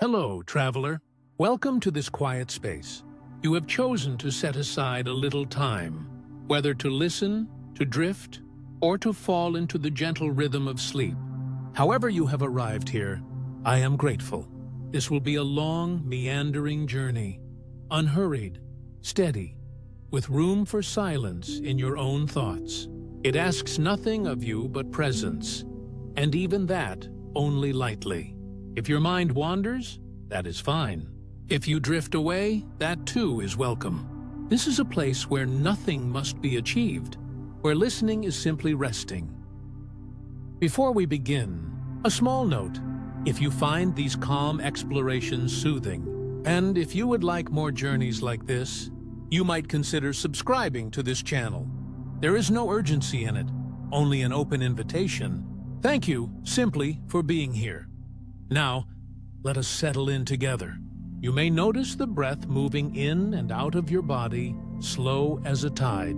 Hello, traveler. Welcome to this quiet space. You have chosen to set aside a little time, whether to listen, to drift, or to fall into the gentle rhythm of sleep. However you have arrived here, I am grateful. This will be a long, meandering journey, unhurried, steady, with room for silence in your own thoughts. It asks nothing of you but presence, and even that only lightly. If your mind wanders, that is fine. If you drift away, that too is welcome. This is a place where nothing must be achieved, where listening is simply resting. Before we begin, a small note. If you find these calm explorations soothing, and if you would like more journeys like this, you might consider subscribing to this channel. There is no urgency in it, only an open invitation. Thank you, simply, for being here. Now, let us settle in together. You may notice the breath moving in and out of your body, slow as a tide.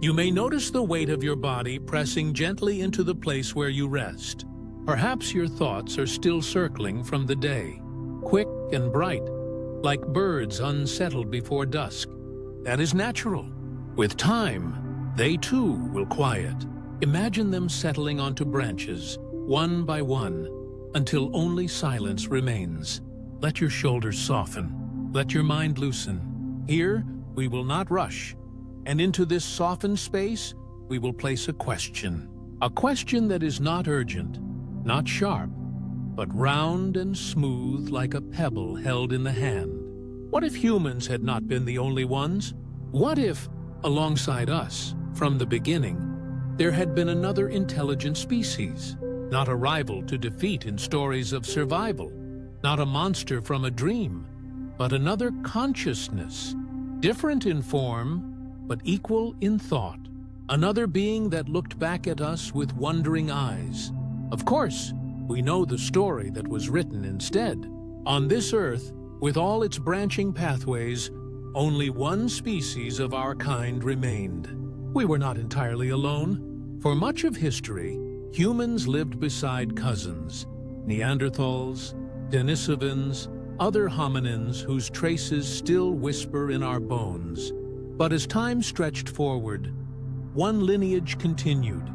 You may notice the weight of your body pressing gently into the place where you rest. Perhaps your thoughts are still circling from the day, quick and bright, like birds unsettled before dusk. That is natural. With time, they too will quiet. Imagine them settling onto branches, one by one, until only silence remains. Let your shoulders soften. Let your mind loosen. Here, we will not rush. And into this softened space, we will place a question. A question that is not urgent, not sharp, but round and smooth like a pebble held in the hand. What if humans had not been the only ones? What if, alongside us, from the beginning, there had been another intelligent species? Not a rival to defeat in stories of survival, not a monster from a dream, but another consciousness, different in form, but equal in thought. Another being that looked back at us with wondering eyes. Of course, we know the story that was written instead. On this earth, with all its branching pathways, only one species of our kind remained. We were not entirely alone. For much of history, humans lived beside cousins, Neanderthals, Denisovans, other hominins whose traces still whisper in our bones. But as time stretched forward, one lineage continued,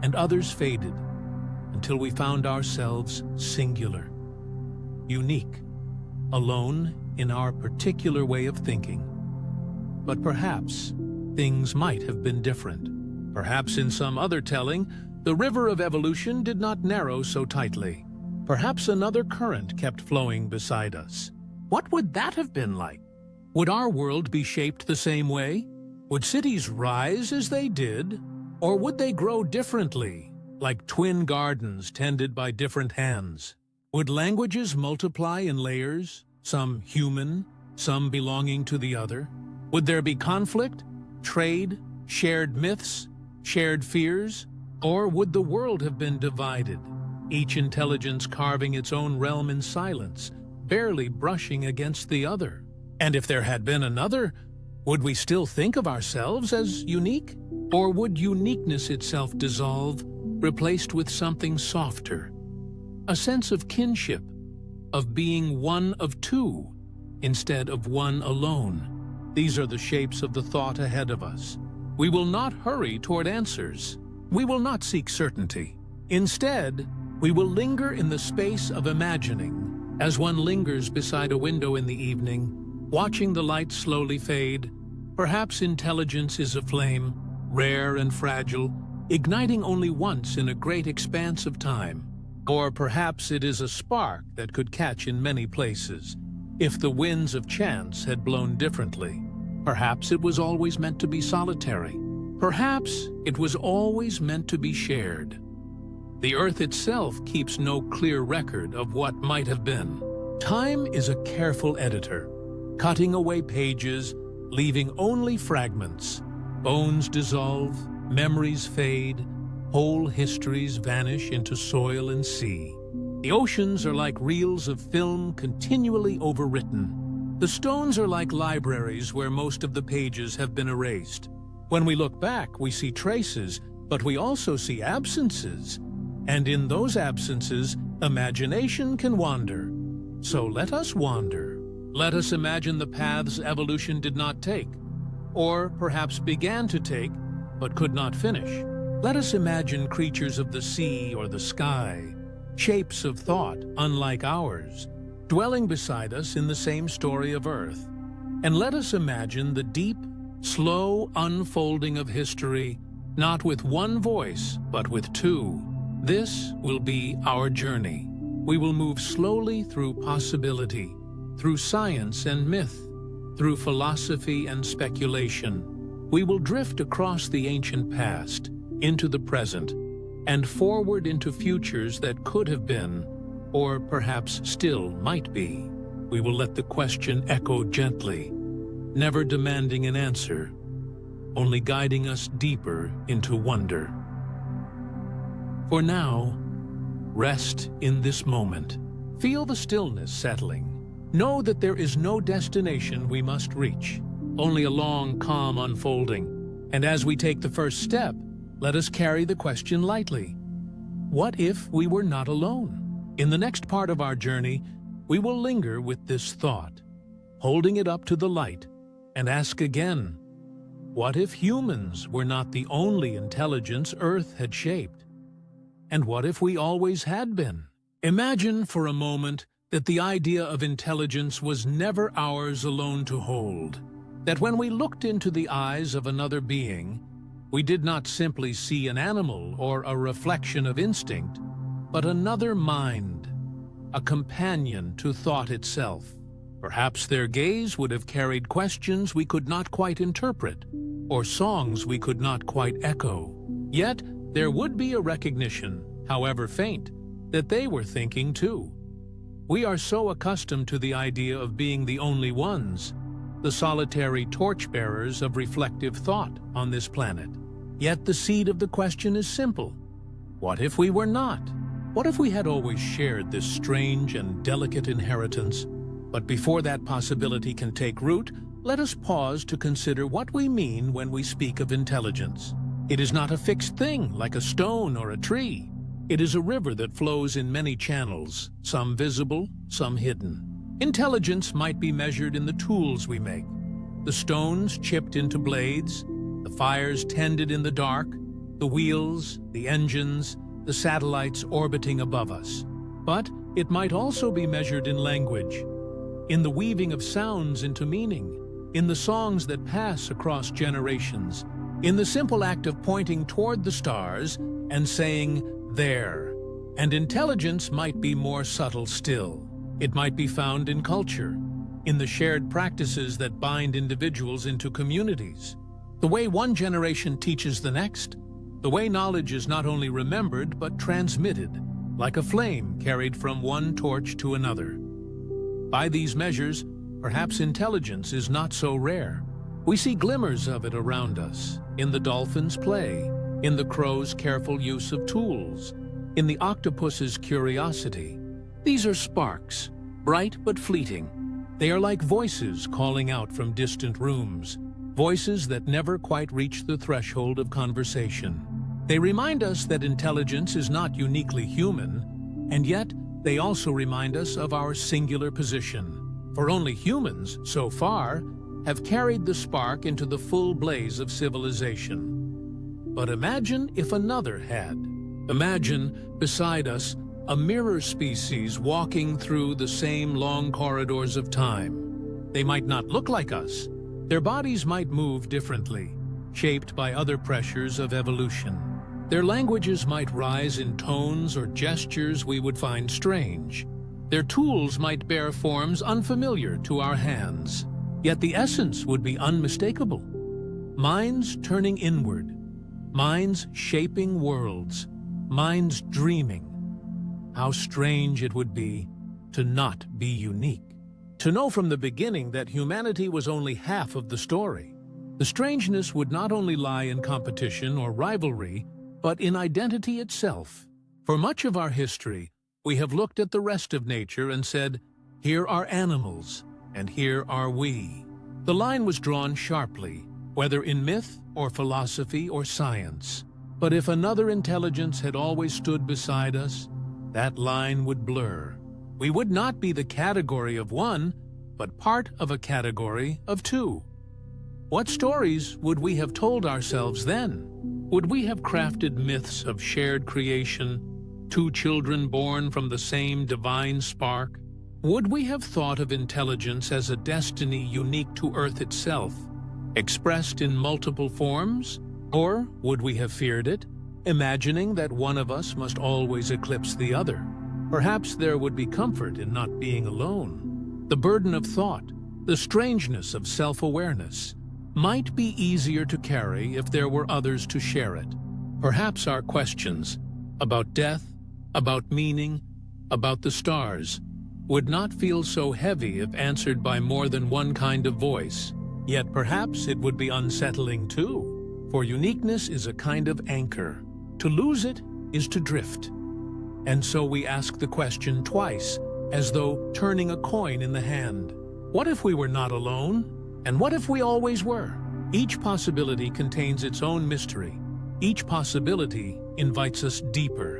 and others faded, until we found ourselves singular, unique, alone in our particular way of thinking. But perhaps things might have been different. Perhaps in some other telling, the river of evolution did not narrow so tightly. Perhaps another current kept flowing beside us. What would that have been like? Would our world be shaped the same way? Would cities rise as they did? Or would they grow differently, like twin gardens tended by different hands? Would languages multiply in layers, some human, some belonging to the other? Would there be conflict, trade, shared myths, shared fears? Or would the world have been divided, each intelligence carving its own realm in silence, barely brushing against the other? And if there had been another, would we still think of ourselves as unique? Or would uniqueness itself dissolve, replaced with something softer? A sense of kinship, of being one of two, instead of one alone. These are the shapes of the thought ahead of us. We will not hurry toward answers. We will not seek certainty. Instead, we will linger in the space of imagining, as one lingers beside a window in the evening, watching the light slowly fade. Perhaps intelligence is a flame, rare and fragile, igniting only once in a great expanse of time. Or perhaps it is a spark that could catch in many places, if the winds of chance had blown differently. Perhaps it was always meant to be solitary. Perhaps it was always meant to be shared. The earth itself keeps no clear record of what might have been. Time is a careful editor, cutting away pages, leaving only fragments. Bones dissolve, memories fade, whole histories vanish into soil and sea. The oceans are like reels of film continually overwritten. The stones are like libraries where most of the pages have been erased. When we look back, we see traces, but we also see absences. And in those absences, imagination can wander. So let us wander. Let us imagine the paths evolution did not take, or perhaps began to take, but could not finish. Let us imagine creatures of the sea or the sky, shapes of thought unlike ours, dwelling beside us in the same story of Earth. And let us imagine the deep, slow unfolding of history, not with one voice, but with two. This will be our journey. We will move slowly through possibility, through science and myth, through philosophy and speculation. We will drift across the ancient past, into the present, and forward into futures that could have been, or perhaps still might be. We will let the question echo gently, never demanding an answer, only guiding us deeper into wonder. For now, rest in this moment. Feel the stillness settling. Know that there is no destination we must reach, only a long, calm unfolding. And as we take the first step, let us carry the question lightly. What if we were not alone? In the next part of our journey, we will linger with this thought, holding it up to the light, and ask again, what if humans were not the only intelligence Earth had shaped? And what if we always had been? Imagine for a moment that the idea of intelligence was never ours alone to hold, that when we looked into the eyes of another being, we did not simply see an animal or a reflection of instinct, but another mind, a companion to thought itself. Perhaps their gaze would have carried questions we could not quite interpret, or songs we could not quite echo. Yet, there would be a recognition, however faint, that they were thinking too. We are so accustomed to the idea of being the only ones, the solitary torchbearers of reflective thought on this planet. Yet the seed of the question is simple. What if we were not? What if we had always shared this strange and delicate inheritance? But before that possibility can take root, let us pause to consider what we mean when we speak of intelligence. It is not a fixed thing like a stone or a tree. It is a river that flows in many channels, some visible, some hidden. Intelligence might be measured in the tools we make, the stones chipped into blades, the fires tended in the dark, the wheels, the engines, the satellites orbiting above us. But it might also be measured in language, in the weaving of sounds into meaning, in the songs that pass across generations, in the simple act of pointing toward the stars and saying, "There." And intelligence might be more subtle still. It might be found in culture, in the shared practices that bind individuals into communities, the way one generation teaches the next, the way knowledge is not only remembered but transmitted, like a flame carried from one torch to another. By these measures, perhaps intelligence is not so rare. We see glimmers of it around us, in the dolphin's play, in the crow's careful use of tools, in the octopus's curiosity. These are sparks, bright but fleeting. They are like voices calling out from distant rooms, voices that never quite reach the threshold of conversation. They remind us that intelligence is not uniquely human, and yet they also remind us of our singular position. For only humans, so far, have carried the spark into the full blaze of civilization. But imagine if another had. Imagine, beside us, a mirror species walking through the same long corridors of time. They might not look like us. Their bodies might move differently, shaped by other pressures of evolution. Their languages might rise in tones or gestures we would find strange. Their tools might bear forms unfamiliar to our hands. Yet the essence would be unmistakable. Minds turning inward, minds shaping worlds, minds dreaming. How strange it would be to not be unique. To know from the beginning that humanity was only half of the story. The strangeness would not only lie in competition or rivalry, but in identity itself. For much of our history, we have looked at the rest of nature and said, here are animals, and here are we. The line was drawn sharply, whether in myth or philosophy or science. But if another intelligence had always stood beside us, that line would blur. We would not be the category of one, but part of a category of two. What stories would we have told ourselves then? Would we have crafted myths of shared creation, two children born from the same divine spark? Would we have thought of intelligence as a destiny unique to Earth itself, expressed in multiple forms? Or would we have feared it, imagining that one of us must always eclipse the other? Perhaps there would be comfort in not being alone. The burden of thought, the strangeness of self-awareness, might be easier to carry if there were others to share it. Perhaps our questions about death, about meaning, about the stars, would not feel so heavy if answered by more than one kind of voice. Yet perhaps it would be unsettling too, for uniqueness is a kind of anchor. To lose it is to drift. And so we ask the question twice, as though turning a coin in the hand. What if we were not alone? And what if we always were? Each possibility contains its own mystery. Each possibility invites us deeper.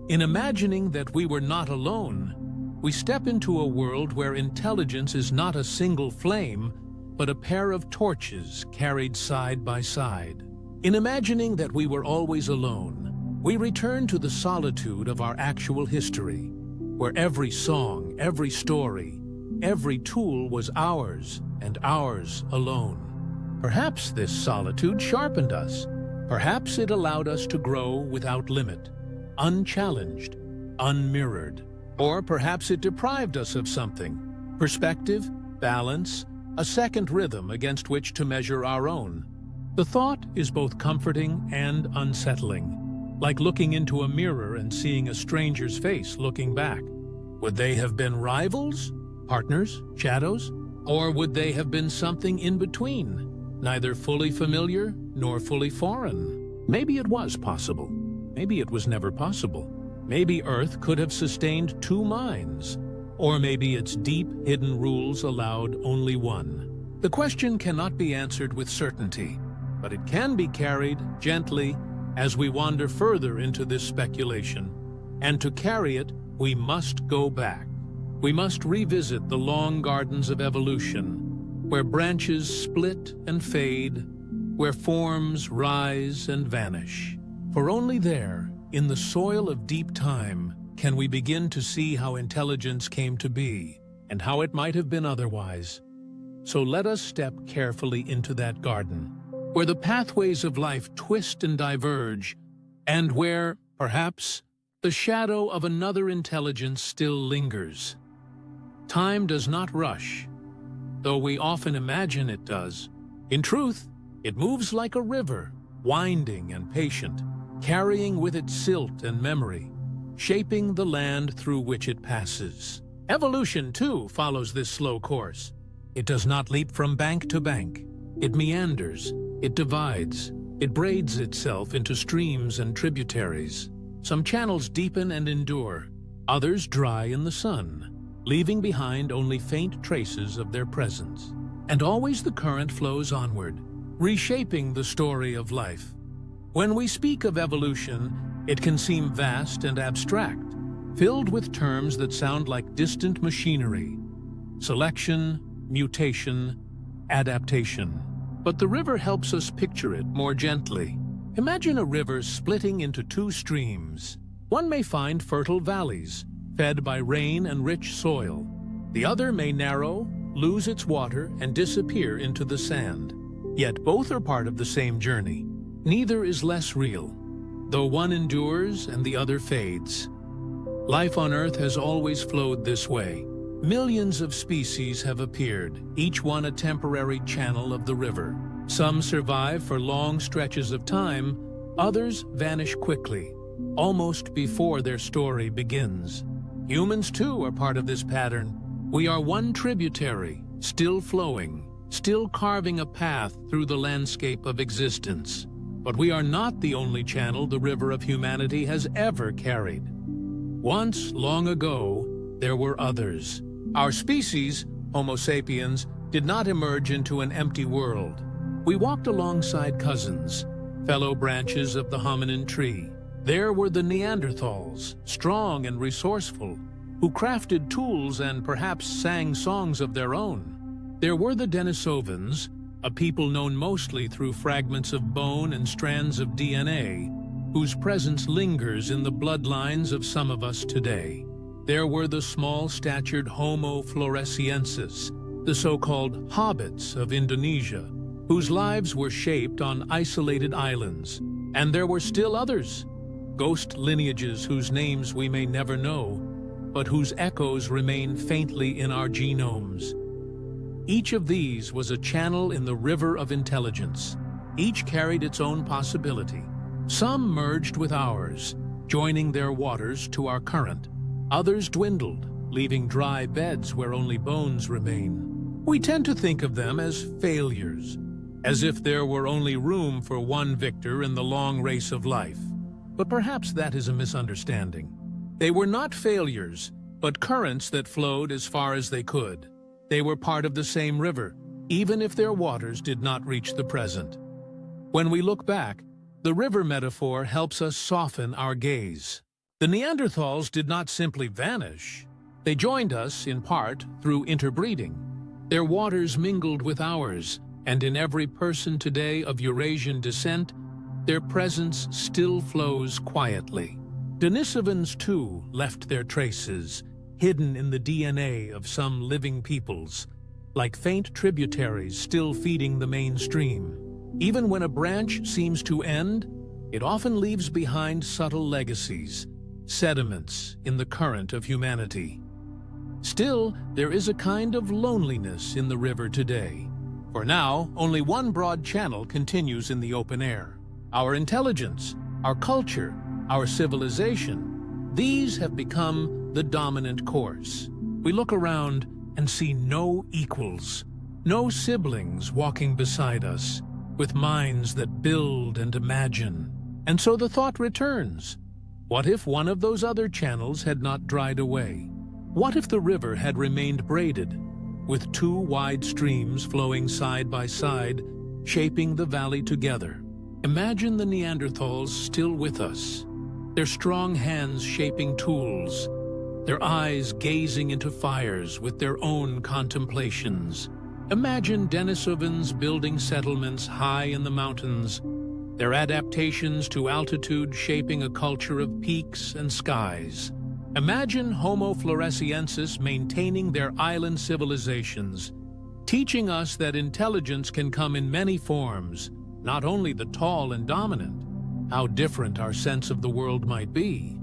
In imagining that we were not alone, we step into a world where intelligence is not a single flame, but a pair of torches carried side by side. In imagining that we were always alone, we return to the solitude of our actual history, where every song, every story, every tool was ours and ours alone. Perhaps this solitude sharpened us. Perhaps it allowed us to grow without limit, unchallenged, unmirrored. Or perhaps it deprived us of something: perspective, balance, a second rhythm against which to measure our own. The thought is both comforting and unsettling, like looking into a mirror and seeing a stranger's face looking back. Would they have been rivals, partners, shadows? Or would they have been something in between, neither fully familiar nor fully foreign? Maybe it was possible. Maybe it was never possible. Maybe Earth could have sustained two minds, or maybe its deep, hidden rules allowed only one. The question cannot be answered with certainty, but it can be carried gently as we wander further into this speculation. And to carry it, we must go back. We must revisit the long gardens of evolution, where branches split and fade, where forms rise and vanish. For only there, in the soil of deep time, can we begin to see how intelligence came to be, and how it might have been otherwise. So let us step carefully into that garden, where the pathways of life twist and diverge, and where, perhaps, the shadow of another intelligence still lingers. Time does not rush, though we often imagine it does. In truth, it moves like a river, winding and patient, carrying with it silt and memory, shaping the land through which it passes. Evolution, too, follows this slow course. It does not leap from bank to bank. It meanders, it divides, it braids itself into streams and tributaries. Some channels deepen and endure, others dry in the sun, leaving behind only faint traces of their presence. And always the current flows onward, reshaping the story of life. When we speak of evolution, it can seem vast and abstract, filled with terms that sound like distant machinery: selection, mutation, adaptation. But the river helps us picture it more gently. Imagine a river splitting into two streams. One may find fertile valleys, fed by rain and rich soil. The other may narrow, lose its water, and disappear into the sand. Yet both are part of the same journey. Neither is less real, though one endures and the other fades. Life on Earth has always flowed this way. Millions of species have appeared, each one a temporary channel of the river. Some survive for long stretches of time, others vanish quickly, almost before their story begins. Humans, too, are part of this pattern. We are one tributary, still flowing, still carving a path through the landscape of existence. But we are not the only channel the river of humanity has ever carried. Once, long ago, there were others. Our species, Homo sapiens, did not emerge into an empty world. We walked alongside cousins, fellow branches of the hominin tree. There were the Neanderthals, strong and resourceful, who crafted tools and perhaps sang songs of their own. There were the Denisovans, a people known mostly through fragments of bone and strands of DNA, whose presence lingers in the bloodlines of some of us today. There were the small-statured Homo floresiensis, the so-called hobbits of Indonesia, whose lives were shaped on isolated islands. And there were still others, ghost lineages whose names we may never know, but whose echoes remain faintly in our genomes. Each of these was a channel in the river of intelligence. Each carried its own possibility. Some merged with ours, joining their waters to our current. Others dwindled, leaving dry beds where only bones remain. We tend to think of them as failures, as if there were only room for one victor in the long race of life. But perhaps that is a misunderstanding. They were not failures, but currents that flowed as far as they could. They were part of the same river, even if their waters did not reach the present. When we look back, the river metaphor helps us soften our gaze. The Neanderthals did not simply vanish. They joined us, in part, through interbreeding. Their waters mingled with ours, and in every person today of Eurasian descent, their presence still flows quietly. Denisovans, too, left their traces, hidden in the DNA of some living peoples, like faint tributaries still feeding the mainstream. Even when a branch seems to end, it often leaves behind subtle legacies, sediments in the current of humanity. Still, there is a kind of loneliness in the river today. For now, only one broad channel continues in the open air. Our intelligence, our culture, our civilization, these have become the dominant course. We look around and see no equals, no siblings walking beside us, with minds that build and imagine. And so the thought returns, what if one of those other channels had not dried away? What if the river had remained braided, with two wide streams flowing side by side, shaping the valley together? Imagine the Neanderthals still with us, their strong hands shaping tools, their eyes gazing into fires with their own contemplations. Imagine Denisovans building settlements high in the mountains, their adaptations to altitude shaping a culture of peaks and skies. Imagine Homo floresiensis maintaining their island civilizations, teaching us that intelligence can come in many forms, not only the tall and dominant. How different our sense of the world might be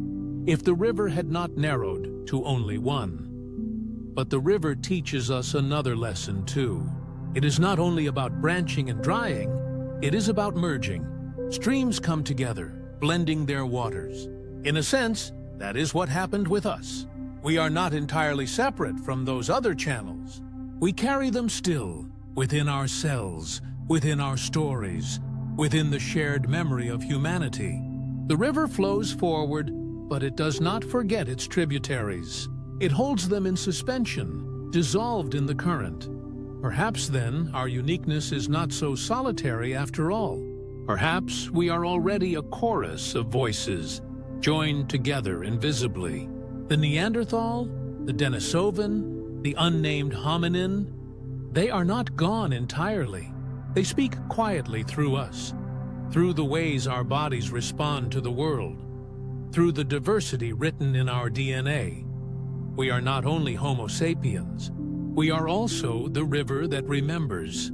if the river had not narrowed to only one. But the river teaches us another lesson too. It is not only about branching and drying, it is about merging. Streams come together, blending their waters. In a sense, that is what happened with us. We are not entirely separate from those other channels. We carry them still, within ourselves, within our stories, within the shared memory of humanity. The river flows forward, but it does not forget its tributaries. It holds them in suspension, dissolved in the current. Perhaps then our uniqueness is not so solitary after all. Perhaps we are already a chorus of voices, joined together invisibly. The Neanderthal, the Denisovan, the unnamed hominin, they are not gone entirely. They speak quietly through us, through the ways our bodies respond to the world, through the diversity written in our DNA. We are not only Homo sapiens, we are also the river that remembers.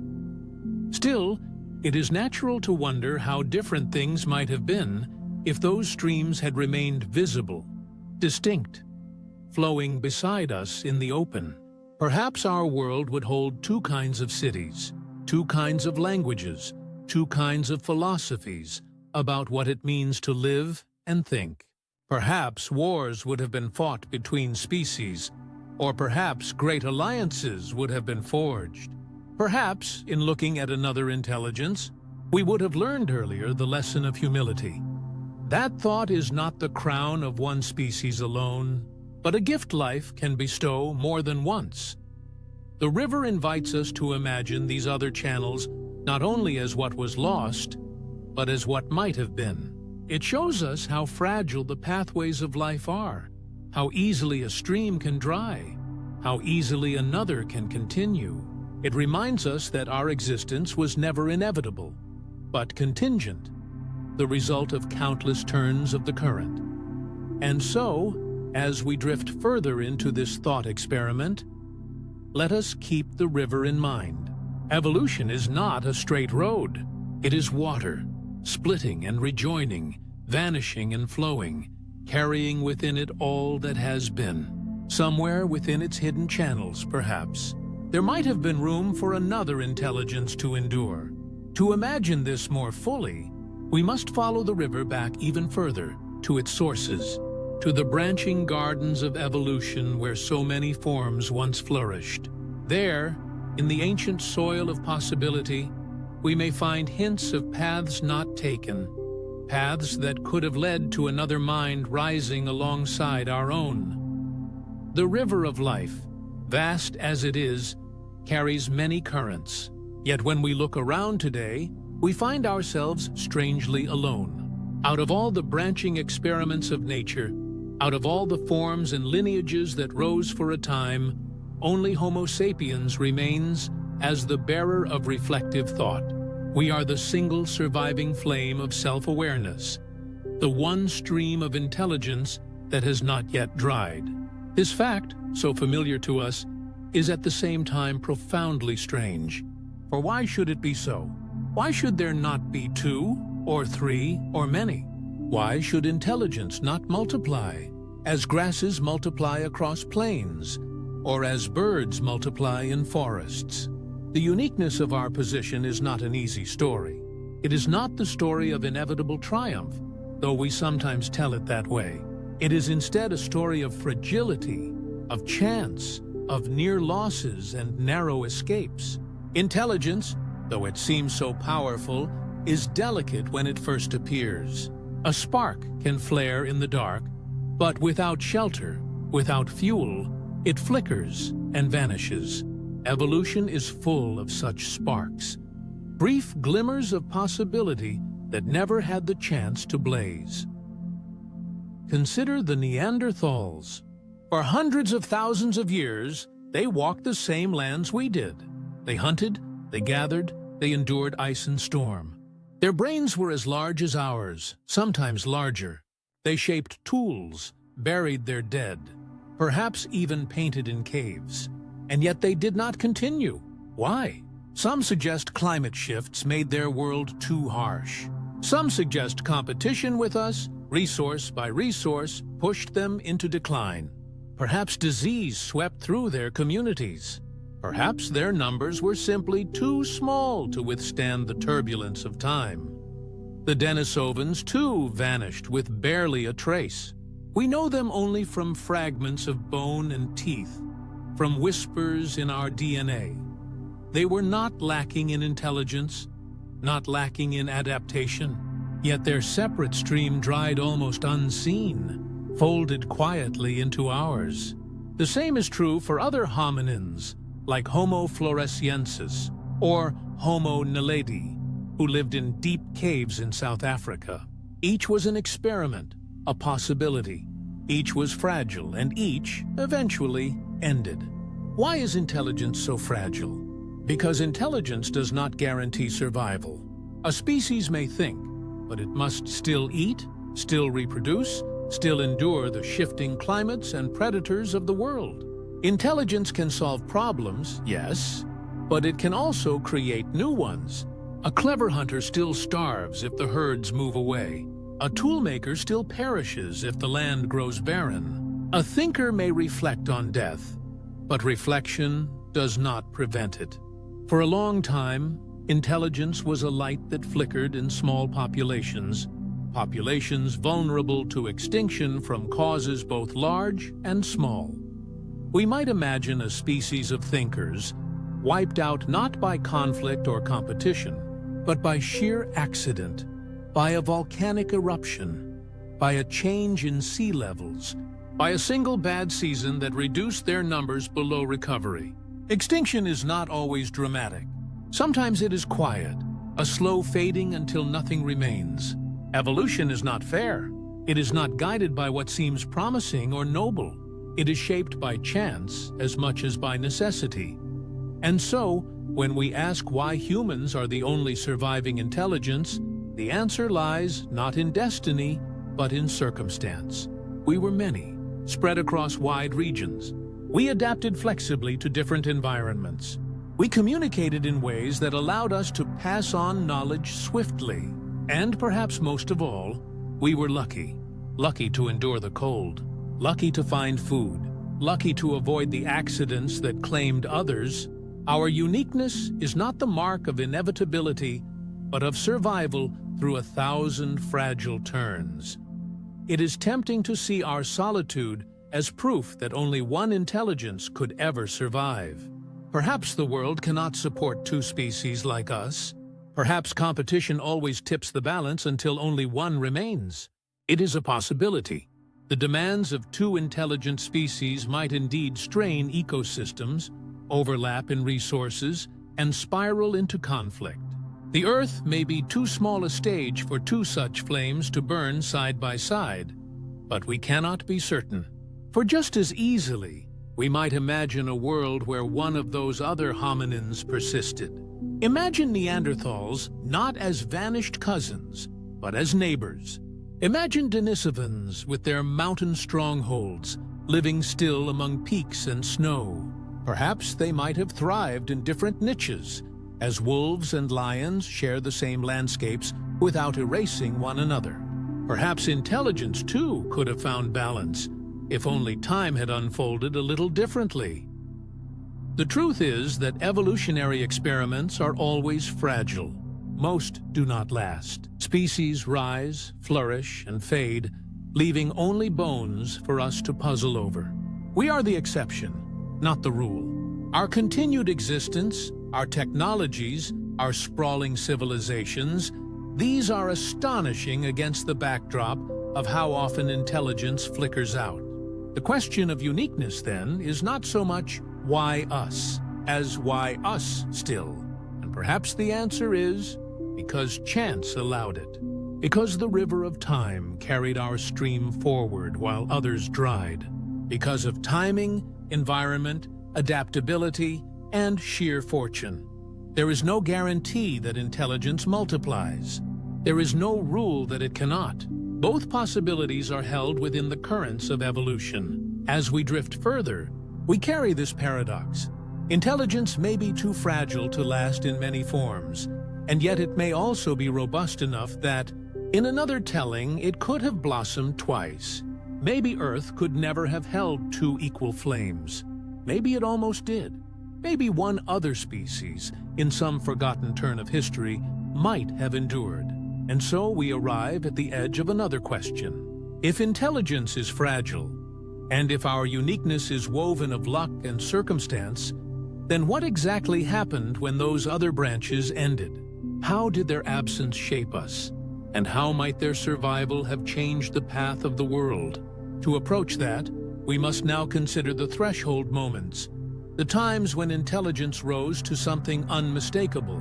Still, it is natural to wonder how different things might have been if those streams had remained visible, distinct, flowing beside us in the open. Perhaps our world would hold two kinds of cities, two kinds of languages, two kinds of philosophies about what it means to live and think. Perhaps wars would have been fought between species, or perhaps great alliances would have been forged. Perhaps, in looking at another intelligence, we would have learned earlier the lesson of humility. That thought is not the crown of one species alone, but a gift life can bestow more than once. The river invites us to imagine these other channels not only as what was lost, but as what might have been. It shows us how fragile the pathways of life are, how easily a stream can dry, how easily another can continue. It reminds us that our existence was never inevitable, but contingent, the result of countless turns of the current. And so, as we drift further into this thought experiment, let us keep the river in mind. Evolution is not a straight road. It is water, splitting and rejoining, vanishing and flowing, carrying within it all that has been. Somewhere within its hidden channels, perhaps, there might have been room for another intelligence to endure. To imagine this more fully, we must follow the river back even further, to its sources, to the branching gardens of evolution where so many forms once flourished. There, in the ancient soil of possibility, we may find hints of paths not taken, paths that could have led to another mind rising alongside our own. The river of life, vast as it is, carries many currents. Yet when we look around today, we find ourselves strangely alone. Out of all the branching experiments of nature, out of all the forms and lineages that rose for a time, only Homo sapiens remains as the bearer of reflective thought. We are the single surviving flame of self-awareness, the one stream of intelligence that has not yet dried. This fact, so familiar to us, is at the same time profoundly strange. For why should it be so? Why should there not be two, or three, or many? Why should intelligence not multiply, as grasses multiply across plains, or as birds multiply in forests? The uniqueness of our position is not an easy story. It is not the story of inevitable triumph, though we sometimes tell it that way. It is instead a story of fragility, of chance, of near losses and narrow escapes. Intelligence, though it seems so powerful, is delicate when it first appears. A spark can flare in the dark, but without shelter, without fuel, it flickers and vanishes. Evolution is full of such sparks, brief glimmers of possibility that never had the chance to blaze. Consider the Neanderthals. For hundreds of thousands of years, they walked the same lands we did. They hunted, they gathered, they endured ice and storm. Their brains were as large as ours, sometimes larger. They shaped tools, buried their dead, perhaps even painted in caves. And yet they did not continue. Why? Some suggest climate shifts made their world too harsh. Some suggest competition with us, resource by resource, pushed them into decline. Perhaps disease swept through their communities. Perhaps their numbers were simply too small to withstand the turbulence of time. The Denisovans, too, vanished with barely a trace. We know them only from fragments of bone and teeth, from whispers in our DNA. They were not lacking in intelligence, not lacking in adaptation, yet their separate stream dried almost unseen, folded quietly into ours. The same is true for other hominins, like Homo floresiensis or Homo naledi, who lived in deep caves in South Africa. Each was an experiment, a possibility. Each was fragile, and each, eventually, ended. Why is intelligence so fragile? Because intelligence does not guarantee survival. A species may think, but it must still eat, still reproduce, still endure the shifting climates and predators of the world. Intelligence can solve problems, yes, but it can also create new ones. A clever hunter still starves if the herds move away. A toolmaker still perishes if the land grows barren. A thinker may reflect on death, but reflection does not prevent it. For a long time, intelligence was a light that flickered in small populations, populations vulnerable to extinction from causes both large and small. We might imagine a species of thinkers wiped out not by conflict or competition, but by sheer accident, by a volcanic eruption, by a change in sea levels, by a single bad season that reduced their numbers below recovery. Extinction is not always dramatic. Sometimes it is quiet, a slow fading until nothing remains. Evolution is not fair. It is not guided by what seems promising or noble. It is shaped by chance as much as by necessity. And so, when we ask why humans are the only surviving intelligence, the answer lies not in destiny, but in circumstance. We were many, spread across wide regions. We adapted flexibly to different environments. We communicated in ways that allowed us to pass on knowledge swiftly. And perhaps most of all, we were lucky. Lucky to endure the cold. Lucky to find food. Lucky to avoid the accidents that claimed others. Our uniqueness is not the mark of inevitability, but of survival through 1,000 fragile turns. It is tempting to see our solitude as proof that only one intelligence could ever survive. Perhaps the world cannot support two species like us. Perhaps competition always tips the balance until only one remains. It is a possibility. The demands of two intelligent species might indeed strain ecosystems, overlap in resources, and spiral into conflict. The Earth may be too small a stage for two such flames to burn side by side, but we cannot be certain. For just as easily, we might imagine a world where one of those other hominins persisted. Imagine Neanderthals not as vanished cousins, but as neighbors. Imagine Denisovans with their mountain strongholds, living still among peaks and snow. Perhaps they might have thrived in different niches, as wolves and lions share the same landscapes without erasing one another. Perhaps intelligence, too, could have found balance, if only time had unfolded a little differently. The truth is that evolutionary experiments are always fragile. Most do not last. Species rise, flourish, and fade, leaving only bones for us to puzzle over. We are the exception, not the rule. Our continued existence, our technologies, our sprawling civilizations, these are astonishing against the backdrop of how often intelligence flickers out. The question of uniqueness, then, is not so much why us, as why us still. And perhaps the answer is because chance allowed it. Because the river of time carried our stream forward while others dried. Because of timing, environment, adaptability, and sheer fortune. There is no guarantee that intelligence multiplies. There is no rule that it cannot. Both possibilities are held within the currents of evolution. As we drift further, we carry this paradox. Intelligence may be too fragile to last in many forms, and yet it may also be robust enough that, in another telling, it could have blossomed twice. Maybe Earth could never have held two equal flames. Maybe it almost did. Maybe one other species, in some forgotten turn of history, might have endured. And so we arrive at the edge of another question. If intelligence is fragile, and if our uniqueness is woven of luck and circumstance, then what exactly happened when those other branches ended? How did their absence shape us? And how might their survival have changed the path of the world? To approach that, we must now consider the threshold moments, the times when intelligence rose to something unmistakable,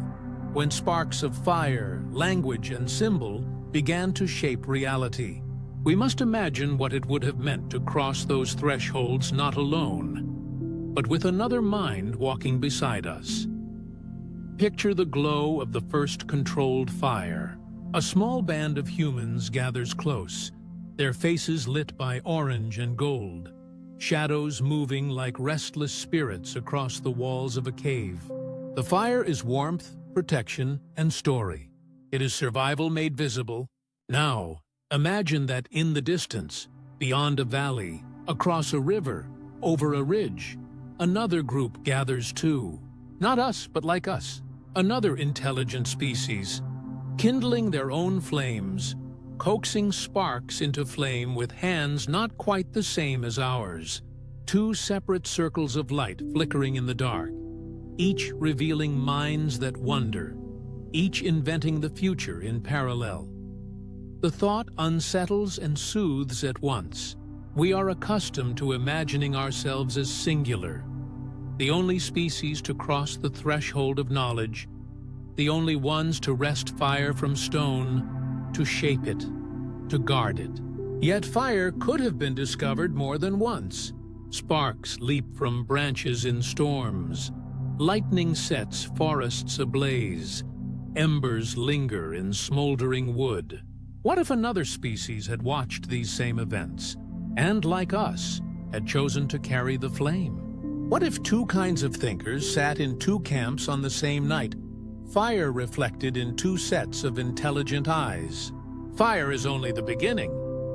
when sparks of fire, language, and symbol began to shape reality. We must imagine what it would have meant to cross those thresholds not alone, but with another mind walking beside us. Picture the glow of the first controlled fire. A small band of humans gathers close, their faces lit by orange and gold, shadows moving like restless spirits across the walls of a cave. The fire is warmth, protection, and story. It is survival made visible. Now, imagine that in the distance, beyond a valley, across a river, over a ridge, another group gathers too. Not us, but like us. Another intelligent species, kindling their own flames, coaxing sparks into flame with hands not quite the same as ours. Two separate circles of light flickering in the dark, each revealing minds that wonder, each inventing the future in parallel. The thought unsettles and soothes at once. We are accustomed to imagining ourselves as singular, the only species to cross the threshold of knowledge, the only ones to wrest fire from stone, to shape it, to guard it. Yet fire could have been discovered more than once. Sparks leap from branches in storms. Lightning sets forests ablaze. Embers linger in smoldering wood. What if another species had watched these same events, and, like us, had chosen to carry the flame? What if two kinds of thinkers sat in two camps on the same night, fire reflected in two sets of intelligent eyes? Fire is only the beginning.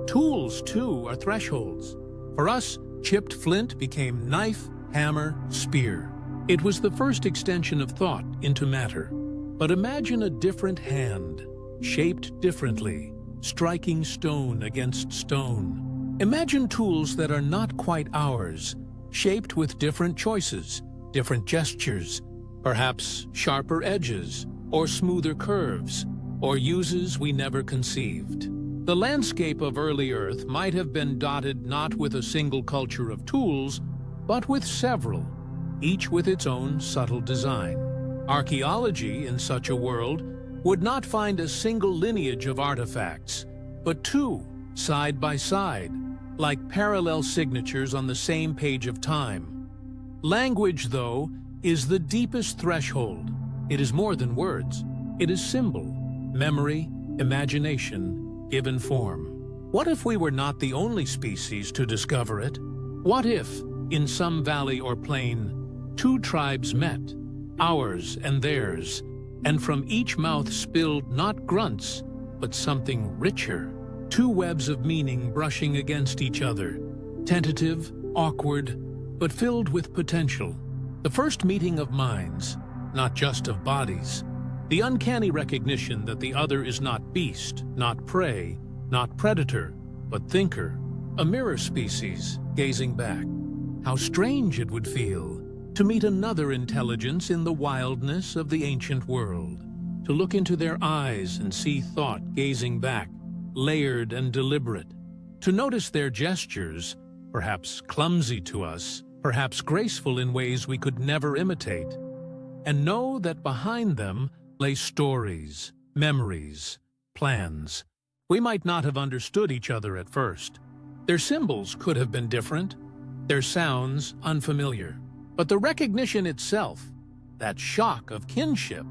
Tools, too, are thresholds. For us, chipped flint became knife, hammer, spear. It was the first extension of thought into matter. But imagine a different hand, shaped differently, striking stone against stone. Imagine tools that are not quite ours, shaped with different choices, different gestures, perhaps sharper edges, or smoother curves, or uses we never conceived. The landscape of early Earth might have been dotted not with a single culture of tools, but with several, each with its own subtle design. Archaeology in such a world would not find a single lineage of artifacts, but two, side by side, like parallel signatures on the same page of time. Language, though, is the deepest threshold. It is more than words. It is symbol, memory, imagination, given form. What if we were not the only species to discover it? What if, in some valley or plain, two tribes met, ours and theirs, and from each mouth spilled not grunts, but something richer, two webs of meaning brushing against each other, tentative, awkward, but filled with potential. The first meeting of minds, not just of bodies. The uncanny recognition that the other is not beast, not prey, not predator, but thinker. A mirror species, gazing back. How strange it would feel to meet another intelligence in the wildness of the ancient world, to look into their eyes and see thought gazing back, layered and deliberate, to notice their gestures, perhaps clumsy to us, perhaps graceful in ways we could never imitate, and know that behind them lay stories, memories, plans. We might not have understood each other at first. Their symbols could have been different, their sounds unfamiliar. But the recognition itself, that shock of kinship,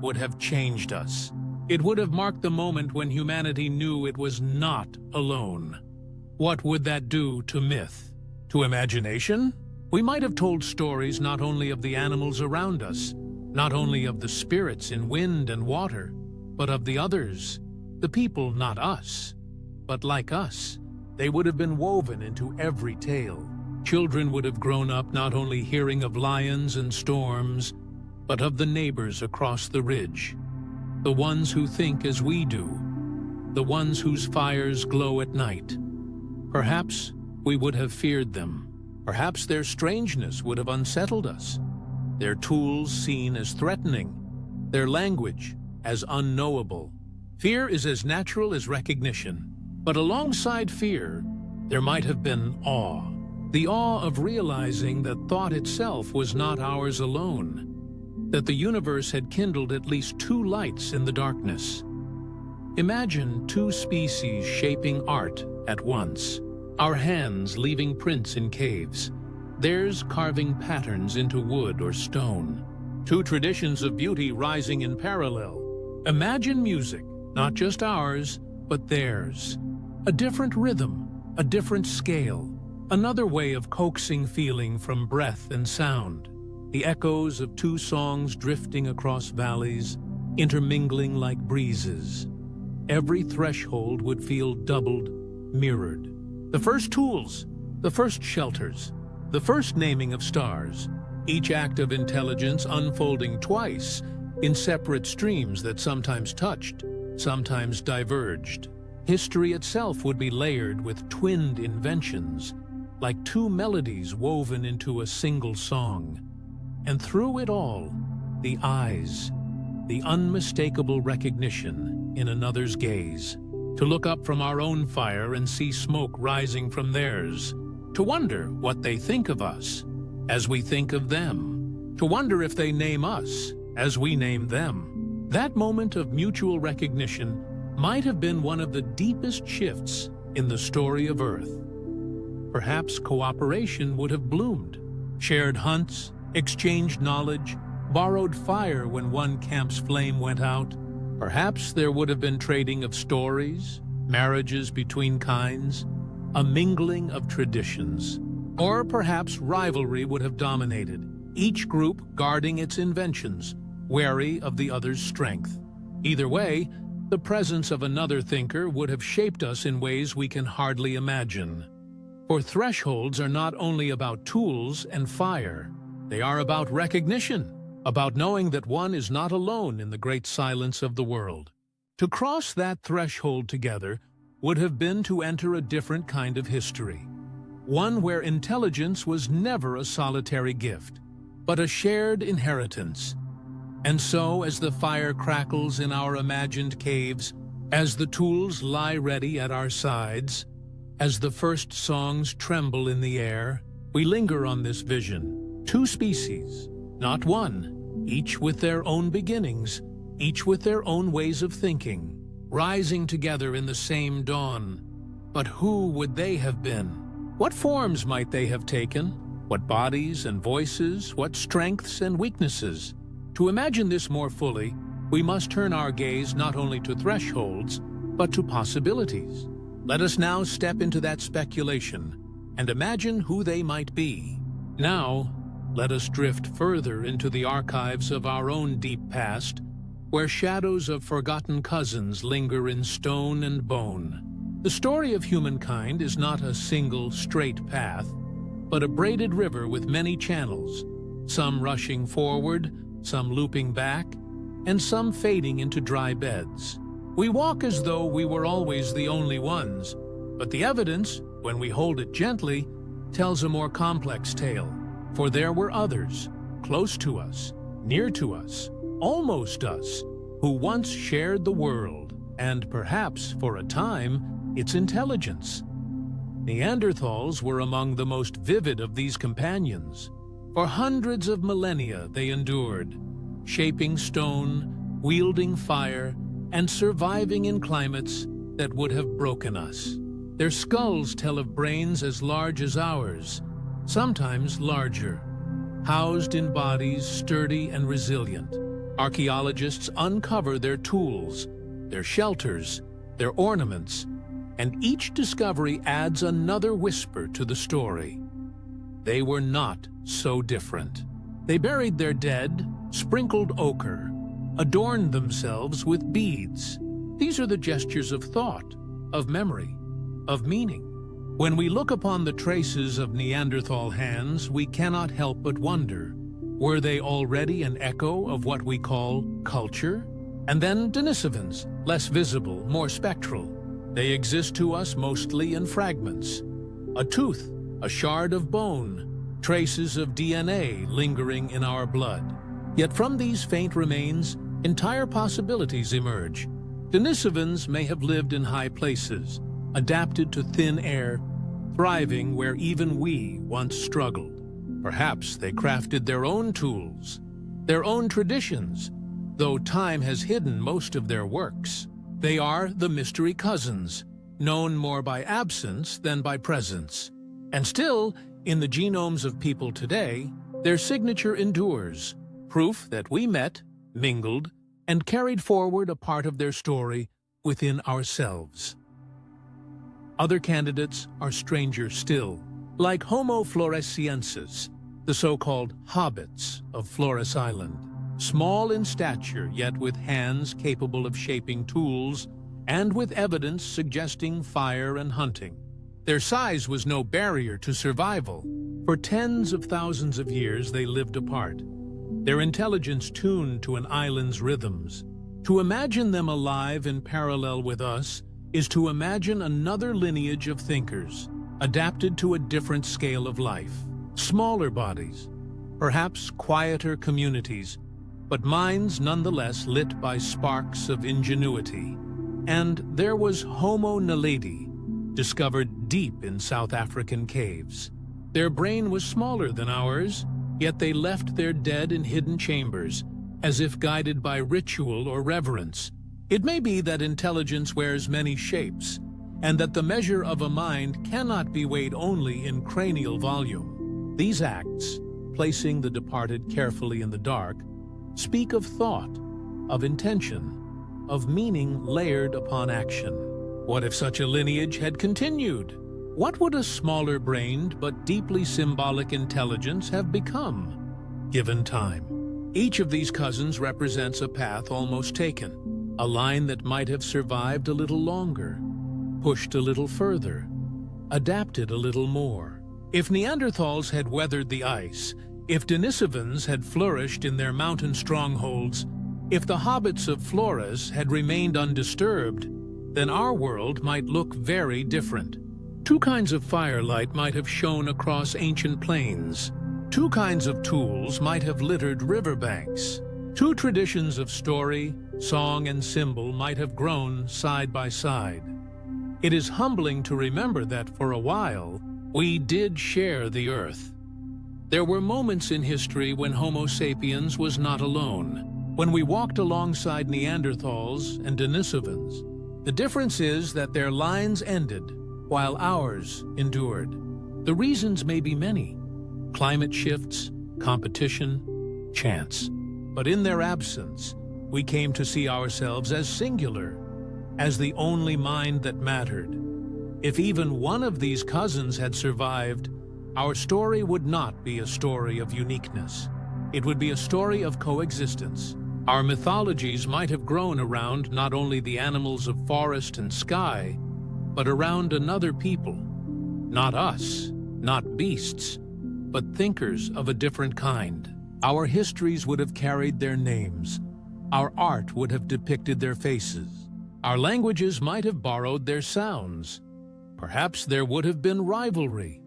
would have changed us. It would have marked the moment when humanity knew it was not alone. What would that do to myth? To imagination? We might have told stories not only of the animals around us, not only of the spirits in wind and water, but of the others, the people not us. But like us, they would have been woven into every tale. Children would have grown up not only hearing of lions and storms, but of the neighbors across the ridge, the ones who think as we do, the ones whose fires glow at night. Perhaps we would have feared them. Perhaps their strangeness would have unsettled us, their tools seen as threatening, their language as unknowable. Fear is as natural as recognition, but alongside fear, there might have been awe. The awe of realizing that thought itself was not ours alone, that the universe had kindled at least two lights in the darkness. Imagine two species shaping art at once, our hands leaving prints in caves, theirs carving patterns into wood or stone, two traditions of beauty rising in parallel. Imagine music, not just ours, but theirs. A different rhythm, a different scale, another way of coaxing feeling from breath and sound, the echoes of two songs drifting across valleys, intermingling like breezes. Every threshold would feel doubled, mirrored. The first tools, the first shelters, the first naming of stars, each act of intelligence unfolding twice in separate streams that sometimes touched, sometimes diverged. History itself would be layered with twinned inventions, like two melodies woven into a single song. And through it all, the eyes, the unmistakable recognition in another's gaze. To look up from our own fire and see smoke rising from theirs. To wonder what they think of us as we think of them. To wonder if they name us as we name them. That moment of mutual recognition might have been one of the deepest shifts in the story of Earth. Perhaps cooperation would have bloomed. Shared hunts, exchanged knowledge, borrowed fire when one camp's flame went out. Perhaps there would have been trading of stories, marriages between kinds, a mingling of traditions. Or perhaps rivalry would have dominated, each group guarding its inventions, wary of the other's strength. Either way, the presence of another thinker would have shaped us in ways we can hardly imagine. For thresholds are not only about tools and fire, they are about recognition, about knowing that one is not alone in the great silence of the world. To cross that threshold together would have been to enter a different kind of history, one where intelligence was never a solitary gift, but a shared inheritance. And so, as the fire crackles in our imagined caves, as the tools lie ready at our sides, as the first songs tremble in the air, we linger on this vision. Two species, not one, each with their own beginnings, each with their own ways of thinking, rising together in the same dawn. But who would they have been? What forms might they have taken? What bodies and voices, what strengths and weaknesses? To imagine this more fully, we must turn our gaze not only to thresholds, but to possibilities. Let us now step into that speculation and imagine who they might be. Now, let us drift further into the archives of our own deep past, where shadows of forgotten cousins linger in stone and bone. The story of humankind is not a single straight path, but a braided river with many channels, some rushing forward, some looping back, and some fading into dry beds. We walk as though we were always the only ones, but the evidence, when we hold it gently, tells a more complex tale. For there were others, close to us, near to us, almost us, who once shared the world, and perhaps, for a time, its intelligence. Neanderthals were among the most vivid of these companions. For hundreds of millennia they endured, shaping stone, wielding fire, and surviving in climates that would have broken us. Their skulls tell of brains as large as ours, sometimes larger, housed in bodies sturdy and resilient. Archaeologists uncover their tools, their shelters, their ornaments, and each discovery adds another whisper to the story. They were not so different. They buried their dead, sprinkled ochre, adorned themselves with beads. These are the gestures of thought, of memory, of meaning. When we look upon the traces of Neanderthal hands, we cannot help but wonder, were they already an echo of what we call culture? And then Denisovans, less visible, more spectral. They exist to us mostly in fragments. A tooth, a shard of bone, traces of DNA lingering in our blood. Yet from these faint remains, entire possibilities emerge. Denisovans may have lived in high places, adapted to thin air, thriving where even we once struggled. Perhaps they crafted their own tools, their own traditions, though time has hidden most of their works. They are the mystery cousins, known more by absence than by presence. And still, in the genomes of people today, their signature endures, proof that we met, mingled, and carried forward a part of their story within ourselves. Other candidates are stranger still, like Homo floresiensis, the so-called hobbits of Flores Island. Small in stature, yet with hands capable of shaping tools, and with evidence suggesting fire and hunting. Their size was no barrier to survival. For tens of thousands of years they lived apart, their intelligence tuned to an island's rhythms. To imagine them alive in parallel with us is to imagine another lineage of thinkers, adapted to a different scale of life. Smaller bodies, perhaps quieter communities, but minds nonetheless lit by sparks of ingenuity. And there was Homo naledi, discovered deep in South African caves. Their brain was smaller than ours, yet they left their dead in hidden chambers, as if guided by ritual or reverence. It may be that intelligence wears many shapes, and that the measure of a mind cannot be weighed only in cranial volume. These acts, placing the departed carefully in the dark, speak of thought, of intention, of meaning layered upon action. What if such a lineage had continued? What would a smaller-brained but deeply symbolic intelligence have become, given time? Each of these cousins represents a path almost taken, a line that might have survived a little longer, pushed a little further, adapted a little more. If Neanderthals had weathered the ice, if Denisovans had flourished in their mountain strongholds, if the hobbits of Flores had remained undisturbed, then our world might look very different. Two kinds of firelight might have shone across ancient plains. Two kinds of tools might have littered riverbanks. Two traditions of story, song, and symbol might have grown side by side. It is humbling to remember that for a while, we did share the earth. There were moments in history when Homo sapiens was not alone, when we walked alongside Neanderthals and Denisovans. The difference is that their lines ended, while ours endured. The reasons may be many: climate shifts, competition, chance. But in their absence, we came to see ourselves as singular, as the only mind that mattered. If even one of these cousins had survived, our story would not be a story of uniqueness. It would be a story of coexistence. Our mythologies might have grown around not only the animals of forest and sky, but around another people. Not us, not beasts, but thinkers of a different kind. Our histories would have carried their names. Our art would have depicted their faces. Our languages might have borrowed their sounds. Perhaps there would have been rivalry,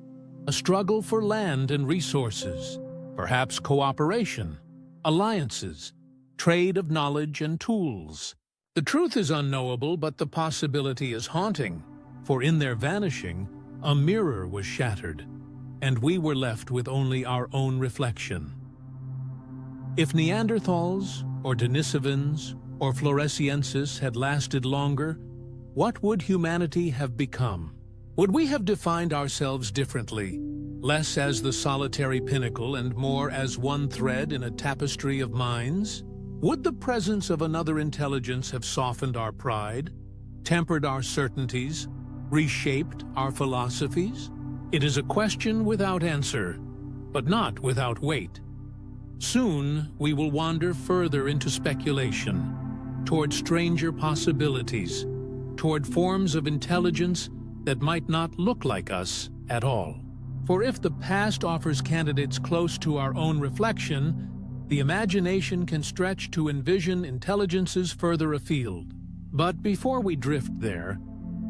a struggle for land and resources, perhaps cooperation, alliances, trade of knowledge and tools. The truth is unknowable, but the possibility is haunting, for in their vanishing, a mirror was shattered, and we were left with only our own reflection. If Neanderthals, or Denisovans, or Floresiensis had lasted longer, what would humanity have become? Would we have defined ourselves differently, less as the solitary pinnacle and more as one thread in a tapestry of minds? Would the presence of another intelligence have softened our pride, tempered our certainties, reshaped our philosophies? It is a question without answer, but not without weight. Soon we will wander further into speculation, toward stranger possibilities, toward forms of intelligence that might not look like us at all. For if the past offers candidates close to our own reflection, the imagination can stretch to envision intelligences further afield. But before we drift there,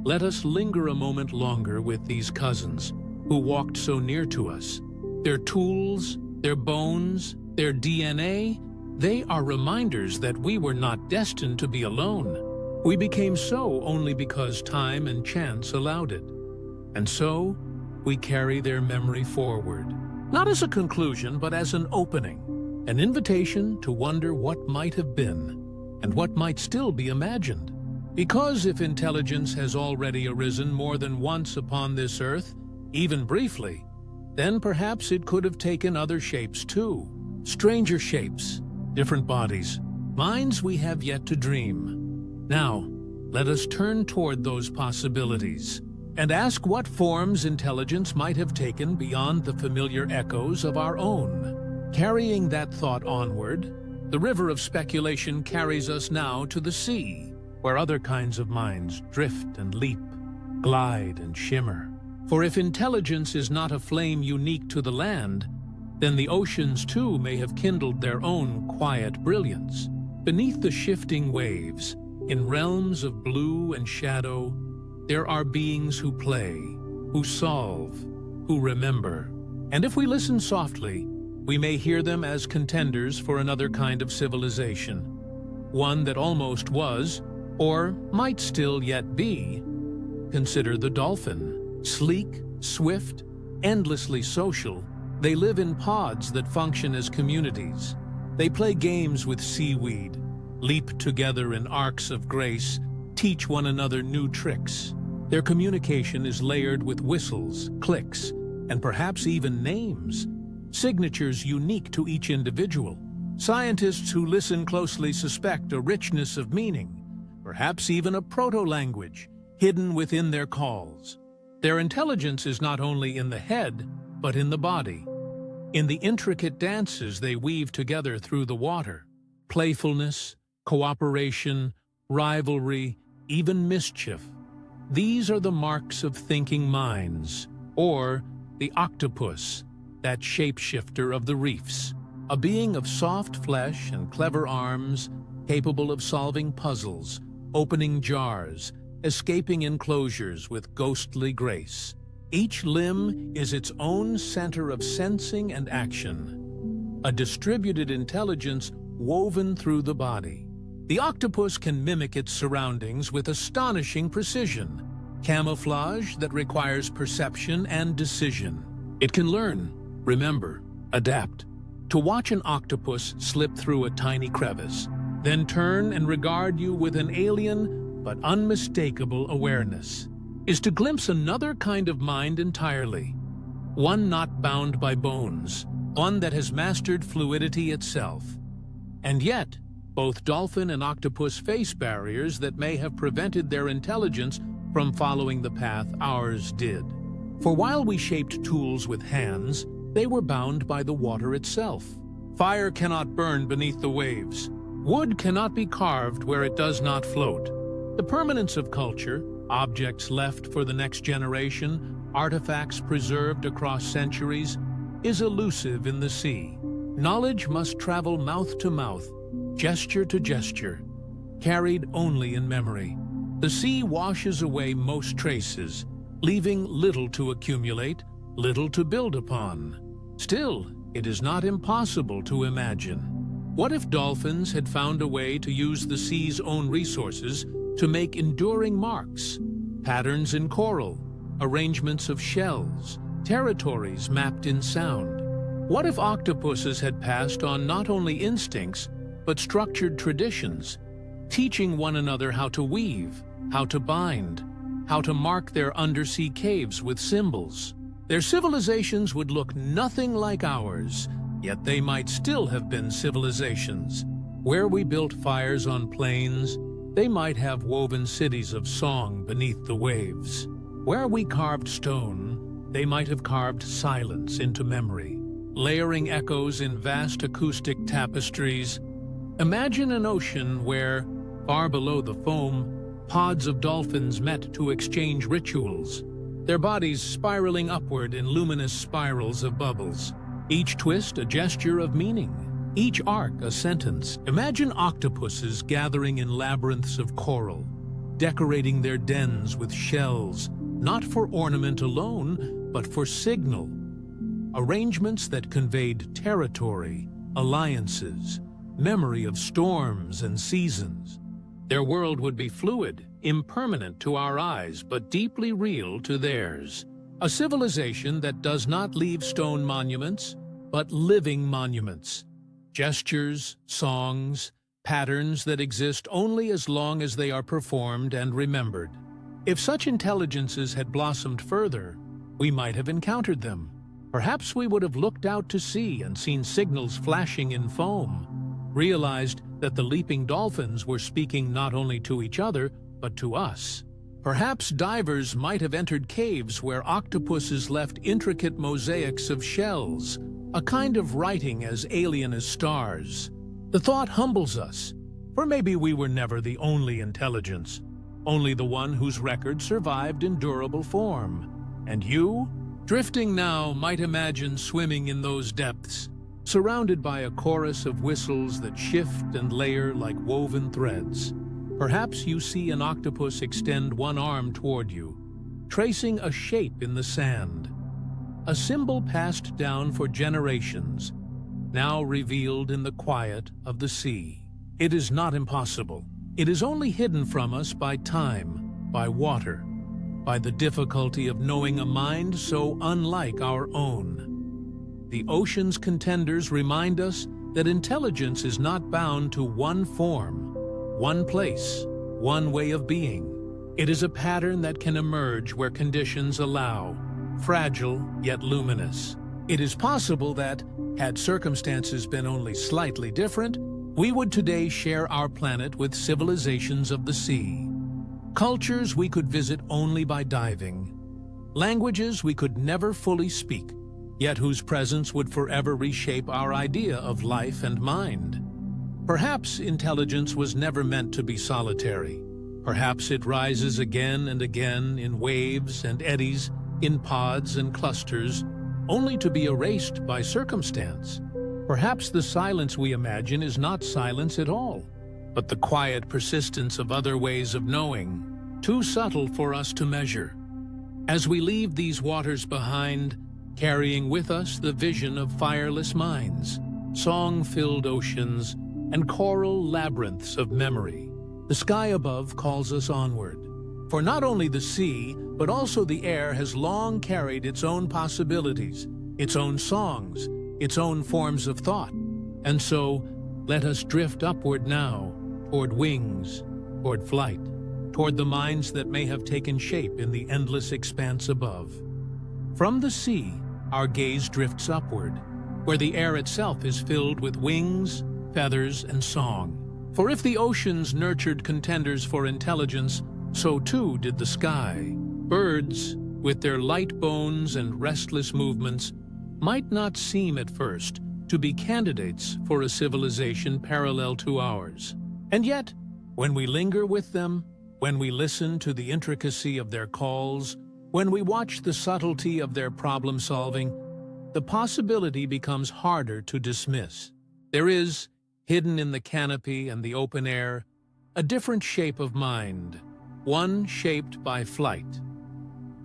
let us linger a moment longer with these cousins who walked so near to us. Their tools, their bones, their DNA, they are reminders that we were not destined to be alone. We became so only because time and chance allowed it. And so, we carry their memory forward, not as a conclusion, but as an opening, an invitation to wonder what might have been, and what might still be imagined. Because if intelligence has already arisen more than once upon this earth, even briefly, then perhaps it could have taken other shapes too. Stranger shapes, different bodies, minds we have yet to dream. Now, let us turn toward those possibilities and ask what forms intelligence might have taken beyond the familiar echoes of our own. Carrying that thought onward, the river of speculation carries us now to the sea, where other kinds of minds drift and leap, glide and shimmer. For if intelligence is not a flame unique to the land, then the oceans too may have kindled their own quiet brilliance. Beneath the shifting waves, in realms of blue and shadow, there are beings who play, who solve, who remember. And if we listen softly, we may hear them as contenders for another kind of civilization, one that almost was, or might still yet be. Consider the dolphin. Sleek, swift, endlessly social, they live in pods that function as communities. They play games with seaweed, leap together in arcs of grace, teach one another new tricks. Their communication is layered with whistles, clicks, and perhaps even names, signatures unique to each individual. Scientists who listen closely suspect a richness of meaning, perhaps even a proto-language, hidden within their calls. Their intelligence is not only in the head, but in the body, in the intricate dances they weave together through the water. Playfulness, cooperation, rivalry, even mischief. These are the marks of thinking minds, or the octopus, that shapeshifter of the reefs. A being of soft flesh and clever arms, capable of solving puzzles, opening jars, escaping enclosures with ghostly grace. Each limb is its own center of sensing and action, a distributed intelligence woven through the body. The octopus can mimic its surroundings with astonishing precision, camouflage that requires perception and decision. It can learn, remember, adapt. To watch an octopus slip through a tiny crevice, then turn and regard you with an alien but unmistakable awareness, is to glimpse another kind of mind entirely. One not bound by bones, one that has mastered fluidity itself. And yet, both dolphin and octopus face barriers that may have prevented their intelligence from following the path ours did. For while we shaped tools with hands, they were bound by the water itself. Fire cannot burn beneath the waves. Wood cannot be carved where it does not float. The permanence of culture, objects left for the next generation, artifacts preserved across centuries, is elusive in the sea. Knowledge must travel mouth to mouth, gesture to gesture, carried only in memory. The sea washes away most traces, leaving little to accumulate, little to build upon. Still, it is not impossible to imagine. What if dolphins had found a way to use the sea's own resources to make enduring marks, patterns in coral, arrangements of shells, territories mapped in sound? What if octopuses had passed on not only instincts, but structured traditions, teaching one another how to weave, how to bind, how to mark their undersea caves with symbols? Their civilizations would look nothing like ours, yet they might still have been civilizations. Where we built fires on plains, they might have woven cities of song beneath the waves. Where we carved stone, they might have carved silence into memory, layering echoes in vast acoustic tapestries. Imagine an ocean where, far below the foam, pods of dolphins met to exchange rituals, their bodies spiraling upward in luminous spirals of bubbles. Each twist a gesture of meaning, each arc a sentence. Imagine octopuses gathering in labyrinths of coral, decorating their dens with shells, not for ornament alone, but for signal. Arrangements that conveyed territory, alliances, memory of storms and seasons. Their world would be fluid, impermanent to our eyes, but deeply real to theirs. A civilization that does not leave stone monuments, but living monuments. Gestures, songs, patterns that exist only as long as they are performed and remembered. If such intelligences had blossomed further, we might have encountered them. Perhaps we would have looked out to sea and seen signals flashing in foam, realized that the leaping dolphins were speaking not only to each other, but to us. Perhaps divers might have entered caves where octopuses left intricate mosaics of shells, a kind of writing as alien as stars. The thought humbles us, for maybe we were never the only intelligence, only the one whose record survived in durable form. And you, drifting now, might imagine swimming in those depths, surrounded by a chorus of whistles that shift and layer like woven threads. Perhaps you see an octopus extend one arm toward you, tracing a shape in the sand. A symbol passed down for generations, now revealed in the quiet of the sea. It is not impossible. It is only hidden from us by time, by water, by the difficulty of knowing a mind so unlike our own. The ocean's contenders remind us that intelligence is not bound to one form, one place, one way of being. It is a pattern that can emerge where conditions allow, fragile yet luminous. It is possible that, had circumstances been only slightly different, we would today share our planet with civilizations of the sea. Cultures we could visit only by diving. Languages we could never fully speak, yet whose presence would forever reshape our idea of life and mind. Perhaps intelligence was never meant to be solitary. Perhaps it rises again and again in waves and eddies, in pods and clusters, only to be erased by circumstance. Perhaps the silence we imagine is not silence at all, but the quiet persistence of other ways of knowing, too subtle for us to measure. As we leave these waters behind, carrying with us the vision of fireless minds, song-filled oceans, and coral labyrinths of memory, the sky above calls us onward. For not only the sea, but also the air has long carried its own possibilities, its own songs, its own forms of thought. And so, let us drift upward now, toward wings, toward flight, toward the minds that may have taken shape in the endless expanse above. From the sea, our gaze drifts upward, where the air itself is filled with wings, feathers, and song. For if the oceans nurtured contenders for intelligence, so too did the sky. Birds, with their light bones and restless movements, might not seem at first to be candidates for a civilization parallel to ours. And yet, when we linger with them, when we listen to the intricacy of their calls, when we watch the subtlety of their problem-solving, the possibility becomes harder to dismiss. There is, hidden in the canopy and the open air, a different shape of mind, one shaped by flight.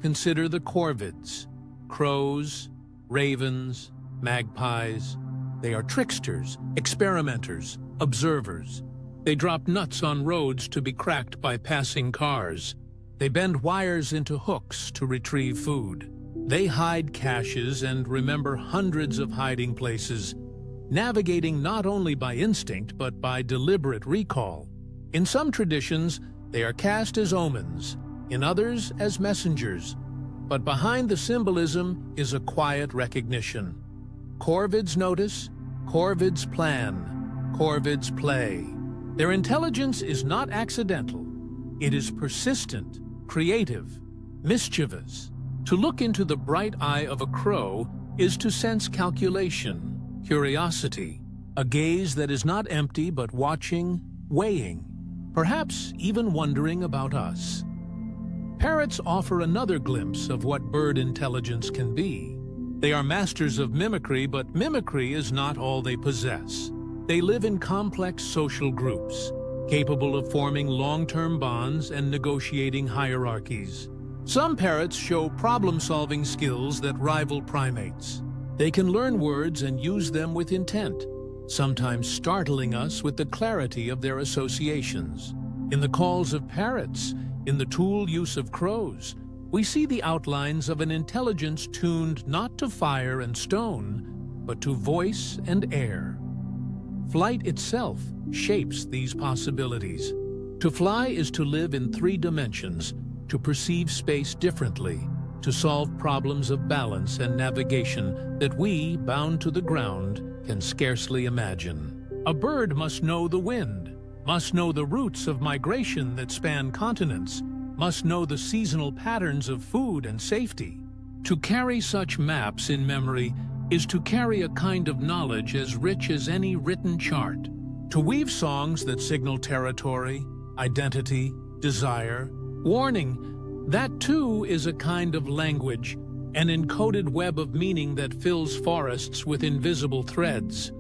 Consider the corvids, crows, ravens, magpies. They are tricksters, experimenters, observers. They drop nuts on roads to be cracked by passing cars. They bend wires into hooks to retrieve food. They hide caches and remember hundreds of hiding places, navigating not only by instinct but by deliberate recall. In some traditions, they are cast as omens, in others as messengers. But behind the symbolism is a quiet recognition. Corvids notice, corvids plan, corvids play. Their intelligence is not accidental. It is persistent, creative, mischievous. To look into the bright eye of a crow is to sense calculation, curiosity, a gaze that is not empty but watching, weighing, perhaps even wondering about us. Parrots offer another glimpse of what bird intelligence can be. They are masters of mimicry, but mimicry is not all they possess. They live in complex social groups, capable of forming long-term bonds and negotiating hierarchies. Some parrots show problem-solving skills that rival primates. They can learn words and use them with intent, sometimes startling us with the clarity of their associations. In the calls of parrots, in the tool use of crows, we see the outlines of an intelligence tuned not to fire and stone, but to voice and air. Flight itself shapes these possibilities. To fly is to live in 3 dimensions, to perceive space differently, to solve problems of balance and navigation that we, bound to the ground, can scarcely imagine. A bird must know the wind, must know the routes of migration that span continents, must know the seasonal patterns of food and safety. To carry such maps in memory is to carry a kind of knowledge as rich as any written chart. To weave songs that signal territory, identity, desire, warning, that too is a kind of language, an encoded web of meaning that fills forests with invisible threads.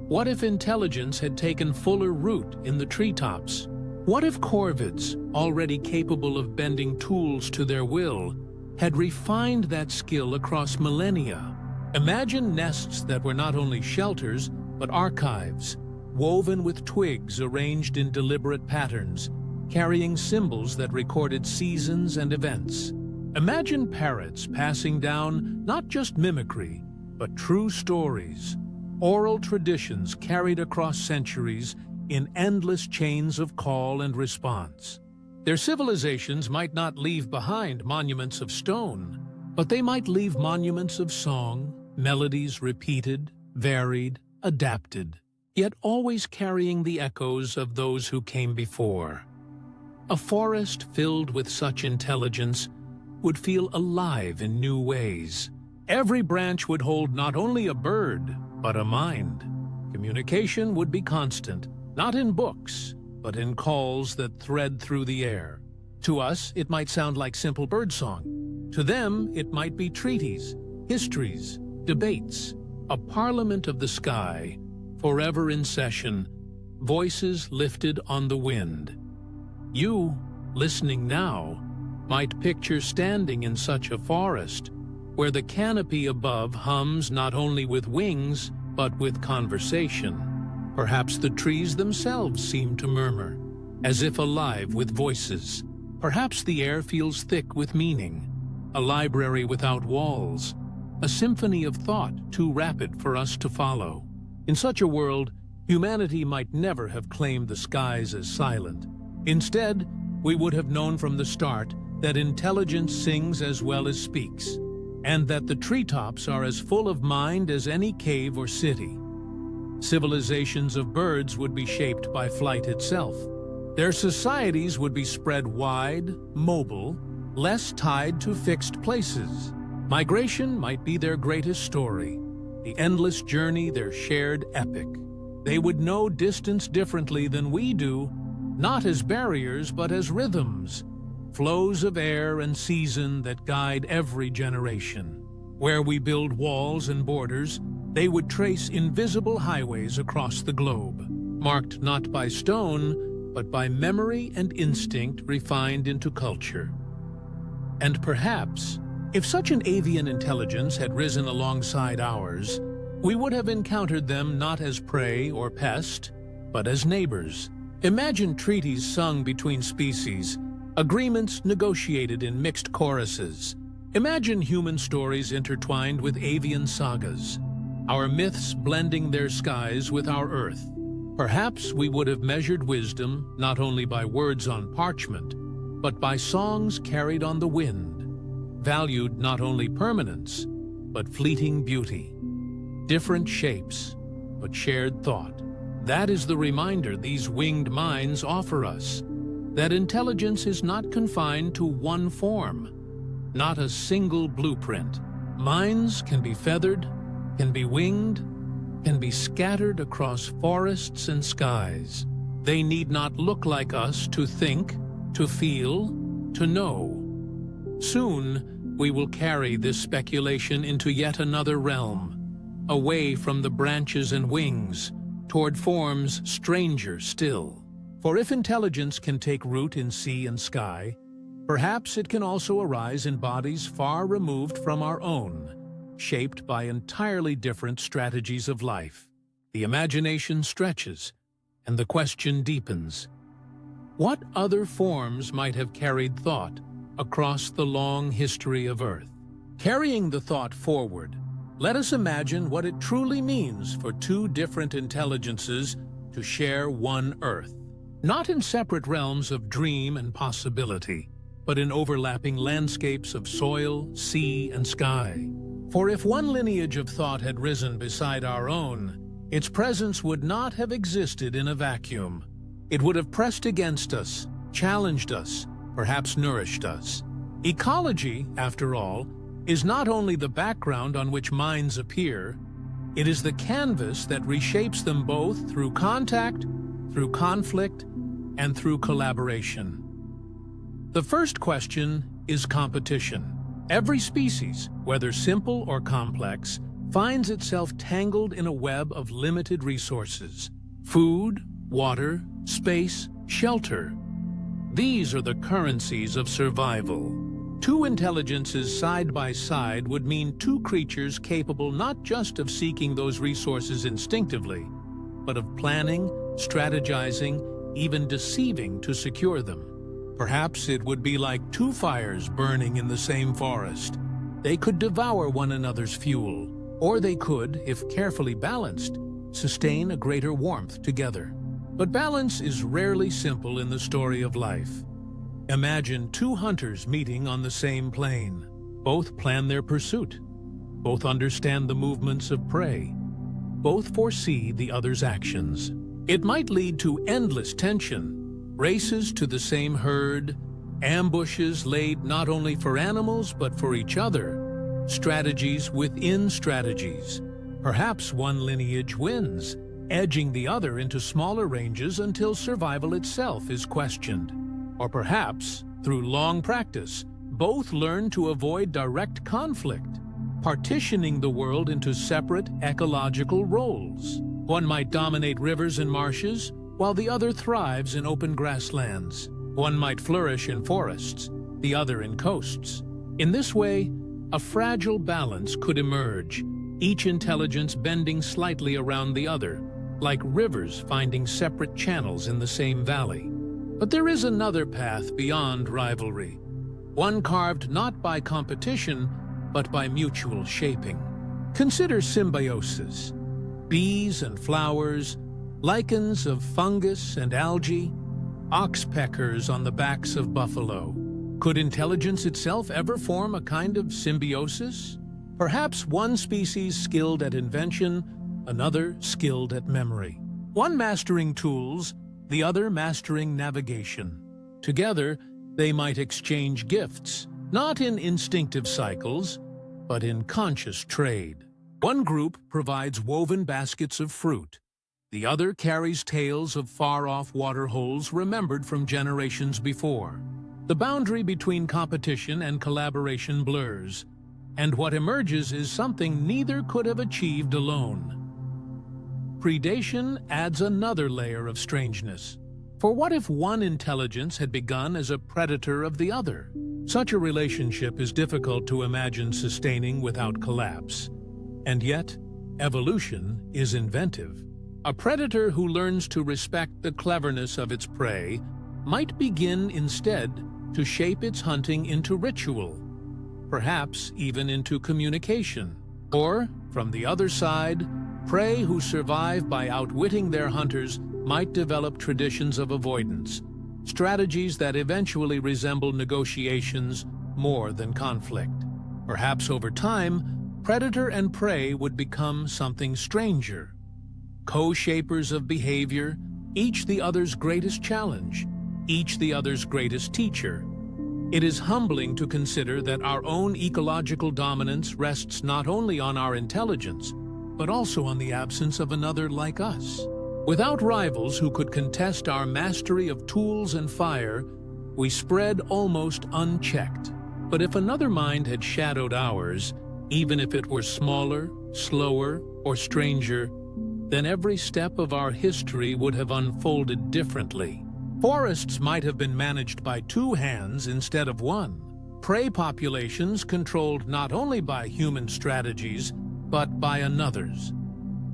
What if intelligence had taken fuller root in the treetops? What if corvids, already capable of bending tools to their will, had refined that skill across millennia? Imagine nests that were not only shelters, but archives, woven with twigs arranged in deliberate patterns, carrying symbols that recorded seasons and events. Imagine parrots passing down not just mimicry, but true stories, oral traditions carried across centuries in endless chains of call and response. Their civilizations might not leave behind monuments of stone, but they might leave monuments of song, melodies repeated, varied, adapted, yet always carrying the echoes of those who came before. A forest filled with such intelligence would feel alive in new ways. Every branch would hold not only a bird, but a mind. Communication would be constant, not in books, but in calls that thread through the air. To us, it might sound like simple birdsong. To them, it might be treaties, histories, debates, a parliament of the sky, forever in session, voices lifted on the wind. You, listening now, might picture standing in such a forest, where the canopy above hums not only with wings, but with conversation. Perhaps the trees themselves seem to murmur, as if alive with voices. Perhaps the air feels thick with meaning, a library without walls, a symphony of thought too rapid for us to follow. In such a world, humanity might never have claimed the skies as silent. Instead, we would have known from the start that intelligence sings as well as speaks, and that the treetops are as full of mind as any cave or city. Civilizations of birds would be shaped by flight itself. Their societies would be spread wide, mobile, less tied to fixed places. Migration might be their greatest story, the endless journey their shared epic. They would know distance differently than we do, not as barriers but as rhythms, flows of air and season that guide every generation. Where we build walls and borders, they would trace invisible highways across the globe, marked not by stone, but by memory and instinct refined into culture. And perhaps, if such an avian intelligence had risen alongside ours, we would have encountered them not as prey or pest, but as neighbors. Imagine treaties sung between species, agreements negotiated in mixed choruses. Imagine human stories intertwined with avian sagas, our myths blending their skies with our earth. Perhaps we would have measured wisdom not only by words on parchment, but by songs carried on the wind, valued not only permanence, but fleeting beauty. Different shapes, but shared thought. That is the reminder these winged minds offer us, that intelligence is not confined to one form, not a single blueprint. Minds can be feathered, can be winged, can be scattered across forests and skies. They need not look like us to think, to feel, to know. Soon, we will carry this speculation into yet another realm, away from the branches and wings, toward forms stranger still. For if intelligence can take root in sea and sky, perhaps it can also arise in bodies far removed from our own, shaped by entirely different strategies of life. The imagination stretches, and the question deepens. What other forms might have carried thought across the long history of Earth? Carrying the thought forward, let us imagine what it truly means for two different intelligences to share one Earth. Not in separate realms of dream and possibility, but in overlapping landscapes of soil, sea, and sky. For if one lineage of thought had risen beside our own, its presence would not have existed in a vacuum. It would have pressed against us, challenged us, perhaps nourished us. Ecology, after all, is not only the background on which minds appear, it is the canvas that reshapes them both through contact, through conflict, and through collaboration. The first question is competition. Every species, whether simple or complex, finds itself tangled in a web of limited resources: food, water, space, shelter. These are the currencies of survival. Two intelligences side by side would mean two creatures capable not just of seeking those resources instinctively, but of planning, strategizing, even deceiving to secure them. Perhaps it would be like two fires burning in the same forest. They could devour one another's fuel, or they could, if carefully balanced, sustain a greater warmth together. But balance is rarely simple in the story of life. Imagine two hunters meeting on the same plain. Both plan their pursuit. Both understand the movements of prey. Both foresee the other's actions. It might lead to endless tension, races to the same herd, ambushes laid not only for animals but for each other, strategies within strategies. Perhaps one lineage wins, edging the other into smaller ranges until survival itself is questioned. Or perhaps, through long practice, both learn to avoid direct conflict, partitioning the world into separate ecological roles. One might dominate rivers and marshes, while the other thrives in open grasslands. One might flourish in forests, the other in coasts. In this way, a fragile balance could emerge, each intelligence bending slightly around the other, like rivers finding separate channels in the same valley. But there is another path beyond rivalry, one carved not by competition, but by mutual shaping. Consider symbiosis. Bees and flowers, lichens of fungus and algae, oxpeckers on the backs of buffalo. Could intelligence itself ever form a kind of symbiosis? Perhaps one species skilled at invention, another skilled at memory. One mastering tools, the other mastering navigation. Together, they might exchange gifts, not in instinctive cycles, but in conscious trade. One group provides woven baskets of fruit. The other carries tales of far-off waterholes remembered from generations before. The boundary between competition and collaboration blurs, and what emerges is something neither could have achieved alone. Predation adds another layer of strangeness. For what if one intelligence had begun as a predator of the other? Such a relationship is difficult to imagine sustaining without collapse. And yet, evolution is inventive. A predator who learns to respect the cleverness of its prey might begin instead to shape its hunting into ritual, perhaps even into communication. Or, from the other side, prey who survive by outwitting their hunters might develop traditions of avoidance, strategies that eventually resemble negotiations more than conflict. Perhaps over time, predator and prey would become something stranger, co-shapers of behavior, each the other's greatest challenge, each the other's greatest teacher. It is humbling to consider that our own ecological dominance rests not only on our intelligence, but also on the absence of another like us. Without rivals who could contest our mastery of tools and fire, we spread almost unchecked. But if another mind had shadowed ours, even if it were smaller, slower, or stranger, then every step of our history would have unfolded differently. Forests might have been managed by two hands instead of one. Prey populations controlled not only by human strategies, but by another's.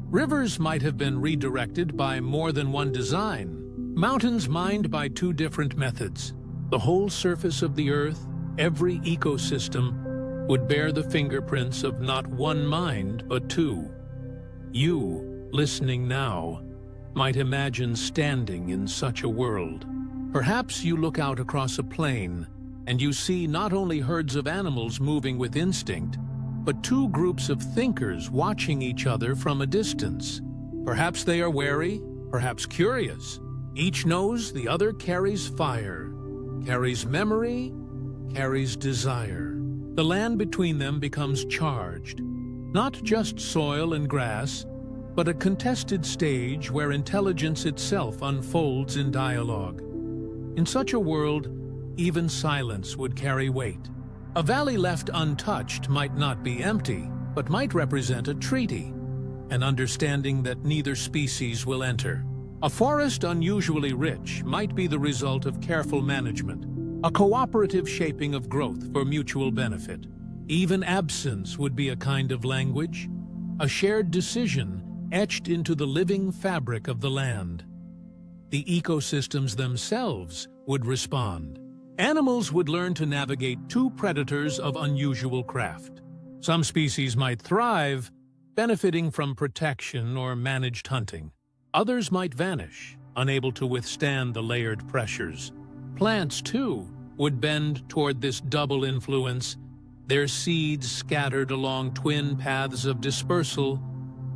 Rivers might have been redirected by more than one design. Mountains mined by two different methods. The whole surface of the Earth, every ecosystem, would bear the fingerprints of not one mind, but two. You, listening now, might imagine standing in such a world. Perhaps you look out across a plain, and you see not only herds of animals moving with instinct, but two groups of thinkers watching each other from a distance. Perhaps they are wary, perhaps curious. Each knows the other carries fire, carries memory, carries desire. The land between them becomes charged, not just soil and grass, but a contested stage where intelligence itself unfolds in dialogue. In such a world, even silence would carry weight. A valley left untouched might not be empty, but might represent a treaty, an understanding that neither species will enter. A forest unusually rich might be the result of careful management, a cooperative shaping of growth for mutual benefit. Even absence would be a kind of language, a shared decision etched into the living fabric of the land. The ecosystems themselves would respond. Animals would learn to navigate two predators of unusual craft. Some species might thrive, benefiting from protection or managed hunting. Others might vanish, unable to withstand the layered pressures. Plants, too, would bend toward this double influence, their seeds scattered along twin paths of dispersal,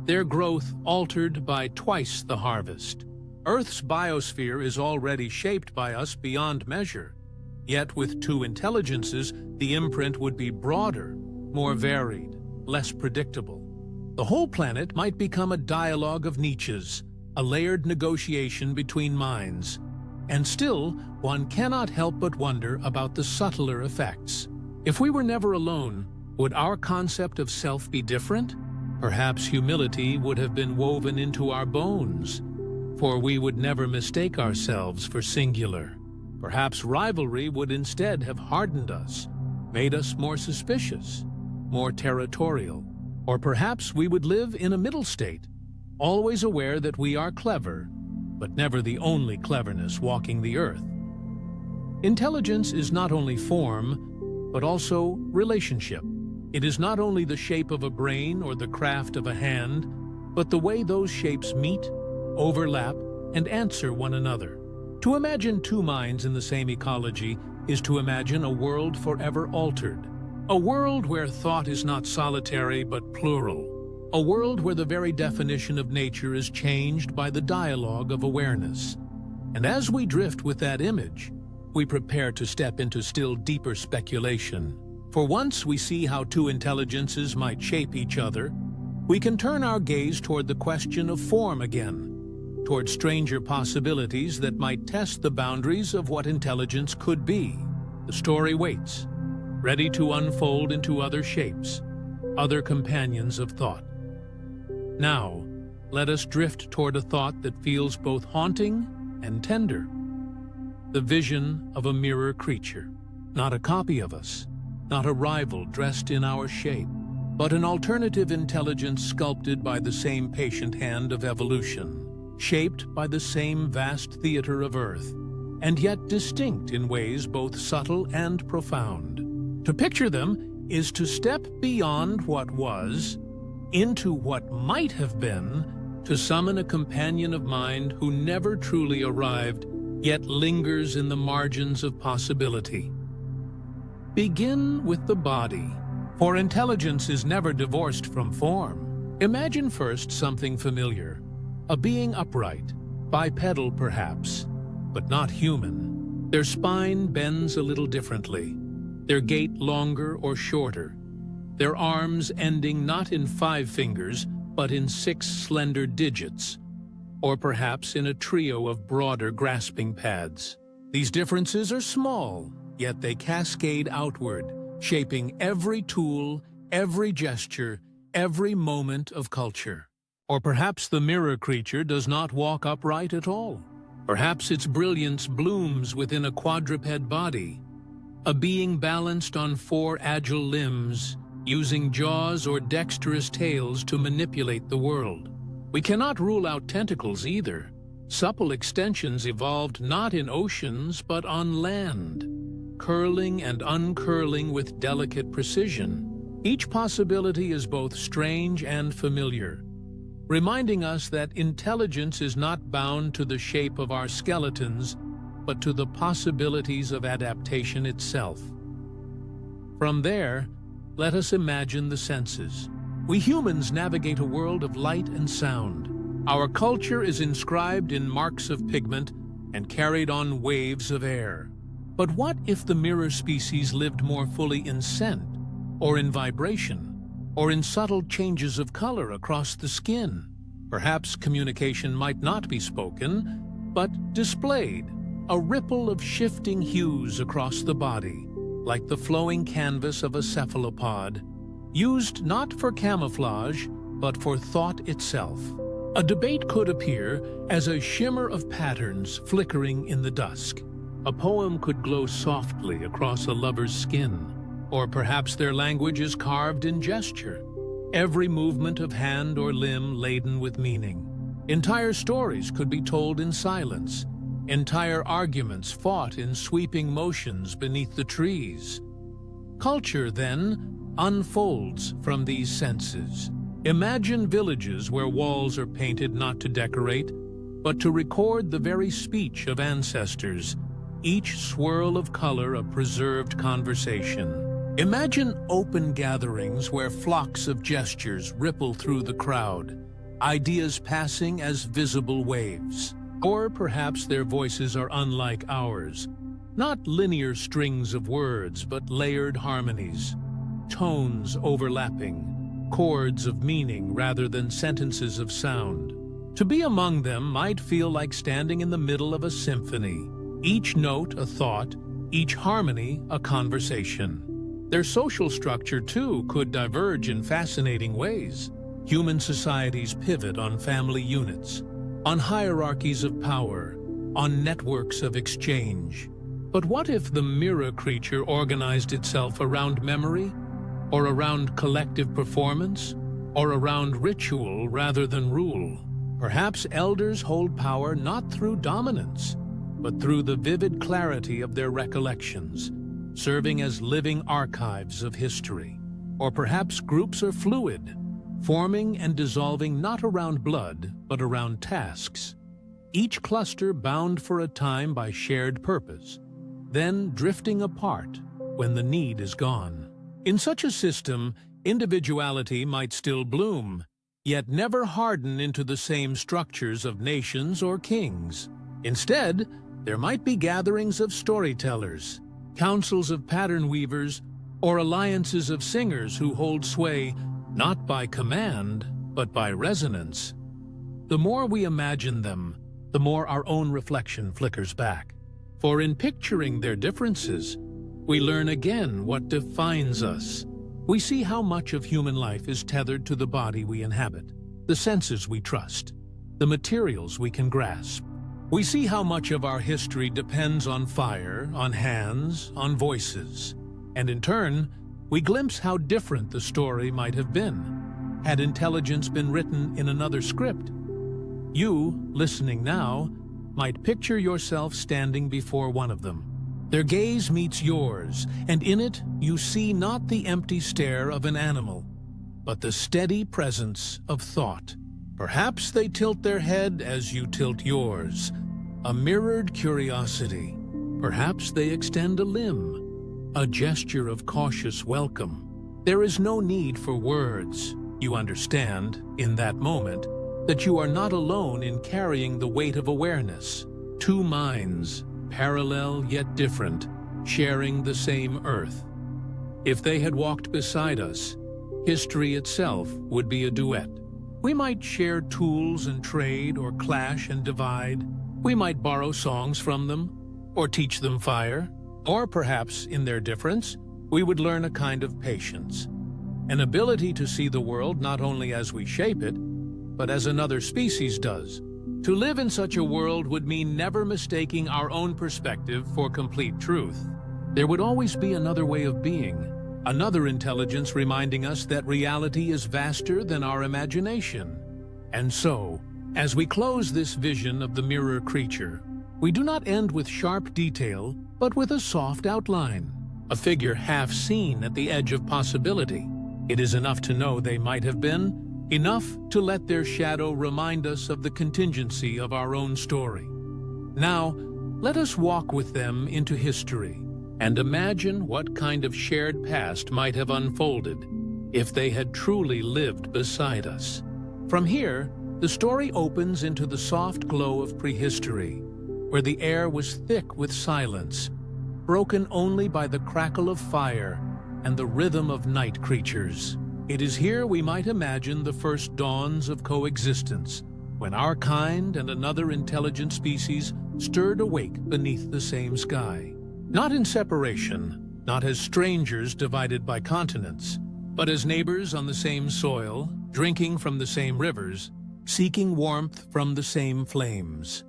their growth altered by twice the harvest. Earth's biosphere is already shaped by us beyond measure, yet with two intelligences, the imprint would be broader, more varied, less predictable. The whole planet might become a dialogue of niches, a layered negotiation between minds. And still, one cannot help but wonder about the subtler effects. If we were never alone, would our concept of self be different? Perhaps humility would have been woven into our bones, for we would never mistake ourselves for singular. Perhaps rivalry would instead have hardened us, made us more suspicious, more territorial. Or perhaps we would live in a middle state, always aware that we are clever, but never the only cleverness walking the earth. Intelligence is not only form, but also relationship. It is not only the shape of a brain or the craft of a hand, but the way those shapes meet, overlap, and answer one another. To imagine two minds in the same ecology is to imagine a world forever altered. A world where thought is not solitary but plural. A world where the very definition of nature is changed by the dialogue of awareness. And as we drift with that image, we prepare to step into still deeper speculation. For once we see how two intelligences might shape each other, we can turn our gaze toward the question of form again, toward stranger possibilities that might test the boundaries of what intelligence could be. The story waits, ready to unfold into other shapes, other companions of thought. Now, let us drift toward a thought that feels both haunting and tender. The vision of a mirror creature, not a copy of us, not a rival dressed in our shape, but an alternative intelligence sculpted by the same patient hand of evolution, shaped by the same vast theater of Earth, and yet distinct in ways both subtle and profound. To picture them is to step beyond what was, into what might have been, to summon a companion of mind who never truly arrived, yet lingers in the margins of possibility. Begin with the body, for intelligence is never divorced from form. Imagine first something familiar, a being upright, bipedal perhaps, but not human. Their spine bends a little differently, their gait longer or shorter, their arms ending not in 5 fingers, but in 6 slender digits, or perhaps in a trio of broader grasping pads. These differences are small, yet they cascade outward, shaping every tool, every gesture, every moment of culture. Or perhaps the mirror creature does not walk upright at all. Perhaps its brilliance blooms within a quadruped body, a being balanced on 4 agile limbs, using jaws or dexterous tails to manipulate the world. We cannot rule out tentacles either. Supple extensions evolved not in oceans but on land, curling and uncurling with delicate precision. Each possibility is both strange and familiar, reminding us that intelligence is not bound to the shape of our skeletons, but to the possibilities of adaptation itself. From there, let us imagine the senses. We humans navigate a world of light and sound. Our culture is inscribed in marks of pigment and carried on waves of air. But what if the mirror species lived more fully in scent, or in vibration, or in subtle changes of color across the skin? Perhaps communication might not be spoken, but displayed, a ripple of shifting hues across the body, like the flowing canvas of a cephalopod, used not for camouflage, but for thought itself. A debate could appear as a shimmer of patterns flickering in the dusk. A poem could glow softly across a lover's skin, or perhaps their language is carved in gesture, every movement of hand or limb laden with meaning. Entire stories could be told in silence, entire arguments fought in sweeping motions beneath the trees. Culture, then, unfolds from these senses. Imagine villages where walls are painted not to decorate, but to record the very speech of ancestors, each swirl of color a preserved conversation. Imagine open gatherings where flocks of gestures ripple through the crowd, ideas passing as visible waves. Or perhaps their voices are unlike ours, not linear strings of words, but layered harmonies, tones overlapping, chords of meaning rather than sentences of sound. To be among them might feel like standing in the middle of a symphony, each note a thought, each harmony a conversation. Their social structure, too, could diverge in fascinating ways. Human societies pivot on family units, on hierarchies of power, on networks of exchange. But what if the mirror creature organized itself around memory, or around collective performance, or around ritual rather than rule? Perhaps elders hold power not through dominance, but through the vivid clarity of their recollections, serving as living archives of history. Or perhaps groups are fluid, forming and dissolving not around blood, but around tasks. Each cluster bound for a time by shared purpose, then drifting apart when the need is gone. In such a system, individuality might still bloom, yet never harden into the same structures of nations or kings. Instead, there might be gatherings of storytellers, councils of pattern weavers, or alliances of singers who hold sway not by command, but by resonance. The more we imagine them, the more our own reflection flickers back. For in picturing their differences, we learn again what defines us. We see how much of human life is tethered to the body we inhabit, the senses we trust, the materials we can grasp. We see how much of our history depends on fire, on hands, on voices. And in turn, we glimpse how different the story might have been, had intelligence been written in another script. You, listening now, might picture yourself standing before one of them. Their gaze meets yours, and in it you see not the empty stare of an animal, but the steady presence of thought. Perhaps they tilt their head as you tilt yours, a mirrored curiosity. Perhaps they extend a limb, a gesture of cautious welcome. There is no need for words. You understand, in that moment, that you are not alone in carrying the weight of awareness. Two minds, parallel yet different, sharing the same earth. If they had walked beside us, history itself would be a duet. We might share tools and trade, or clash and divide. We might borrow songs from them, or teach them fire. Or perhaps, in their difference, we would learn a kind of patience, an ability to see the world not only as we shape it, but as another species does. To live in such a world would mean never mistaking our own perspective for complete truth. There would always be another way of being, another intelligence reminding us that reality is vaster than our imagination. And so, as we close this vision of the mirror creature, we do not end with sharp detail, but with a soft outline, a figure half seen at the edge of possibility. It is enough to know they might have been, enough to let their shadow remind us of the contingency of our own story. Now, let us walk with them into history and imagine what kind of shared past might have unfolded if they had truly lived beside us. From here, the story opens into the soft glow of prehistory, where the air was thick with silence, broken only by the crackle of fire and the rhythm of night creatures. It is here we might imagine the first dawns of coexistence, when our kind and another intelligent species stirred awake beneath the same sky. Not in separation, not as strangers divided by continents, but as neighbors on the same soil, drinking from the same rivers, seeking warmth from the same flames.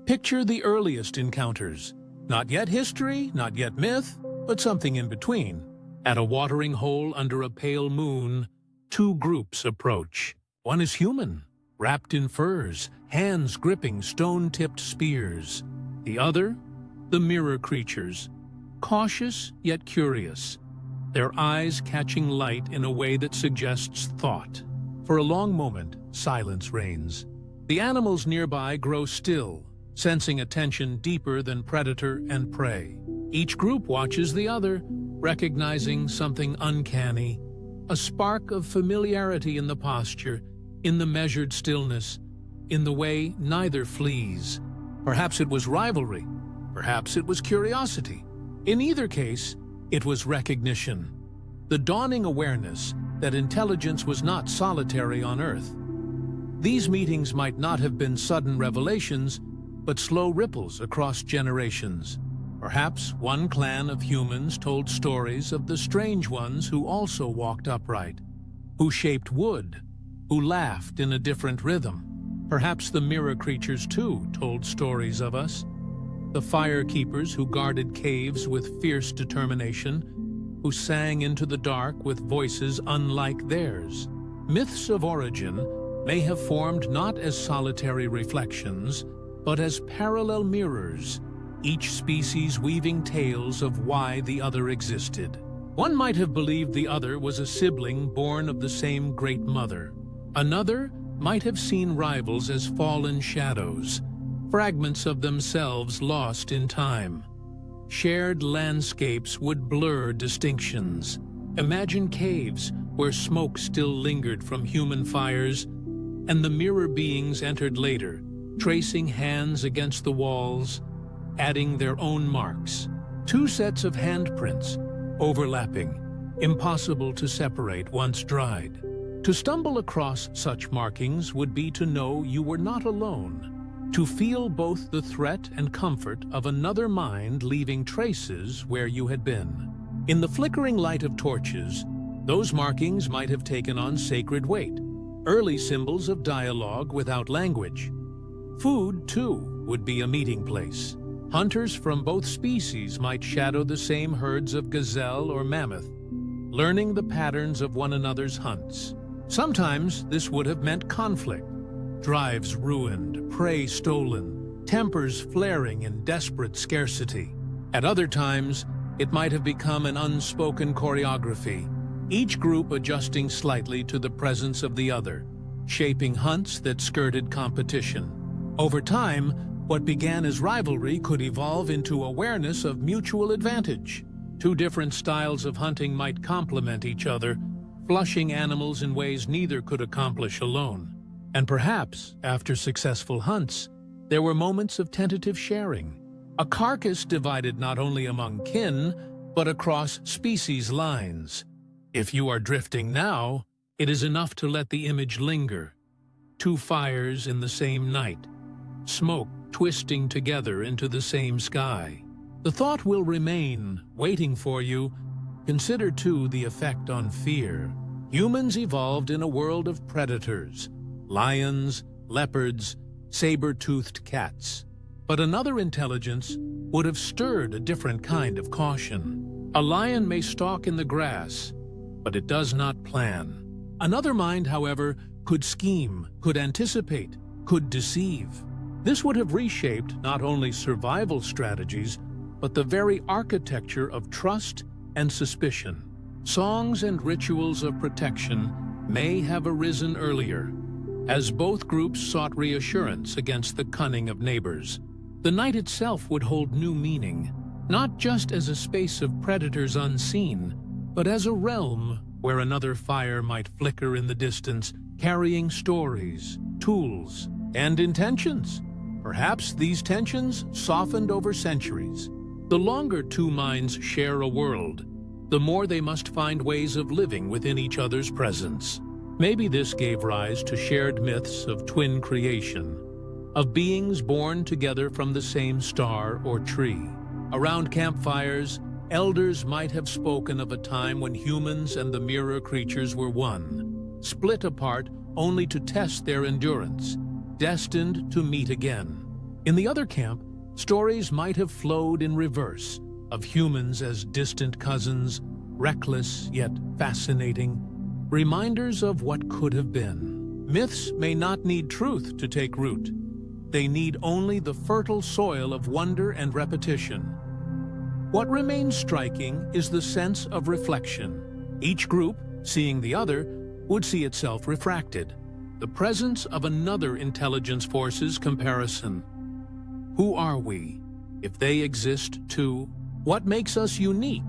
Picture the earliest encounters, not yet history, not yet myth, but something in between. At a watering hole under a pale moon, two groups approach. One is human, wrapped in furs, hands gripping stone-tipped spears. The other, the mirror creatures, cautious yet curious, their eyes catching light in a way that suggests thought. For a long moment, silence reigns. The animals nearby grow still, sensing a tension deeper than predator and prey. Each group watches the other, recognizing something uncanny, a spark of familiarity in the posture, in the measured stillness, in the way neither flees. Perhaps it was rivalry, perhaps it was curiosity. In either case, it was recognition, the dawning awareness that intelligence was not solitary on Earth. These meetings might not have been sudden revelations, but slow ripples across generations. Perhaps one clan of humans told stories of the strange ones who also walked upright, who shaped wood, who laughed in a different rhythm. Perhaps the mirror creatures too told stories of us, the fire keepers who guarded caves with fierce determination, who sang into the dark with voices unlike theirs. Myths of origin may have formed not as solitary reflections, but as parallel mirrors, each species weaving tales of why the other existed. One might have believed the other was a sibling born of the same great mother. Another might have seen rivals as fallen shadows, fragments of themselves lost in time. Shared landscapes would blur distinctions. Imagine caves where smoke still lingered from human fires, and the mirror beings entered later, tracing hands against the walls, adding their own marks. Two sets of handprints, overlapping, impossible to separate once dried. To stumble across such markings would be to know you were not alone, to feel both the threat and comfort of another mind leaving traces where you had been. In the flickering light of torches, those markings might have taken on sacred weight, early symbols of dialogue without language. Food, too, would be a meeting place. Hunters from both species might shadow the same herds of gazelle or mammoth, learning the patterns of one another's hunts. Sometimes this would have meant conflict, drives ruined, prey stolen, tempers flaring in desperate scarcity. At other times, it might have become an unspoken choreography, each group adjusting slightly to the presence of the other, shaping hunts that skirted competition. Over time, what began as rivalry could evolve into awareness of mutual advantage. Two different styles of hunting might complement each other, flushing animals in ways neither could accomplish alone. And perhaps, after successful hunts, there were moments of tentative sharing. A carcass divided not only among kin, but across species lines. If you are drifting now, it is enough to let the image linger. Two fires in the same night, smoke twisting together into the same sky. The thought will remain, waiting for you. Consider, too, the effect on fear. Humans evolved in a world of predators, lions, leopards, saber-toothed cats. But another intelligence would have stirred a different kind of caution. A lion may stalk in the grass, but it does not plan. Another mind, however, could scheme, could anticipate, could deceive. This would have reshaped not only survival strategies, but the very architecture of trust and suspicion. Songs and rituals of protection may have arisen earlier, as both groups sought reassurance against the cunning of neighbors. The night itself would hold new meaning, not just as a space of predators unseen, but as a realm where another fire might flicker in the distance, carrying stories, tools, and intentions. Perhaps these tensions softened over centuries. The longer two minds share a world, the more they must find ways of living within each other's presence. Maybe this gave rise to shared myths of twin creation, of beings born together from the same star or tree. Around campfires, elders might have spoken of a time when humans and the mirror creatures were one, split apart only to test their endurance, destined to meet again. In the other camp, stories might have flowed in reverse, of humans as distant cousins, reckless yet fascinating, reminders of what could have been. Myths may not need truth to take root. They need only the fertile soil of wonder and repetition. What remains striking is the sense of reflection. Each group, seeing the other, would see itself refracted. The presence of another intelligence force's comparison. Who are we, if they exist too? What makes us unique,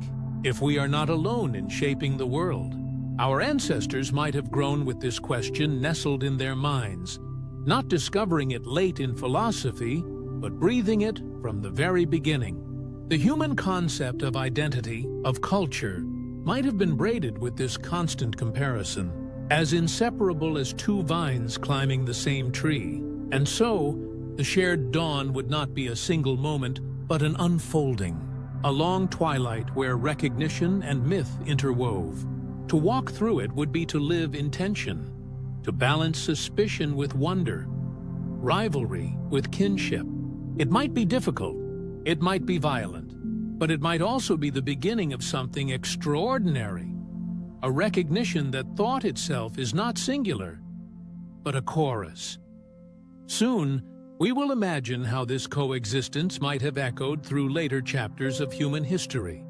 if we are not alone in shaping the world? Our ancestors might have grown with this question nestled in their minds, not discovering it late in philosophy, but breathing it from the very beginning. The human concept of identity, of culture, might have been braided with this constant comparison, as inseparable as two vines climbing the same tree. And so, the shared dawn would not be a single moment, but an unfolding, a long twilight where recognition and myth interwove. To walk through it would be to live in tension, to balance suspicion with wonder, rivalry with kinship. It might be difficult, it might be violent, but it might also be the beginning of something extraordinary, a recognition that thought itself is not singular, but a chorus. Soon, we will imagine how this coexistence might have echoed through later chapters of human history.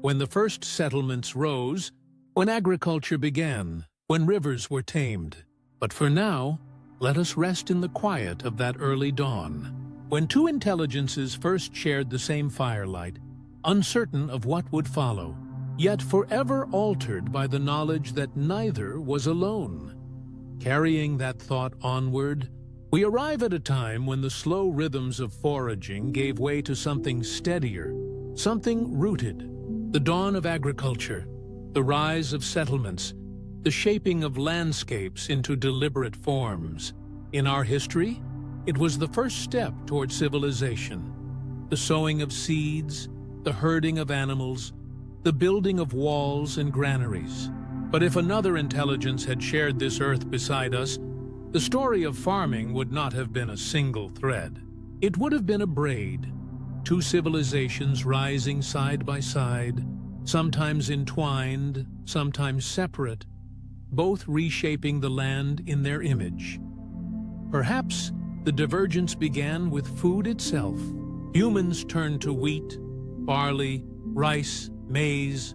When the first settlements rose, when agriculture began, when rivers were tamed. But for now, let us rest in the quiet of that early dawn, when two intelligences first shared the same firelight, uncertain of what would follow, yet forever altered by the knowledge that neither was alone. Carrying that thought onward, we arrive at a time when the slow rhythms of foraging gave way to something steadier, something rooted. The dawn of agriculture, the rise of settlements, the shaping of landscapes into deliberate forms. In our history, it was the first step toward civilization. The sowing of seeds, the herding of animals, the building of walls and granaries. But if another intelligence had shared this earth beside us, the story of farming would not have been a single thread. It would have been a braid, two civilizations rising side by side, sometimes entwined, sometimes separate, both reshaping the land in their image. Perhaps the divergence began with food itself. Humans turned to wheat, barley, rice, maize,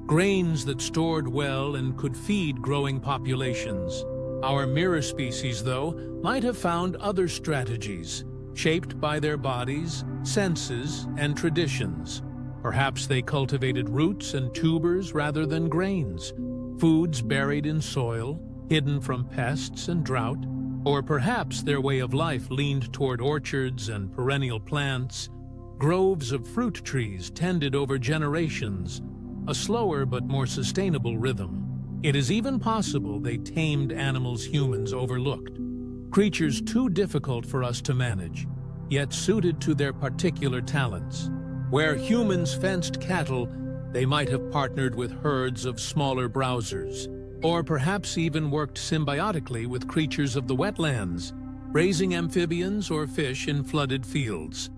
grains that stored well and could feed growing populations. Our mirror species, though, might have found other strategies, shaped by their bodies, senses, and traditions. Perhaps they cultivated roots and tubers rather than grains, foods buried in soil, hidden from pests and drought. Or perhaps their way of life leaned toward orchards and perennial plants, groves of fruit trees tended over generations, a slower but more sustainable rhythm. It is even possible they tamed animals humans overlooked, creatures too difficult for us to manage, yet suited to their particular talents. Where humans fenced cattle, they might have partnered with herds of smaller browsers, or perhaps even worked symbiotically with creatures of the wetlands, raising amphibians or fish in flooded fields.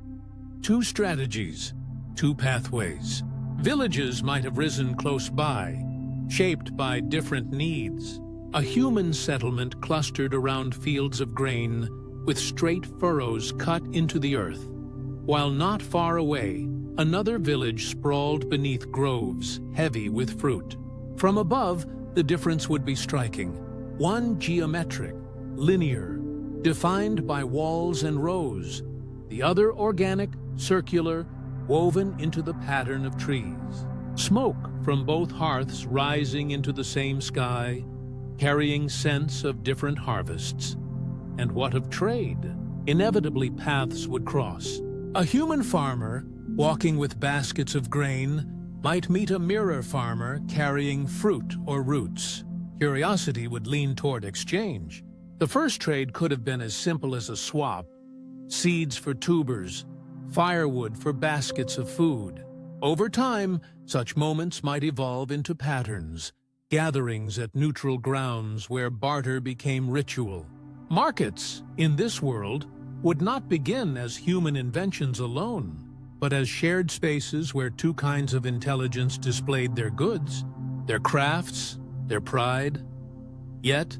Two strategies, two pathways. Villages might have risen close by, shaped by different needs. A human settlement clustered around fields of grain with straight furrows cut into the earth, while not far away, another village sprawled beneath groves heavy with fruit. From above, the difference would be striking. One geometric, linear, defined by walls and rows. The other organic, circular, woven into the pattern of trees. Smoke from both hearths rising into the same sky, carrying scents of different harvests. And what of trade? Inevitably paths would cross. A human farmer, walking with baskets of grain, might meet a mirror farmer carrying fruit or roots. Curiosity would lean toward exchange. The first trade could have been as simple as a swap: seeds for tubers, firewood for baskets of food. Over time, such moments might evolve into patterns, gatherings at neutral grounds where barter became ritual. Markets, in this world, would not begin as human inventions alone, but as shared spaces where two kinds of intelligence displayed their goods, their crafts, their pride. Yet,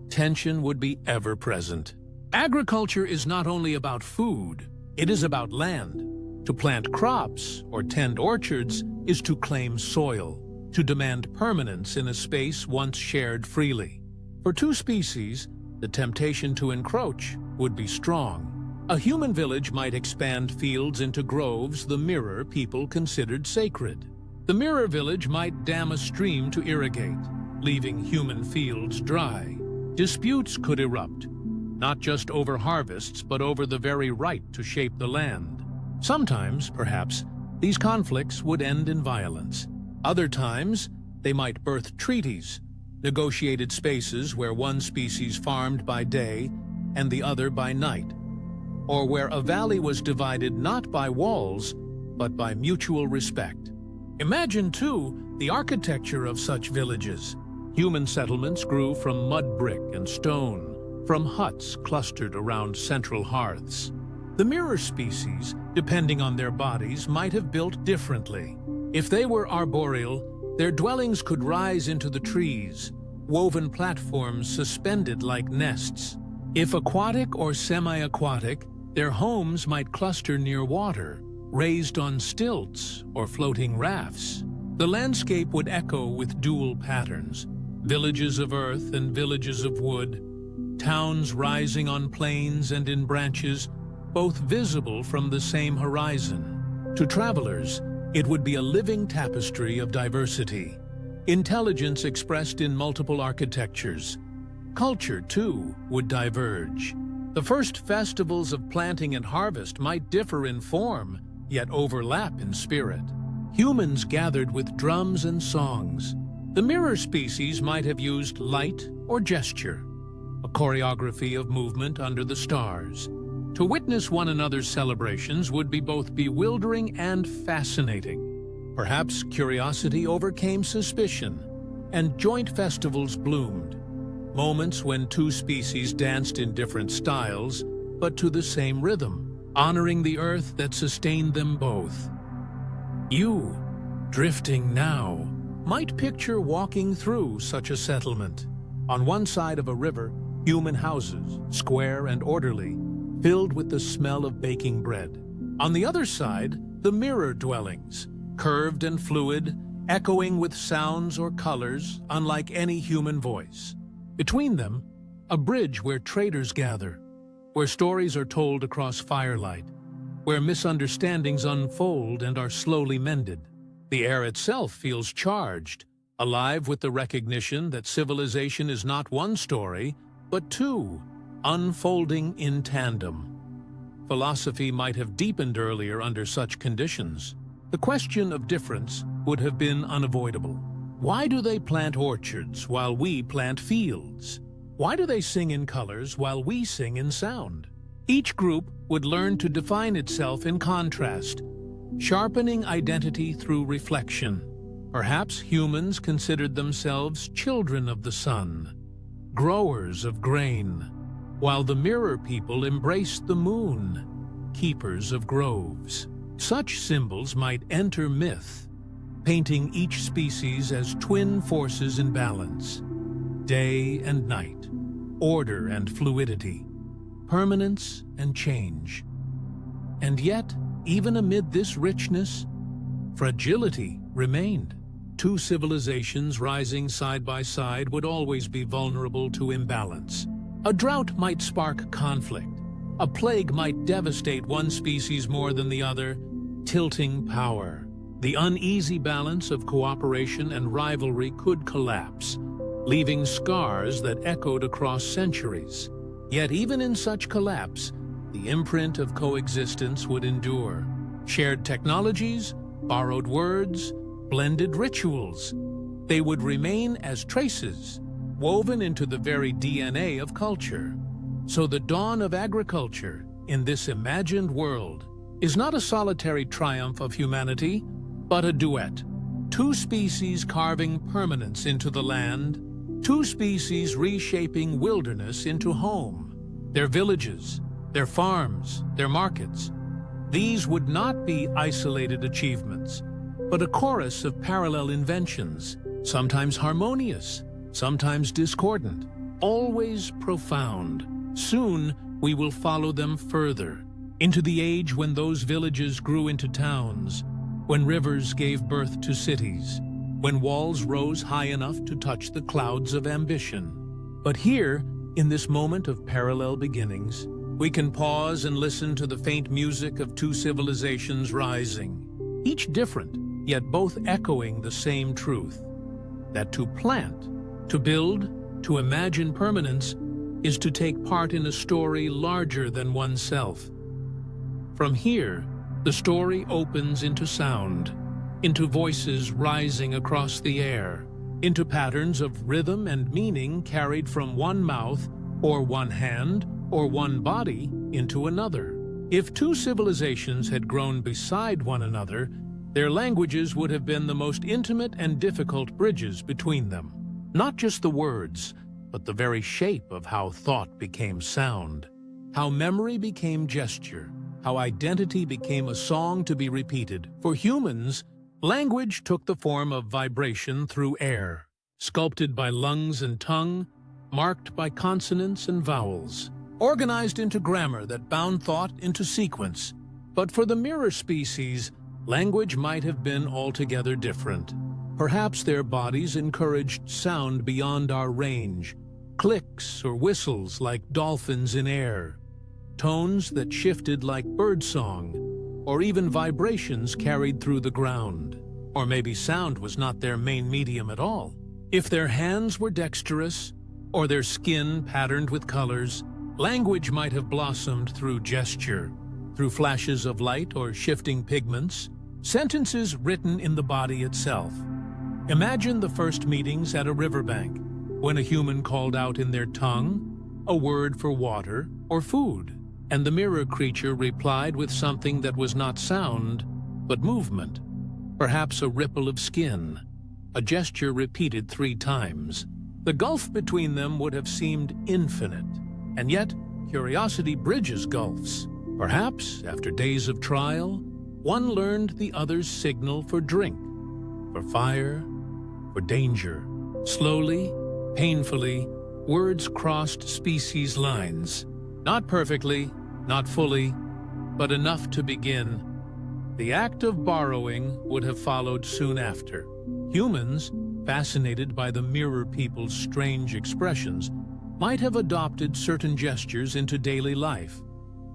tension would be ever present. Agriculture is not only about food, it is about land. To plant crops or tend orchards is to claim soil, to demand permanence in a space once shared freely. For two species, the temptation to encroach would be strong. A human village might expand fields into groves the mirror people considered sacred. The mirror village might dam a stream to irrigate, leaving human fields dry. Disputes could erupt, not just over harvests, but over the very right to shape the land. Sometimes, perhaps, these conflicts would end in violence. Other times, they might birth treaties, negotiated spaces where one species farmed by day and the other by night, or where a valley was divided not by walls, but by mutual respect. Imagine, too, the architecture of such villages. Human settlements grew from mud brick and stone, from huts clustered around central hearths. The mirror species, depending on their bodies, might have built differently. If they were arboreal, their dwellings could rise into the trees, woven platforms suspended like nests. If aquatic or semi-aquatic, their homes might cluster near water, raised on stilts or floating rafts. The landscape would echo with dual patterns, villages of earth and villages of wood, towns rising on plains and in branches, both visible from the same horizon. To travelers, it would be a living tapestry of diversity, intelligence expressed in multiple architectures. Culture, too, would diverge. The first festivals of planting and harvest might differ in form, yet overlap in spirit. Humans gathered with drums and songs. The mirror species might have used light or gesture, a choreography of movement under the stars. To witness one another's celebrations would be both bewildering and fascinating. Perhaps curiosity overcame suspicion, and joint festivals bloomed. Moments when two species danced in different styles, but to the same rhythm, honoring the earth that sustained them both. You, drifting now, might picture walking through such a settlement. On one side of a river, human houses, square and orderly, filled with the smell of baking bread. On the other side, the mirror dwellings, curved and fluid, echoing with sounds or colors unlike any human voice. Between them, a bridge where traders gather, where stories are told across firelight, where misunderstandings unfold and are slowly mended. The air itself feels charged, alive with the recognition that civilization is not one story, but two, unfolding in tandem. Philosophy might have deepened earlier under such conditions. The question of difference would have been unavoidable. Why do they plant orchards while we plant fields? Why do they sing in colors while we sing in sound? Each group would learn to define itself in contrast, sharpening identity through reflection. Perhaps humans considered themselves children of the sun, growers of grain, while the mirror people embraced the moon, keepers of groves. Such symbols might enter myth, painting each species as twin forces in balance, day and night, order and fluidity, permanence and change. And yet, even amid this richness, fragility remained. Two civilizations rising side by side would always be vulnerable to imbalance. A drought might spark conflict. A plague might devastate one species more than the other, tilting power. The uneasy balance of cooperation and rivalry could collapse, leaving scars that echoed across centuries. Yet even in such collapse, the imprint of coexistence would endure. Shared technologies, borrowed words, blended rituals. They would remain as traces, woven into the very DNA of culture. So the dawn of agriculture in this imagined world is not a solitary triumph of humanity, but a duet. Two species carving permanence into the land, two species reshaping wilderness into home. Their villages, their farms, their markets. These would not be isolated achievements, but a chorus of parallel inventions, sometimes harmonious, sometimes discordant, always profound. Soon we will follow them further, into the age when those villages grew into towns, when rivers gave birth to cities, when walls rose high enough to touch the clouds of ambition. But here, in this moment of parallel beginnings, We can pause and listen to the faint music of two civilizations rising, each different, yet both echoing the same truth, that to plant, to build, to imagine permanence is to take part in a story larger than oneself. From here, the story opens into sound, into voices rising across the air, into patterns of rhythm and meaning carried from one mouth, or one hand, or one body into another. If two civilizations had grown beside one another, their languages would have been the most intimate and difficult bridges between them. Not just the words, but the very shape of how thought became sound, how memory became gesture, how identity became a song to be repeated. For humans, language took the form of vibration through air, sculpted by lungs and tongue, marked by consonants and vowels, organized into grammar that bound thought into sequence. But for the mirror species, language might have been altogether different. Perhaps their bodies encouraged sound beyond our range, clicks or whistles like dolphins in air, tones that shifted like birdsong, or even vibrations carried through the ground. Or maybe sound was not their main medium at all. If their hands were dexterous, or their skin patterned with colors, language might have blossomed through gesture, through flashes of light or shifting pigments, sentences written in the body itself. Imagine the first meetings at a riverbank, when a human called out in their tongue a word for water or food, and the mirror creature replied with something that was not sound, but movement, perhaps a ripple of skin, a gesture repeated 3 times. The gulf between them would have seemed infinite, and yet curiosity bridges gulfs. Perhaps, after days of trial, one learned the other's signal for drink, for fire, for danger. Slowly, painfully, words crossed species lines. Not perfectly, not fully, but enough to begin. The act of borrowing would have followed soon after. Humans, fascinated by the mirror people's strange expressions, might have adopted certain gestures into daily life,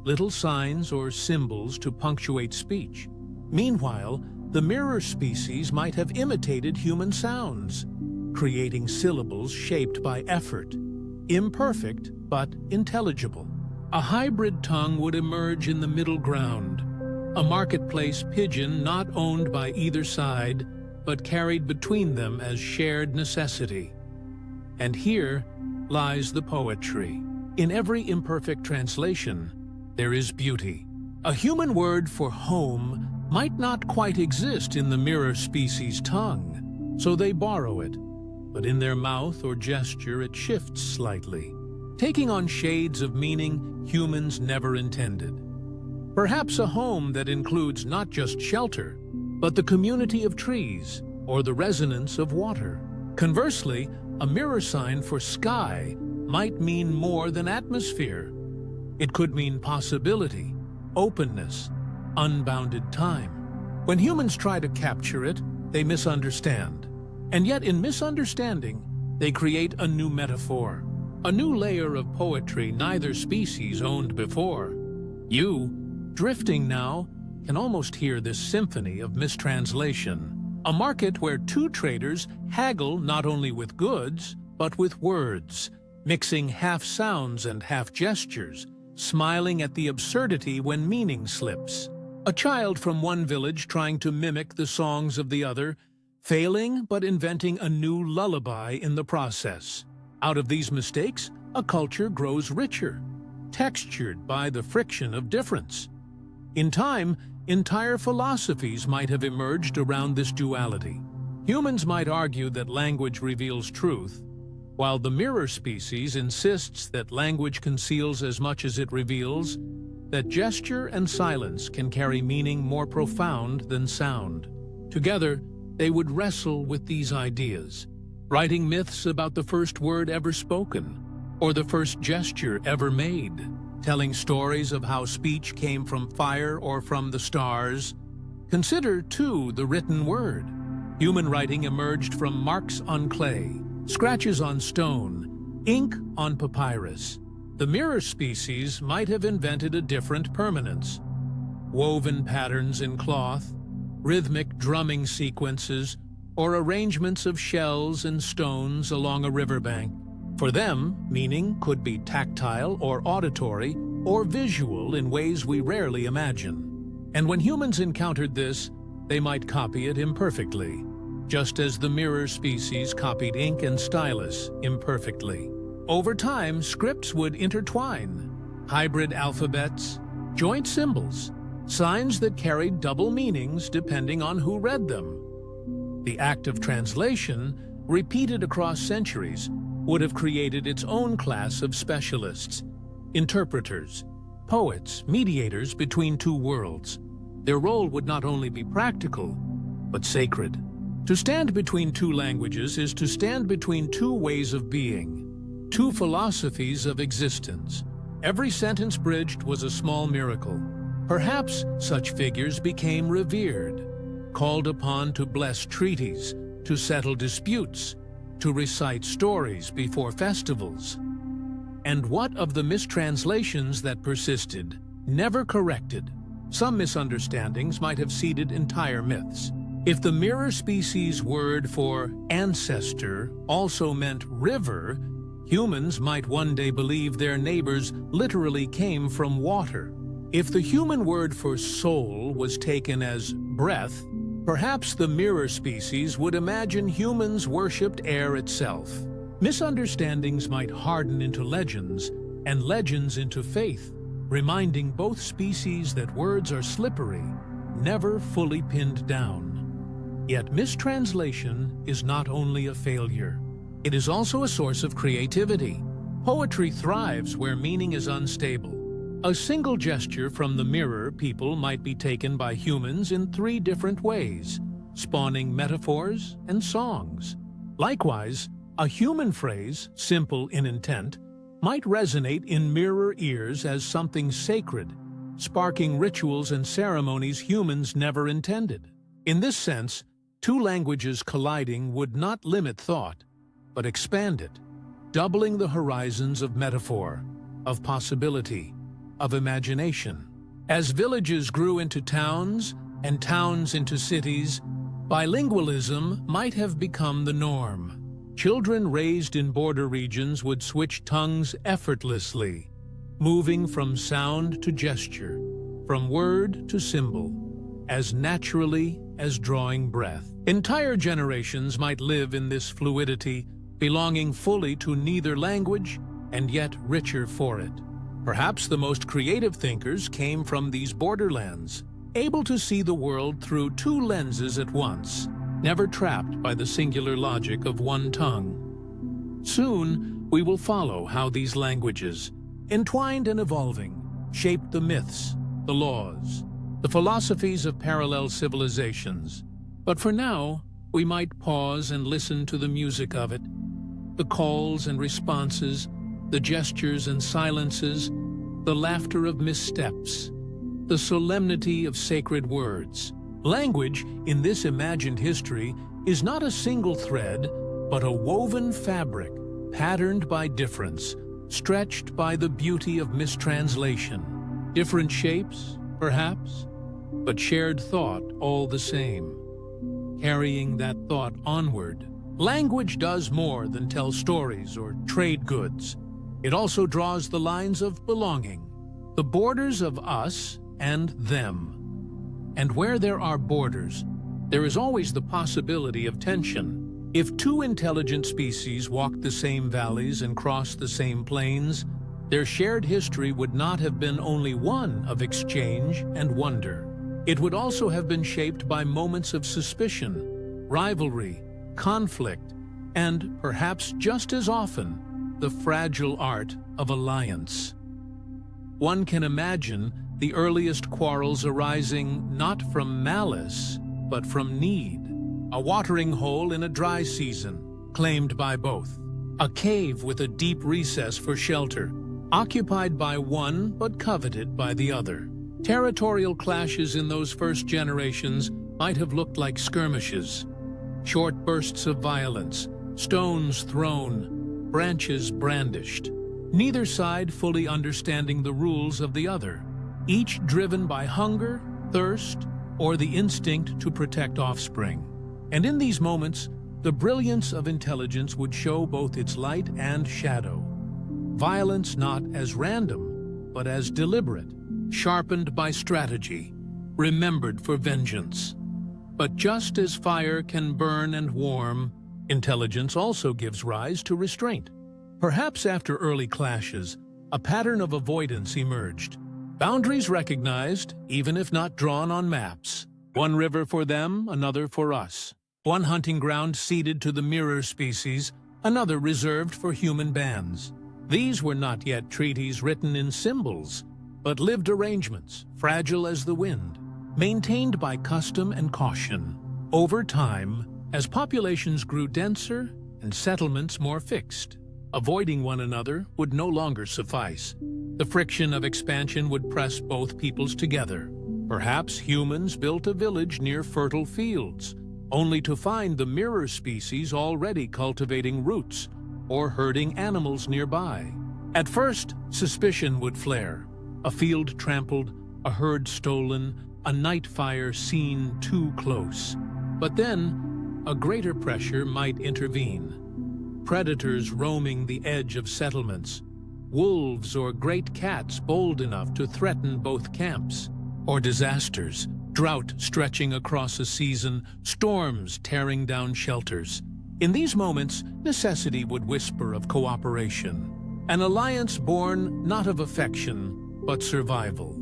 little signs or symbols to punctuate speech. Meanwhile, the mirror species might have imitated human sounds, creating syllables shaped by effort, imperfect but intelligible. A hybrid tongue would emerge in the middle ground, a marketplace pidgin not owned by either side, but carried between them as shared necessity. And here lies the poetry. In every imperfect translation, there is beauty. A human word for home might not quite exist in the mirror species' tongue, so they borrow it, but in their mouth or gesture it shifts slightly, taking on shades of meaning humans never intended. Perhaps a home that includes not just shelter, but the community of trees or the resonance of water. Conversely, a mirror sign for sky might mean more than atmosphere. It could mean possibility, openness, unbounded time. When humans try to capture it, they misunderstand. And yet in misunderstanding, they create a new metaphor, a new layer of poetry neither species owned before. You, drifting now, can almost hear this symphony of mistranslation. A market where 2 traders haggle not only with goods, but with words, mixing half sounds and half gestures, smiling at the absurdity when meaning slips. A child from one village trying to mimic the songs of the other, failing but inventing a new lullaby in the process. Out of these mistakes, a culture grows richer, textured by the friction of difference. In time, entire philosophies might have emerged around this duality. Humans might argue that language reveals truth, while the mirror species insists that language conceals as much as it reveals, that gesture and silence can carry meaning more profound than sound. Together, they would wrestle with these ideas, writing myths about the first word ever spoken, or the first gesture ever made, telling stories of how speech came from fire or from the stars. Consider, too, the written word. Human writing emerged from marks on clay, scratches on stone, ink on papyrus. The mirror species might have invented a different permanence. Woven patterns in cloth, rhythmic drumming sequences, or arrangements of shells and stones along a riverbank. For them, meaning could be tactile or auditory or visual in ways we rarely imagine. And when humans encountered this, they might copy it imperfectly, just as the mirror species copied ink and stylus imperfectly. Over time, scripts would intertwine, hybrid alphabets, joint symbols, signs that carried double meanings depending on who read them. The act of translation, repeated across centuries, would have created its own class of specialists, interpreters, poets, mediators between two worlds. Their role would not only be practical, but sacred. To stand between two languages is to stand between two ways of being, two philosophies of existence. Every sentence bridged was a small miracle. Perhaps such figures became revered, called upon to bless treaties, to settle disputes, to recite stories before festivals. And what of the mistranslations that persisted, never corrected? Some misunderstandings might have seeded entire myths. If the mirror species word for ancestor also meant river, humans might one day believe their neighbors literally came from water. If the human word for soul was taken as breath, perhaps the mirror species would imagine humans worshipped air itself. Misunderstandings might harden into legends, and legends into faith, reminding both species that words are slippery, never fully pinned down. Yet mistranslation is not only a failure. It is also a source of creativity. Poetry thrives where meaning is unstable. A single gesture from the mirror people might be taken by humans in three different ways, spawning metaphors and songs. Likewise, a human phrase, simple in intent, might resonate in mirror ears as something sacred, sparking rituals and ceremonies humans never intended. In this sense, two languages colliding would not limit thought, but expand it, doubling the horizons of metaphor, of possibility, of imagination. As villages grew into towns and towns into cities, bilingualism might have become the norm. Children raised in border regions would switch tongues effortlessly, moving from sound to gesture, from word to symbol, as naturally as drawing breath. Entire generations might live in this fluidity, belonging fully to neither language and yet richer for it. Perhaps the most creative thinkers came from these borderlands, able to see the world through two lenses at once, never trapped by the singular logic of one tongue. Soon, we will follow how these languages, entwined and evolving, shaped the myths, the laws, the philosophies of parallel civilizations. But for now, we might pause and listen to the music of it, the calls and responses, the gestures and silences, the laughter of missteps, the solemnity of sacred words. Language, in this imagined history, is not a single thread, but a woven fabric, patterned by difference, stretched by the beauty of mistranslation. Different shapes, perhaps, but shared thought all the same, carrying that thought onward. Language does more than tell stories or trade goods. It also draws the lines of belonging, the borders of us and them. And where there are borders, there is always the possibility of tension. If two intelligent species walked the same valleys and crossed the same plains, their shared history would not have been only one of exchange and wonder. It would also have been shaped by moments of suspicion, rivalry, conflict, and perhaps just as often, the fragile art of alliance. One can imagine the earliest quarrels arising not from malice, but from need. A watering hole in a dry season, claimed by both. A cave with a deep recess for shelter, occupied by one but coveted by the other. Territorial clashes in those first generations might have looked like skirmishes. Short bursts of violence, stones thrown, branches brandished. neither side fully understanding the rules of the other, each driven by hunger, thirst, or the instinct to protect offspring. And in these moments, the brilliance of intelligence would show both its light and shadow. Violence not as random, but as deliberate, sharpened by strategy, remembered for vengeance. But just as fire can burn and warm, intelligence also gives rise to restraint. Perhaps after early clashes, a pattern of avoidance emerged. Boundaries recognized, even if not drawn on maps. One river for them, another for us. One hunting ground ceded to the mirror species, another reserved for human bands. These were not yet treaties written in symbols, but lived arrangements, fragile as the wind, maintained by custom and caution. Over time, as populations grew denser and settlements more fixed, avoiding one another would no longer suffice. The friction of expansion would press both peoples together. Perhaps humans built a village near fertile fields, only to find the mirror species already cultivating roots or herding animals nearby. At first, suspicion would flare. A field trampled, a herd stolen, a night fire seen too close. But then, a greater pressure might intervene. Predators roaming the edge of settlements, wolves or great cats bold enough to threaten both camps, or disasters, drought stretching across a season, storms tearing down shelters. In these moments, necessity would whisper of cooperation, an alliance born not of affection, but survival.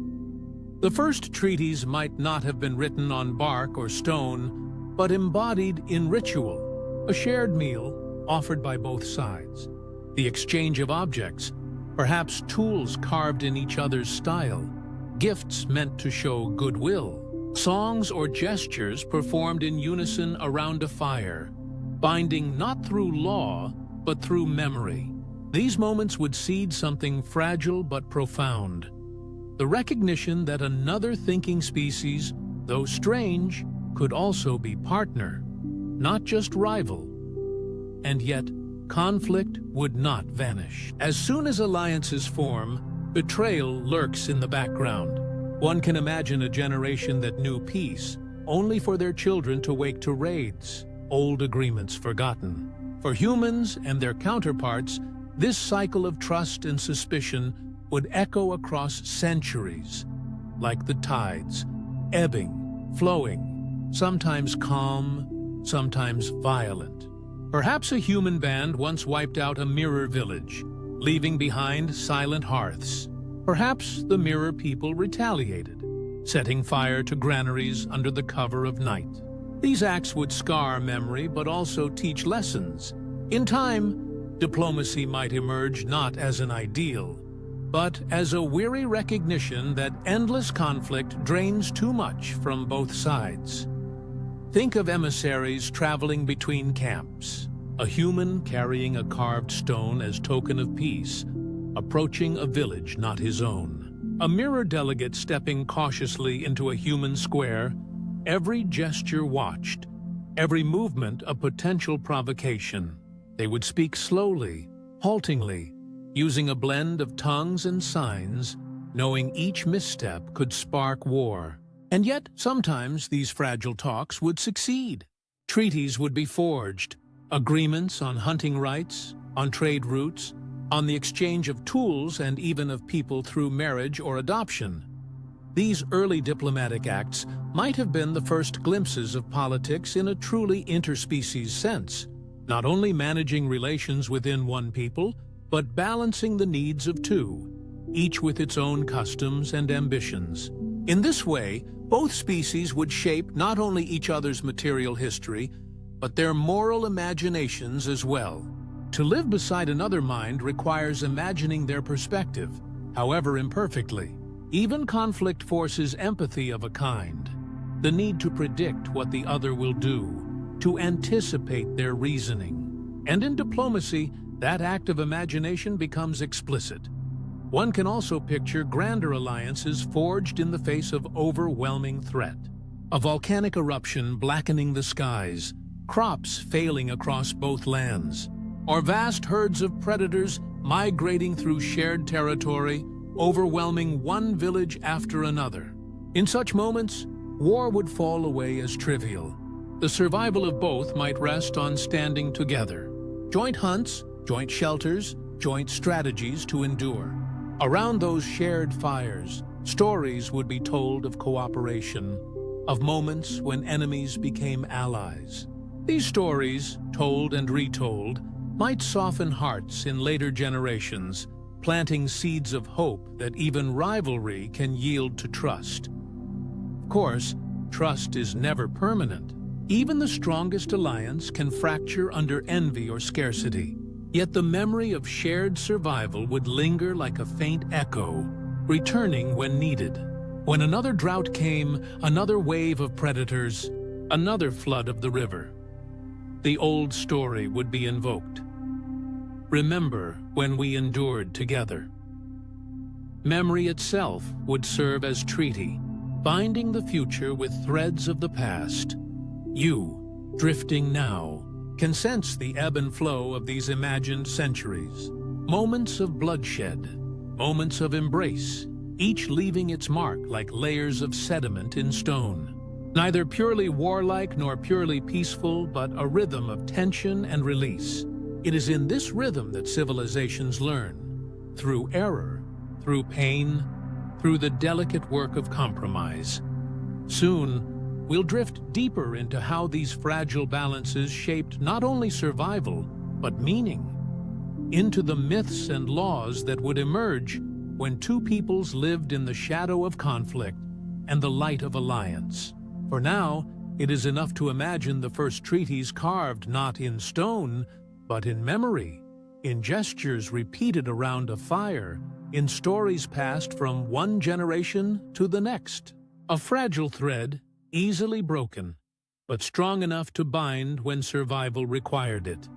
The first treaties might not have been written on bark or stone, but embodied in ritual, a shared meal offered by both sides, the exchange of objects, perhaps tools carved in each other's style, gifts meant to show goodwill, songs or gestures performed in unison around a fire, binding not through law, but through memory. These moments would seed something fragile but profound, the recognition that another thinking species, though strange, could also be partner, not just rival. And yet, conflict would not vanish. As soon as alliances form, betrayal lurks in the background. One can imagine a generation that knew peace, only for their children to wake to raids, old agreements forgotten. For humans and their counterparts, this cycle of trust and suspicion would echo across centuries, like the tides, ebbing, flowing, sometimes calm, sometimes violent. Perhaps a human band once wiped out a mirror village, leaving behind silent hearths. Perhaps the mirror people retaliated, setting fire to granaries under the cover of night. These acts would scar memory but also teach lessons. In time, diplomacy might emerge not as an ideal, but as a weary recognition that endless conflict drains too much from both sides. Think of emissaries traveling between camps, a human carrying a carved stone as token of peace, approaching a village not his own. A mirror delegate stepping cautiously into a human square, every gesture watched, every movement a potential provocation. They would speak slowly, haltingly, using a blend of tongues and signs, knowing each misstep could spark war. And yet, sometimes these fragile talks would succeed. Treaties would be forged, agreements on hunting rights, on trade routes, on the exchange of tools and even of people through marriage or adoption. These early diplomatic acts might have been the first glimpses of politics in a truly interspecies sense, not only managing relations within one people, but balancing the needs of two, each with its own customs and ambitions. In this way, both species would shape not only each other's material history, but their moral imaginations as well. To live beside another mind requires imagining their perspective, however imperfectly. Even conflict forces empathy of a kind, the need to predict what the other will do, to anticipate their reasoning. And in diplomacy, that act of imagination becomes explicit. One can also picture grander alliances forged in the face of overwhelming threat. A volcanic eruption blackening the skies, crops failing across both lands, or vast herds of predators migrating through shared territory, overwhelming one village after another. In such moments, war would fall away as trivial. The survival of both might rest on standing together. Joint hunts, joint shelters, joint strategies to endure. Around those shared fires, stories would be told of cooperation, of moments when enemies became allies. These stories, told and retold, might soften hearts in later generations, planting seeds of hope that even rivalry can yield to trust. Of course, trust is never permanent. Even the strongest alliance can fracture under envy or scarcity. Yet the memory of shared survival would linger like a faint echo, returning when needed. When another drought came, another wave of predators, another flood of the river, the old story would be invoked. Remember when we endured together. Memory itself would serve as treaty, binding the future with threads of the past. You, drifting now, can sense the ebb and flow of these imagined centuries. Moments of bloodshed, moments of embrace, each leaving its mark like layers of sediment in stone. Neither purely warlike nor purely peaceful, but a rhythm of tension and release. It is in this rhythm that civilizations learn, through error, through pain, through the delicate work of compromise. Soon, we'll drift deeper into how these fragile balances shaped not only survival, but meaning, into the myths and laws that would emerge when two peoples lived in the shadow of conflict and the light of alliance. For now, it is enough to imagine the first treaties carved not in stone, but in memory, in gestures repeated around a fire, in stories passed from one generation to the next. A fragile thread, easily broken, but strong enough to bind when survival required it.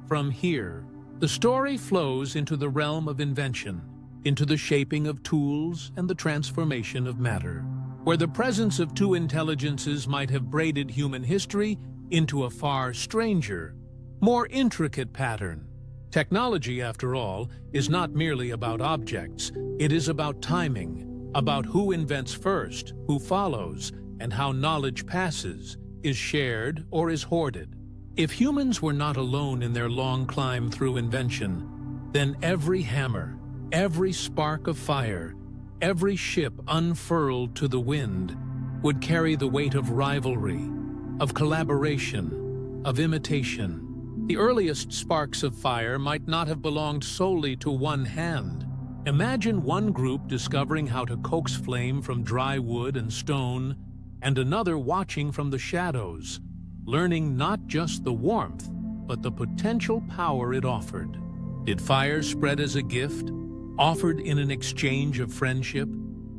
From here, the story flows into the realm of invention, into the shaping of tools and the transformation of matter, where the presence of two intelligences might have braided human history into a far stranger, more intricate pattern. Technology, after all, is not merely about objects. It is about timing, about who invents first, who follows, and how knowledge passes, is shared or is hoarded. If humans were not alone in their long climb through invention, then every hammer, every spark of fire, every ship unfurled to the wind would carry the weight of rivalry, of collaboration, of imitation. The earliest sparks of fire might not have belonged solely to one hand. Imagine one group discovering how to coax flame from dry wood and stone, and another watching from the shadows, learning not just the warmth, but the potential power it offered. Did fire spread as a gift, offered in an exchange of friendship,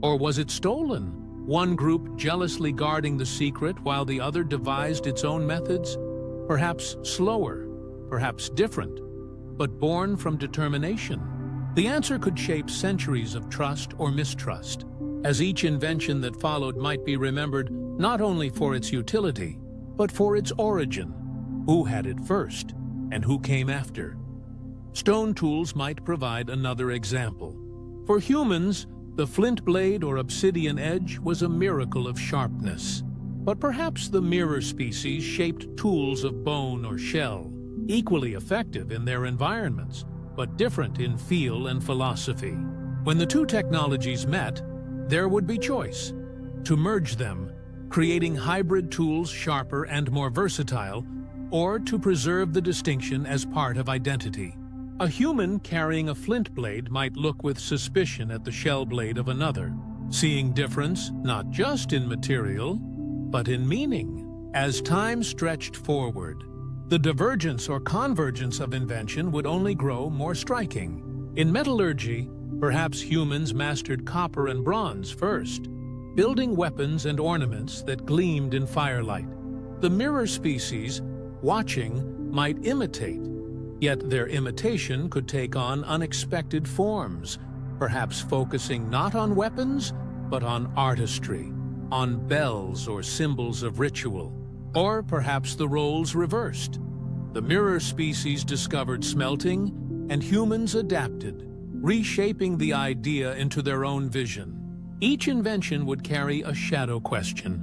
or was it stolen, one group jealously guarding the secret while the other devised its own methods, perhaps slower, perhaps different, but born from determination? The answer could shape centuries of trust or mistrust, as each invention that followed might be remembered not only for its utility, but for its origin. Who had it first, and who came after? Stone tools might provide another example. For humans, the flint blade or obsidian edge was a miracle of sharpness. But perhaps the mirror species shaped tools of bone or shell, equally effective in their environments, but different in feel and philosophy. When the two technologies met, there would be choice: to merge them, creating hybrid tools sharper and more versatile, or to preserve the distinction as part of identity. A human carrying a flint blade might look with suspicion at the shell blade of another, seeing difference not just in material, but in meaning. As time stretched forward, the divergence or convergence of invention would only grow more striking. In metallurgy, perhaps humans mastered copper and bronze first, building weapons and ornaments that gleamed in firelight. The mirror species, watching, might imitate, yet their imitation could take on unexpected forms, perhaps focusing not on weapons, but on artistry, on bells or symbols of ritual. Or perhaps the roles reversed. The mirror species discovered smelting, and humans adapted, reshaping the idea into their own vision. Each invention would carry a shadow question.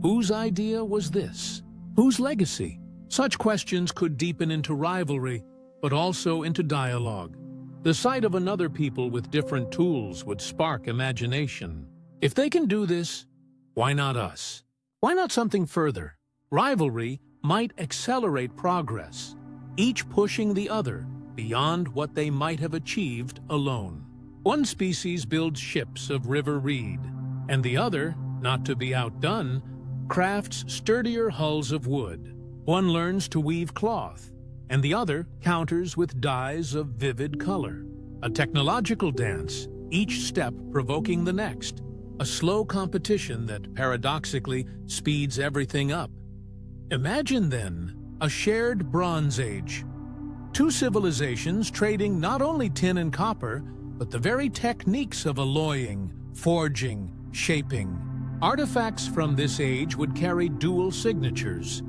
Whose idea was this? Whose legacy? Such questions could deepen into rivalry, but also into dialogue. The sight of another people with different tools would spark imagination. If they can do this, why not us? Why not something further? Rivalry might accelerate progress, each pushing the other beyond what they might have achieved alone. One species builds ships of river reed, and the other, not to be outdone, crafts sturdier hulls of wood. One learns to weave cloth, and the other counters with dyes of vivid color. A technological dance, each step provoking the next. A slow competition that paradoxically speeds everything up. Imagine then a shared Bronze Age. Two civilizations trading not only tin and copper, but the very techniques of alloying, forging, shaping. Artifacts from this age would carry dual signatures.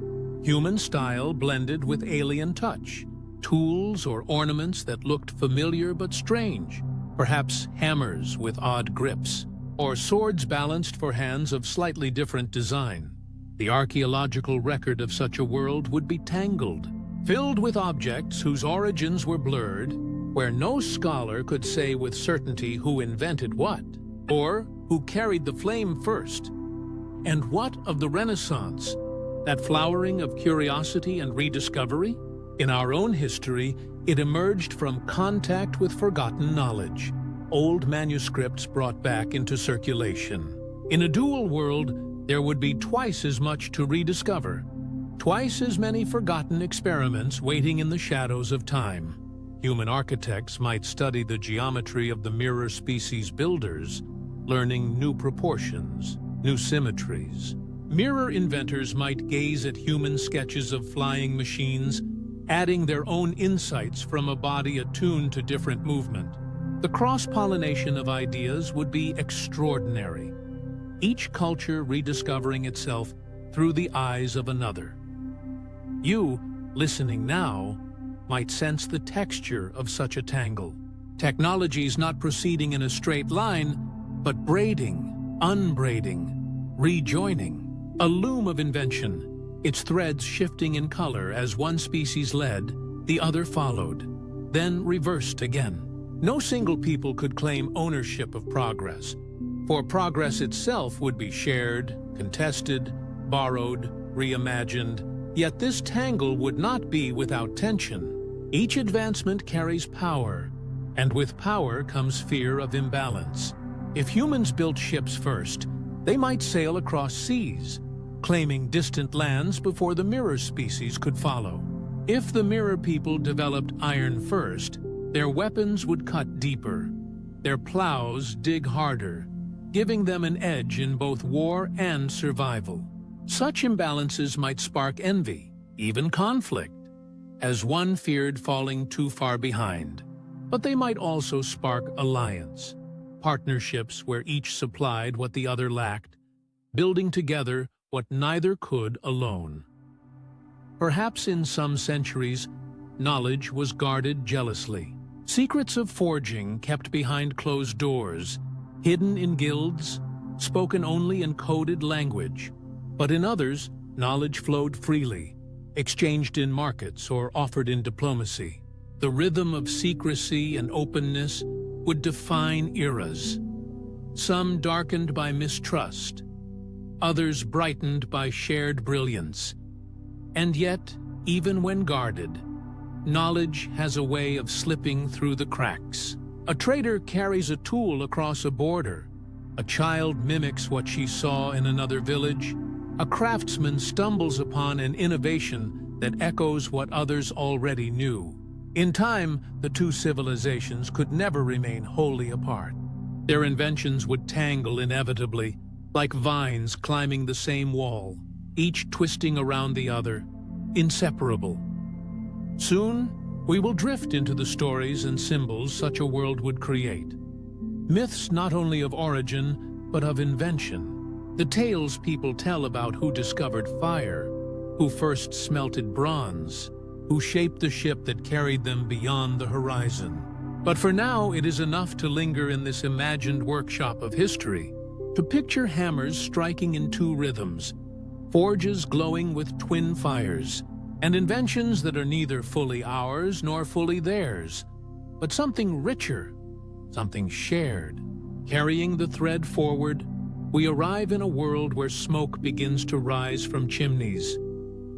Human style blended with alien touch. Tools or ornaments that looked familiar but strange. Perhaps hammers with odd grips, or swords balanced for hands of slightly different design. The archaeological record of such a world would be tangled, filled with objects whose origins were blurred, where no scholar could say with certainty who invented what, or who carried the flame first. And what of the Renaissance, that flowering of curiosity and rediscovery? In our own history, it emerged from contact with forgotten knowledge. Old manuscripts brought back into circulation. In a dual world, there would be twice as much to rediscover, twice as many forgotten experiments waiting in the shadows of time. Human architects might study the geometry of the mirror species builders, learning new proportions, new symmetries. Mirror inventors might gaze at human sketches of flying machines, adding their own insights from a body attuned to different movement. The cross-pollination of ideas would be extraordinary, each culture rediscovering itself through the eyes of another. You, listening now, might sense the texture of such a tangle. Technologies not proceeding in a straight line, but braiding, unbraiding, rejoining. A loom of invention, its threads shifting in color as one species led, the other followed, then reversed again. No single people could claim ownership of progress, for progress itself would be shared, contested, borrowed, reimagined. Yet this tangle would not be without tension. Each advancement carries power, and with power comes fear of imbalance. If humans built ships first, they might sail across seas, claiming distant lands before the mirror species could follow. If the mirror people developed iron first, their weapons would cut deeper, their plows dig harder, giving them an edge in both war and survival. Such imbalances might spark envy, even conflict, as one feared falling too far behind. But they might also spark alliance, partnerships where each supplied what the other lacked, building together what neither could alone. Perhaps in some centuries, knowledge was guarded jealously. Secrets of forging kept behind closed doors, hidden in guilds, spoken only in coded language. But in others, knowledge flowed freely, exchanged in markets or offered in diplomacy. The rhythm of secrecy and openness would define eras, some darkened by mistrust, others brightened by shared brilliance. And yet, even when guarded, knowledge has a way of slipping through the cracks. A trader carries a tool across a border. A child mimics what she saw in another village. A craftsman stumbles upon an innovation that echoes what others already knew. In time, the two civilizations could never remain wholly apart. Their inventions would tangle inevitably, like vines climbing the same wall, each twisting around the other, inseparable. Soon, we will drift into the stories and symbols such a world would create. Myths not only of origin, but of invention. The tales people tell about who discovered fire, who first smelted bronze, who shaped the ship that carried them beyond the horizon. But for now, it is enough to linger in this imagined workshop of history, to picture hammers striking in two rhythms, forges glowing with twin fires, and inventions that are neither fully ours nor fully theirs, but something richer, something shared. Carrying the thread forward, we arrive in a world where smoke begins to rise from chimneys,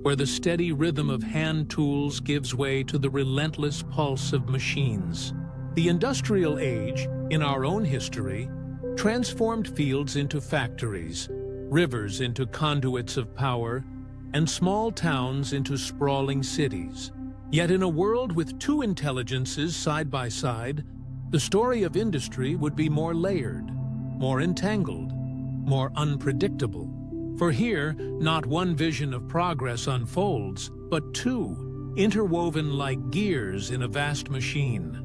where the steady rhythm of hand tools gives way to the relentless pulse of machines. The industrial age, in our own history, transformed fields into factories, rivers into conduits of power, and small towns into sprawling cities. Yet in a world with two intelligences side by side, the story of industry would be more layered, more entangled, more unpredictable. For here, not one vision of progress unfolds, but two, interwoven like gears in a vast machine.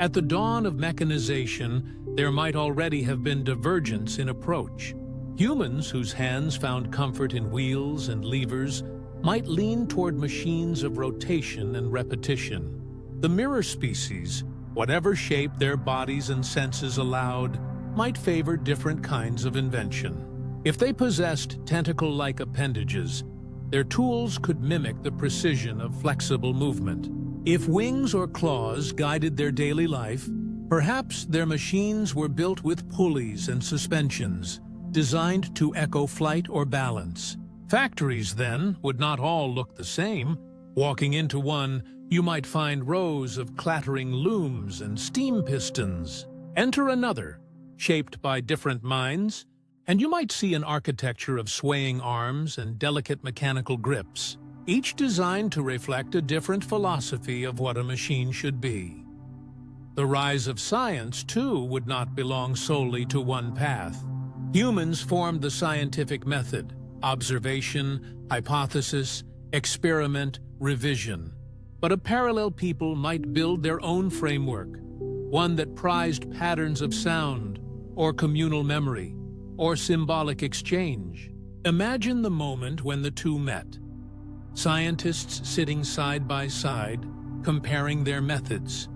At the dawn of mechanization, there might already have been divergence in approach. Humans whose hands found comfort in wheels and levers might lean toward machines of rotation and repetition. The mirror species, whatever shape their bodies and senses allowed, might favor different kinds of invention. If they possessed tentacle-like appendages, their tools could mimic the precision of flexible movement. If wings or claws guided their daily life, perhaps their machines were built with pulleys and suspensions, designed to echo flight or balance. Factories, then, would not all look the same. Walking into one, you might find rows of clattering looms and steam pistons. Enter another, shaped by different minds, and you might see an architecture of swaying arms and delicate mechanical grips, each designed to reflect a different philosophy of what a machine should be. The rise of science, too, would not belong solely to one path. Humans formed the scientific method: observation, hypothesis, experiment, revision. But a parallel people might build their own framework, one that prized patterns of sound, or communal memory, or symbolic exchange. Imagine the moment when the two met. Scientists sitting side by side, comparing their methods,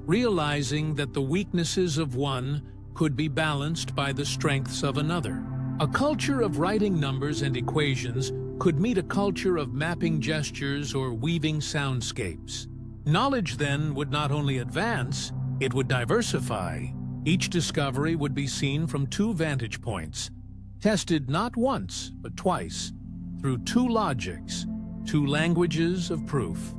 realizing that the weaknesses of one could be balanced by the strengths of another. A culture of writing numbers and equations could meet a culture of mapping gestures or weaving soundscapes. Knowledge, then, would not only advance, it would diversify. Each discovery would be seen from two vantage points, tested not once, but twice, through two logics, two languages of proof.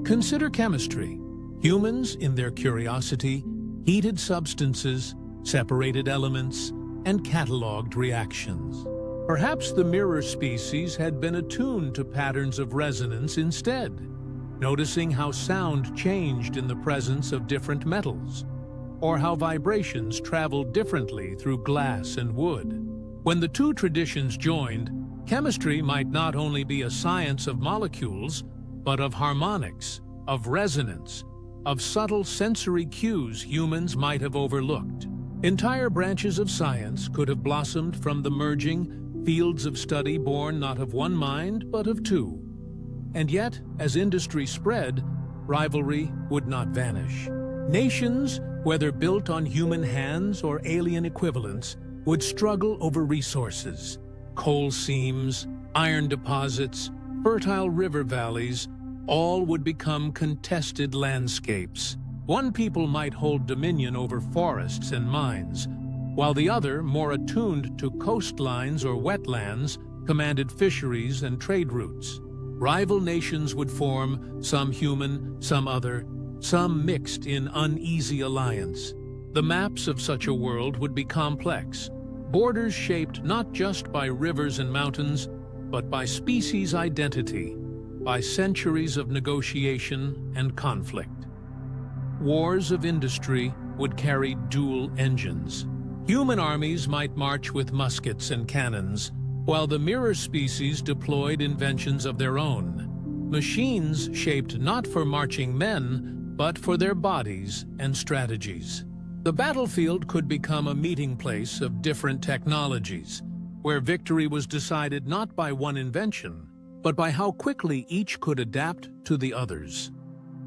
Consider chemistry. Humans, in their curiosity, heated substances, separated elements, and catalogued reactions. Perhaps the mirror species had been attuned to patterns of resonance instead, noticing how sound changed in the presence of different metals, or how vibrations traveled differently through glass and wood. When the two traditions joined, chemistry might not only be a science of molecules, but of harmonics, of resonance, of subtle sensory cues humans might have overlooked. Entire branches of science could have blossomed from the merging fields of study born not of one mind, but of two. And yet, as industry spread, rivalry would not vanish. Nations, whether built on human hands or alien equivalents, would struggle over resources. Coal seams, iron deposits, fertile river valleys, all would become contested landscapes. One people might hold dominion over forests and mines, while the other, more attuned to coastlines or wetlands, commanded fisheries and trade routes. Rival nations would form, some human, some other, some mixed in uneasy alliance. The maps of such a world would be complex, borders shaped not just by rivers and mountains, but by species identity, by centuries of negotiation and conflict. Wars of industry would carry dual engines. Human armies might march with muskets and cannons, while the mirror species deployed inventions of their own. Machines shaped not for marching men, but for their bodies and strategies. The battlefield could become a meeting place of different technologies, where victory was decided not by one invention, but by how quickly each could adapt to the others.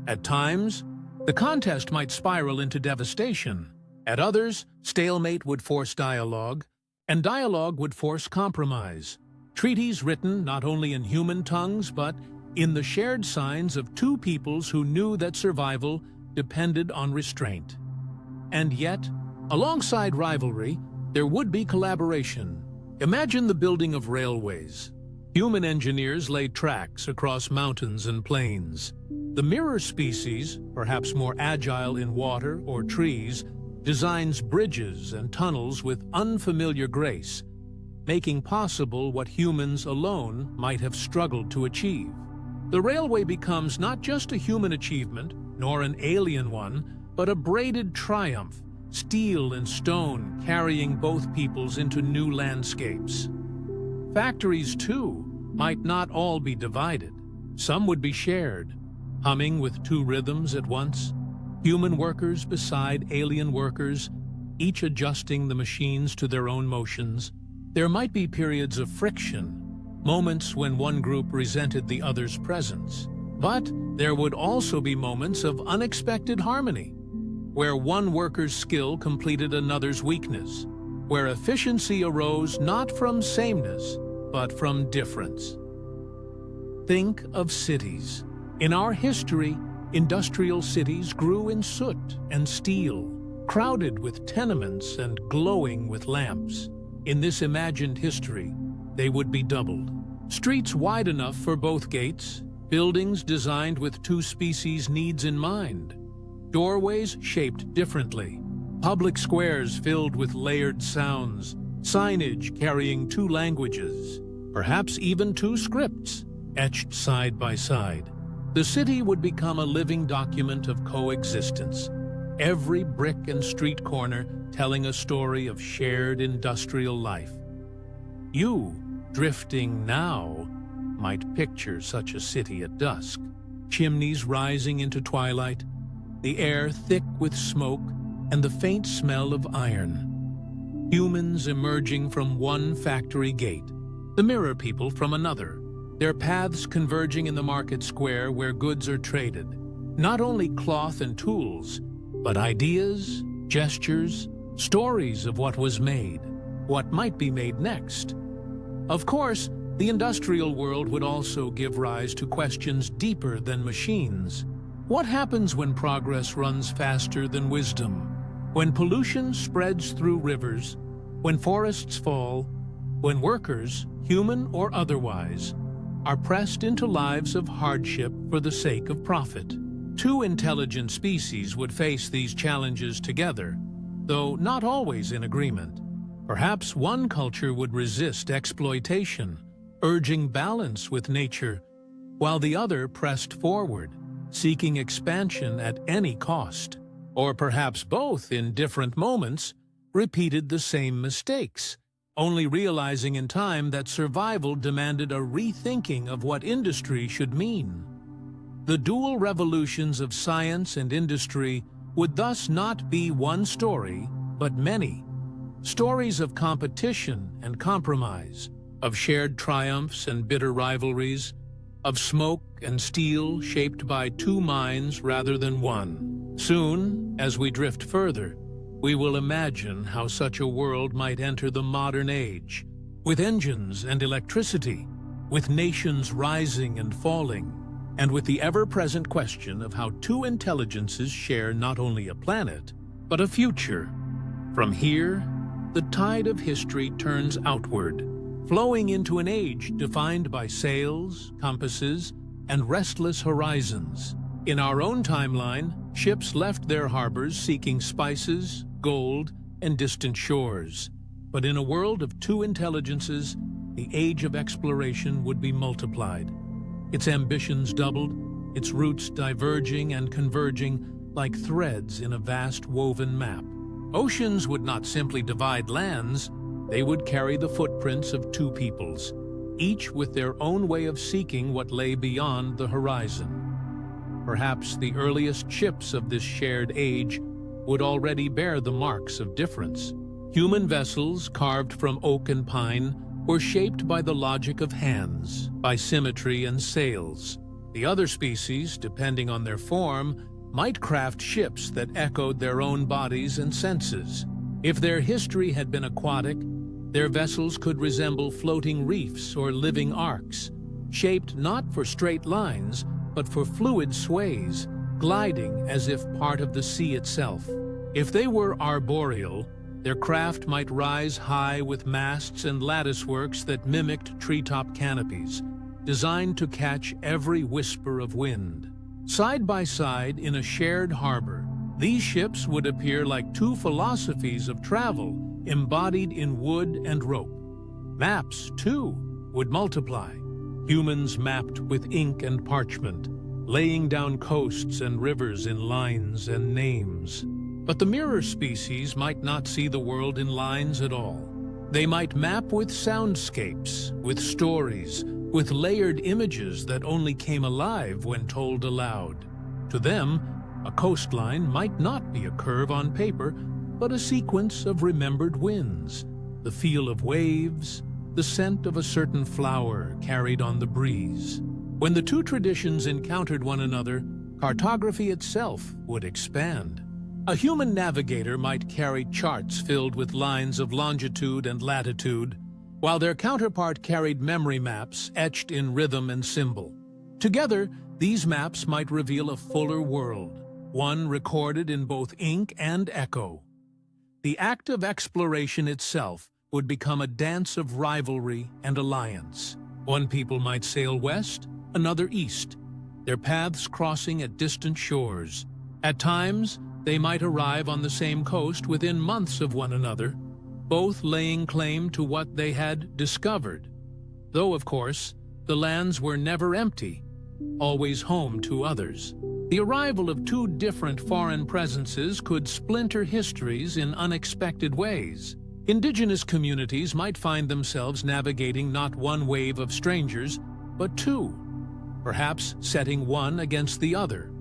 At times, the contest might spiral into devastation. At others, stalemate would force dialogue, and dialogue would force compromise. Treaties written not only in human tongues, but in the shared signs of two peoples who knew that survival depended on restraint. And yet, alongside rivalry, there would be collaboration. Imagine the building of railways. Human engineers laid tracks across mountains and plains. The mirror species, perhaps more agile in water or trees, designs bridges and tunnels with unfamiliar grace, making possible what humans alone might have struggled to achieve. The railway becomes not just a human achievement, nor an alien one, but a braided triumph, steel and stone carrying both peoples into new landscapes. Factories, too, might not all be divided. Some would be shared, humming with two rhythms at once, human workers beside alien workers, each adjusting the machines to their own motions. There might be periods of friction, moments when one group resented the other's presence. But there would also be moments of unexpected harmony, where one worker's skill completed another's weakness, where efficiency arose not from sameness, but from difference. Think of cities. In our history, industrial cities grew in soot and steel, crowded with tenements and glowing with lamps. In this imagined history, they would be doubled. Streets wide enough for both gates, buildings designed with two species' needs in mind, doorways shaped differently, public squares filled with layered sounds, signage carrying two languages, perhaps even two scripts, etched side by side. The city would become a living document of coexistence, every brick and street corner telling a story of shared industrial life. You, drifting now, might picture such a city at dusk, chimneys rising into twilight, the air thick with smoke and the faint smell of iron. Humans emerging from one factory gate, the mirror people from another, their paths converging in the market square where goods are traded. Not only cloth and tools, but ideas, gestures, stories of what was made, what might be made next. Of course, the industrial world would also give rise to questions deeper than machines. What happens when progress runs faster than wisdom? When pollution spreads through rivers? When forests fall? When workers, human or otherwise, are pressed into lives of hardship for the sake of profit? Two intelligent species would face these challenges together, though not always in agreement. Perhaps one culture would resist exploitation, urging balance with nature, while the other pressed forward, seeking expansion at any cost. Or perhaps both, in different moments, repeated the same mistakes, only realizing in time that survival demanded a rethinking of what industry should mean. The dual revolutions of science and industry would thus not be one story, but many. Stories of competition and compromise, of shared triumphs and bitter rivalries, of smoke and steel shaped by two minds rather than one. Soon, as we drift further, we will imagine how such a world might enter the modern age, with engines and electricity, with nations rising and falling, and with the ever-present question of how two intelligences share not only a planet, but a future. From here, the tide of history turns outward, flowing into an age defined by sails, compasses, and restless horizons. In our own timeline, ships left their harbors seeking spices, gold, and distant shores. But in a world of two intelligences, the age of exploration would be multiplied. Its ambitions doubled, its routes diverging and converging like threads in a vast woven map. Oceans would not simply divide lands, they would carry the footprints of two peoples, each with their own way of seeking what lay beyond the horizon. Perhaps the earliest ships of this shared age would already bear the marks of difference. Human vessels carved from oak and pine, were shaped by the logic of hands, by symmetry and sails. The other species, depending on their form, might craft ships that echoed their own bodies and senses. If their history had been aquatic, their vessels could resemble floating reefs or living arcs, shaped not for straight lines, but for fluid sways, gliding as if part of the sea itself. If they were arboreal, their craft might rise high with masts and latticeworks that mimicked treetop canopies, designed to catch every whisper of wind. Side by side in a shared harbor, these ships would appear like two philosophies of travel embodied in wood and rope. Maps, too, would multiply. Humans mapped with ink and parchment, laying down coasts and rivers in lines and names. But the mirror species might not see the world in lines at all. They might map with soundscapes, with stories, with layered images that only came alive when told aloud. To them, a coastline might not be a curve on paper, but a sequence of remembered winds, the feel of waves, the scent of a certain flower carried on the breeze. When the two traditions encountered one another, cartography itself would expand. A human navigator might carry charts filled with lines of longitude and latitude, while their counterpart carried memory maps etched in rhythm and symbol. Together, these maps might reveal a fuller world, one recorded in both ink and echo. The act of exploration itself would become a dance of rivalry and alliance. One people might sail west, another east, their paths crossing at distant shores. At times, they might arrive on the same coast within months of one another, both laying claim to what they had discovered. Though, of course, the lands were never empty, always home to others. The arrival of two different foreign presences could splinter histories in unexpected ways. Indigenous communities might find themselves navigating not one wave of strangers, but two, perhaps setting one against the other,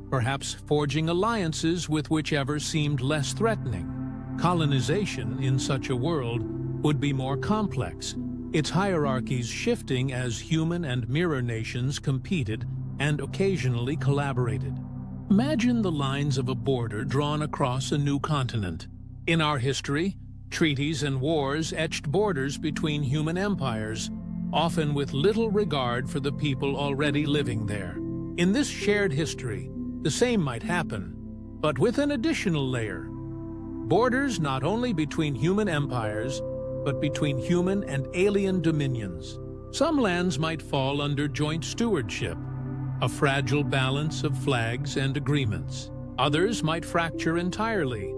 perhaps forging alliances with whichever seemed less threatening. Colonization in such a world would be more complex, its hierarchies shifting as human and mirror nations competed and occasionally collaborated. Imagine the lines of a border drawn across a new continent. In our history, treaties and wars etched borders between human empires, often with little regard for the people already living there. In this shared history, the same might happen, but with an additional layer. Borders not only between human empires, but between human and alien dominions. Some lands might fall under joint stewardship, a fragile balance of flags and agreements. Others might fracture entirely,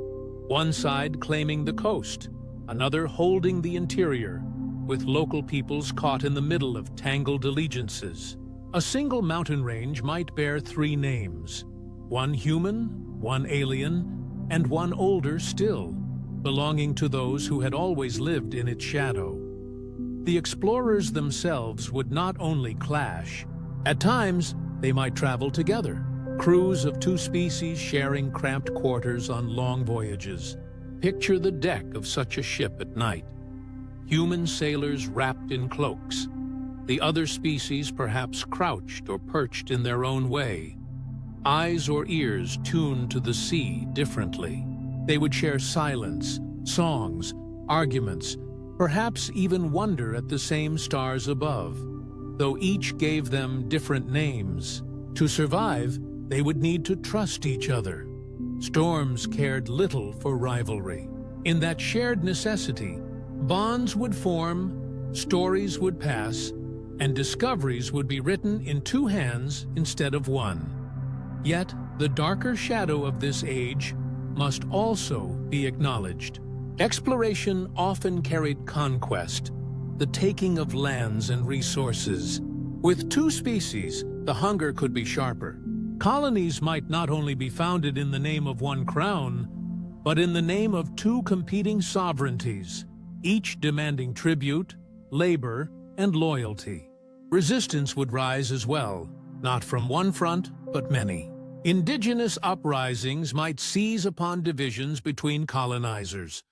one side claiming the coast, another holding the interior, with local peoples caught in the middle of tangled allegiances. A single mountain range might bear three names, one human, one alien, and one older still, belonging to those who had always lived in its shadow. The explorers themselves would not only clash. At times, they might travel together, crews of two species sharing cramped quarters on long voyages. Picture the deck of such a ship at night. Human sailors wrapped in cloaks, the other species perhaps crouched or perched in their own way, eyes or ears tuned to the sea differently. They would share silence, songs, arguments, perhaps even wonder at the same stars above, though each gave them different names. To survive, they would need to trust each other. Storms cared little for rivalry. In that shared necessity, bonds would form, stories would pass, and discoveries would be written in two hands instead of one. Yet, the darker shadow of this age must also be acknowledged. Exploration often carried conquest, the taking of lands and resources. With two species, the hunger could be sharper. Colonies might not only be founded in the name of one crown, but in the name of two competing sovereignties, each demanding tribute, labor, and loyalty. Resistance would rise as well, not from one front, but many. Indigenous uprisings might seize upon divisions between colonizers,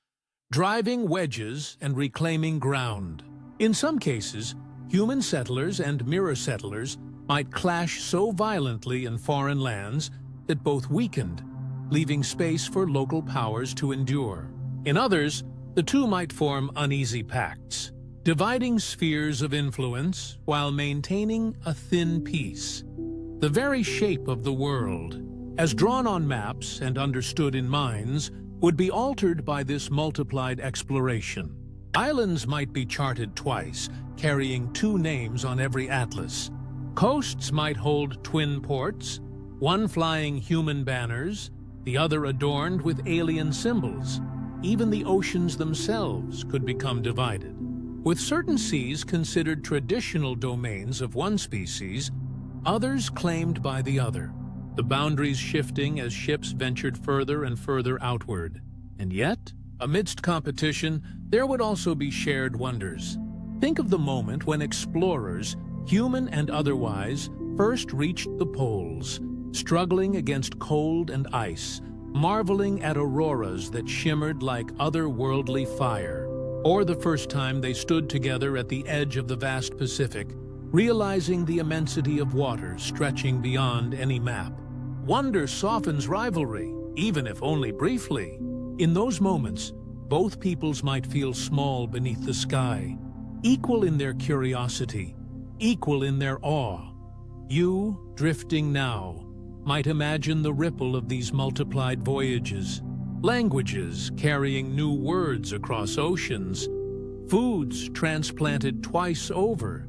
driving wedges and reclaiming ground. In some cases, human settlers and mirror settlers might clash so violently in foreign lands that both weakened, leaving space for local powers to endure. In others, the two might form uneasy pacts, dividing spheres of influence while maintaining a thin peace. The very shape of the world, as drawn on maps and understood in minds, would be altered by this multiplied exploration. Islands might be charted twice, carrying two names on every atlas. Coasts might hold twin ports, one flying human banners, the other adorned with alien symbols. Even the oceans themselves could become divided, with certain seas considered traditional domains of one species, others claimed by the other, the boundaries shifting as ships ventured further and further outward. And yet, amidst competition, there would also be shared wonders. Think of the moment when explorers, human and otherwise, first reached the poles, struggling against cold and ice, marveling at auroras that shimmered like otherworldly fire. Or the first time they stood together at the edge of the vast Pacific, realizing the immensity of water stretching beyond any map. Wonder softens rivalry, even if only briefly. In those moments, both peoples might feel small beneath the sky, equal in their curiosity, equal in their awe. You, drifting now, might imagine the ripple of these multiplied voyages, languages carrying new words across oceans, foods transplanted twice over,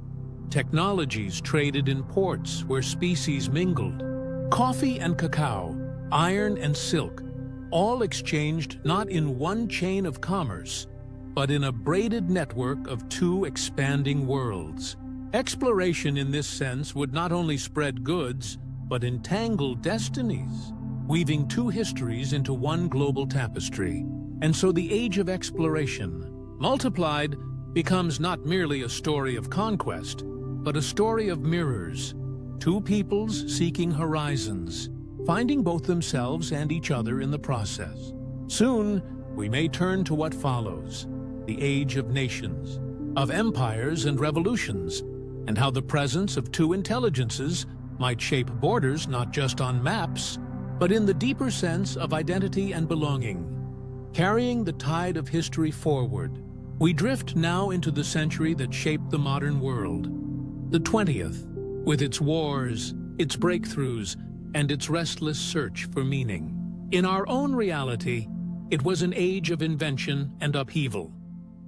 technologies traded in ports where species mingled, coffee and cacao, iron and silk, all exchanged not in one chain of commerce, but in a braided network of two expanding worlds. Exploration in this sense would not only spread goods, but entangle destinies, weaving two histories into one global tapestry. And so the age of exploration, multiplied, becomes not merely a story of conquest, but a story of mirrors, two peoples seeking horizons, finding both themselves and each other in the process. Soon, we may turn to what follows, the age of nations, of empires and revolutions, and how the presence of two intelligences might shape borders not just on maps, but in the deeper sense of identity and belonging. Carrying the tide of history forward, we drift now into the century that shaped the modern world, the 20th, with its wars, its breakthroughs, and its restless search for meaning. In our own reality, it was an age of invention and upheaval,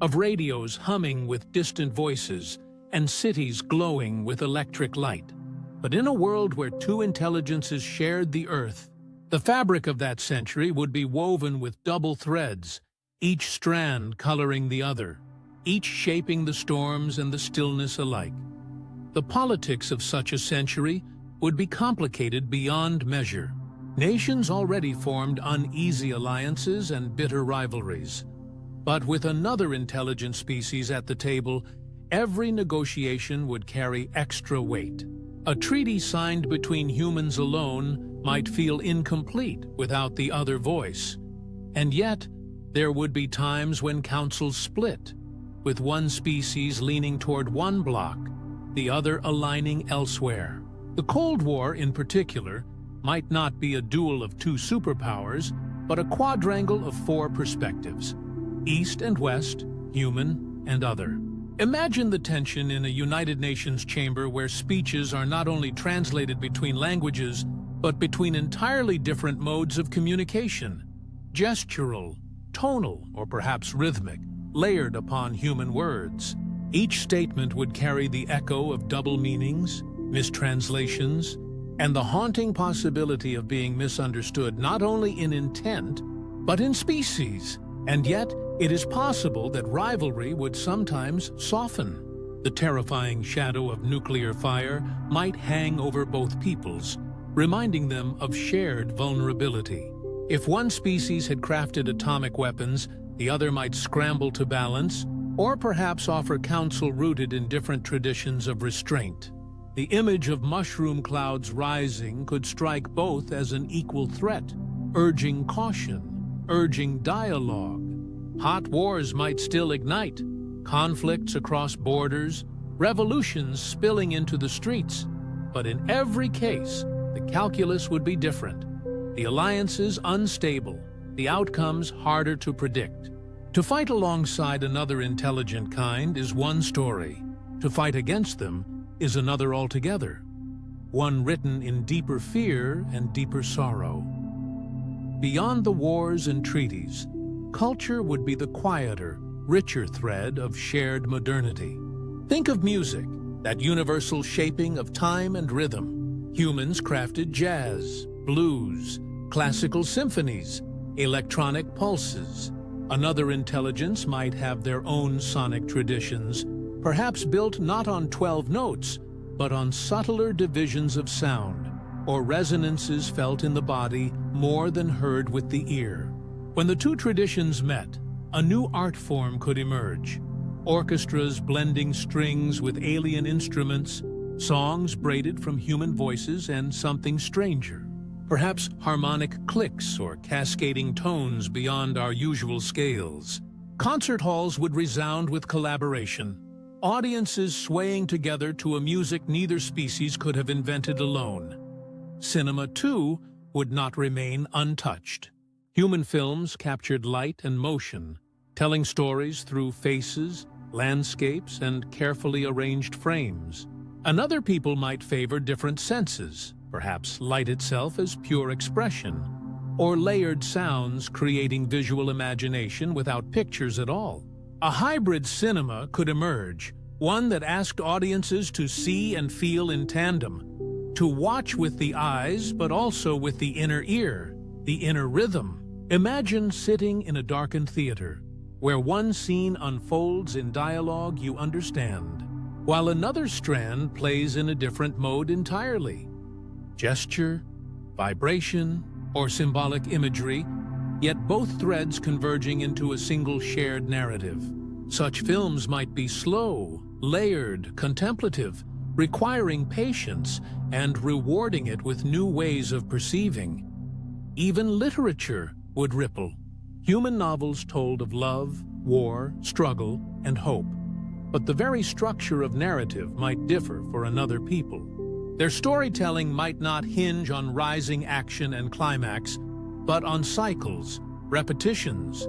of radios humming with distant voices and cities glowing with electric light. But in a world where two intelligences shared the earth, the fabric of that century would be woven with double threads, each strand coloring the other, each shaping the storms and the stillness alike. The politics of such a century would be complicated beyond measure. Nations already formed uneasy alliances and bitter rivalries. But with another intelligent species at the table, every negotiation would carry extra weight. A treaty signed between humans alone might feel incomplete without the other voice. And yet, there would be times when councils split, with one species leaning toward one bloc, the other aligning elsewhere. The Cold War, in particular, might not be a duel of two superpowers, but a quadrangle of four perspectives: East and West, human and other. Imagine the tension in a United Nations chamber where speeches are not only translated between languages, but between entirely different modes of communication: gestural, tonal, or perhaps rhythmic, layered upon human words. Each statement would carry the echo of double meanings, mistranslations, and the haunting possibility of being misunderstood not only in intent, but in species. And yet, it is possible that rivalry would sometimes soften. The terrifying shadow of nuclear fire might hang over both peoples, reminding them of shared vulnerability. If one species had crafted atomic weapons, the other might scramble to balance, or perhaps offer counsel rooted in different traditions of restraint. The image of mushroom clouds rising could strike both as an equal threat, urging caution, urging dialogue. Hot wars might still ignite, conflicts across borders, revolutions spilling into the streets. But in every case, the calculus would be different. The alliances unstable, the outcomes harder to predict. To fight alongside another intelligent kind is one story. To fight against them is another altogether. One written in deeper fear and deeper sorrow. Beyond the wars and treaties, culture would be the quieter, richer thread of shared modernity. Think of music, that universal shaping of time and rhythm. Humans crafted jazz, blues, classical symphonies, electronic pulses. Another intelligence might have their own sonic traditions, perhaps built not on 12 notes, but on subtler divisions of sound, or resonances felt in the body more than heard with the ear. When the two traditions met, a new art form could emerge. Orchestras blending strings with alien instruments, songs braided from human voices and something stranger. Perhaps harmonic clicks or cascading tones beyond our usual scales. Concert halls would resound with collaboration, audiences swaying together to a music neither species could have invented alone. Cinema, too, would not remain untouched. Human films captured light and motion, telling stories through faces, landscapes, and carefully arranged frames. Another people might favor different senses, perhaps light itself as pure expression, or layered sounds creating visual imagination without pictures at all. A hybrid cinema could emerge, one that asked audiences to see and feel in tandem, to watch with the eyes but also with the inner ear, the inner rhythm. Imagine sitting in a darkened theater, where one scene unfolds in dialogue you understand, while another strand plays in a different mode entirely. Gesture, vibration, or symbolic imagery, yet both threads converging into a single shared narrative. Such films might be slow, layered, contemplative, requiring patience and rewarding it with new ways of perceiving. Even literature would ripple. Human novels told of love, war, struggle, and hope. But the very structure of narrative might differ for another people. Their storytelling might not hinge on rising action and climax, but on cycles, repetitions,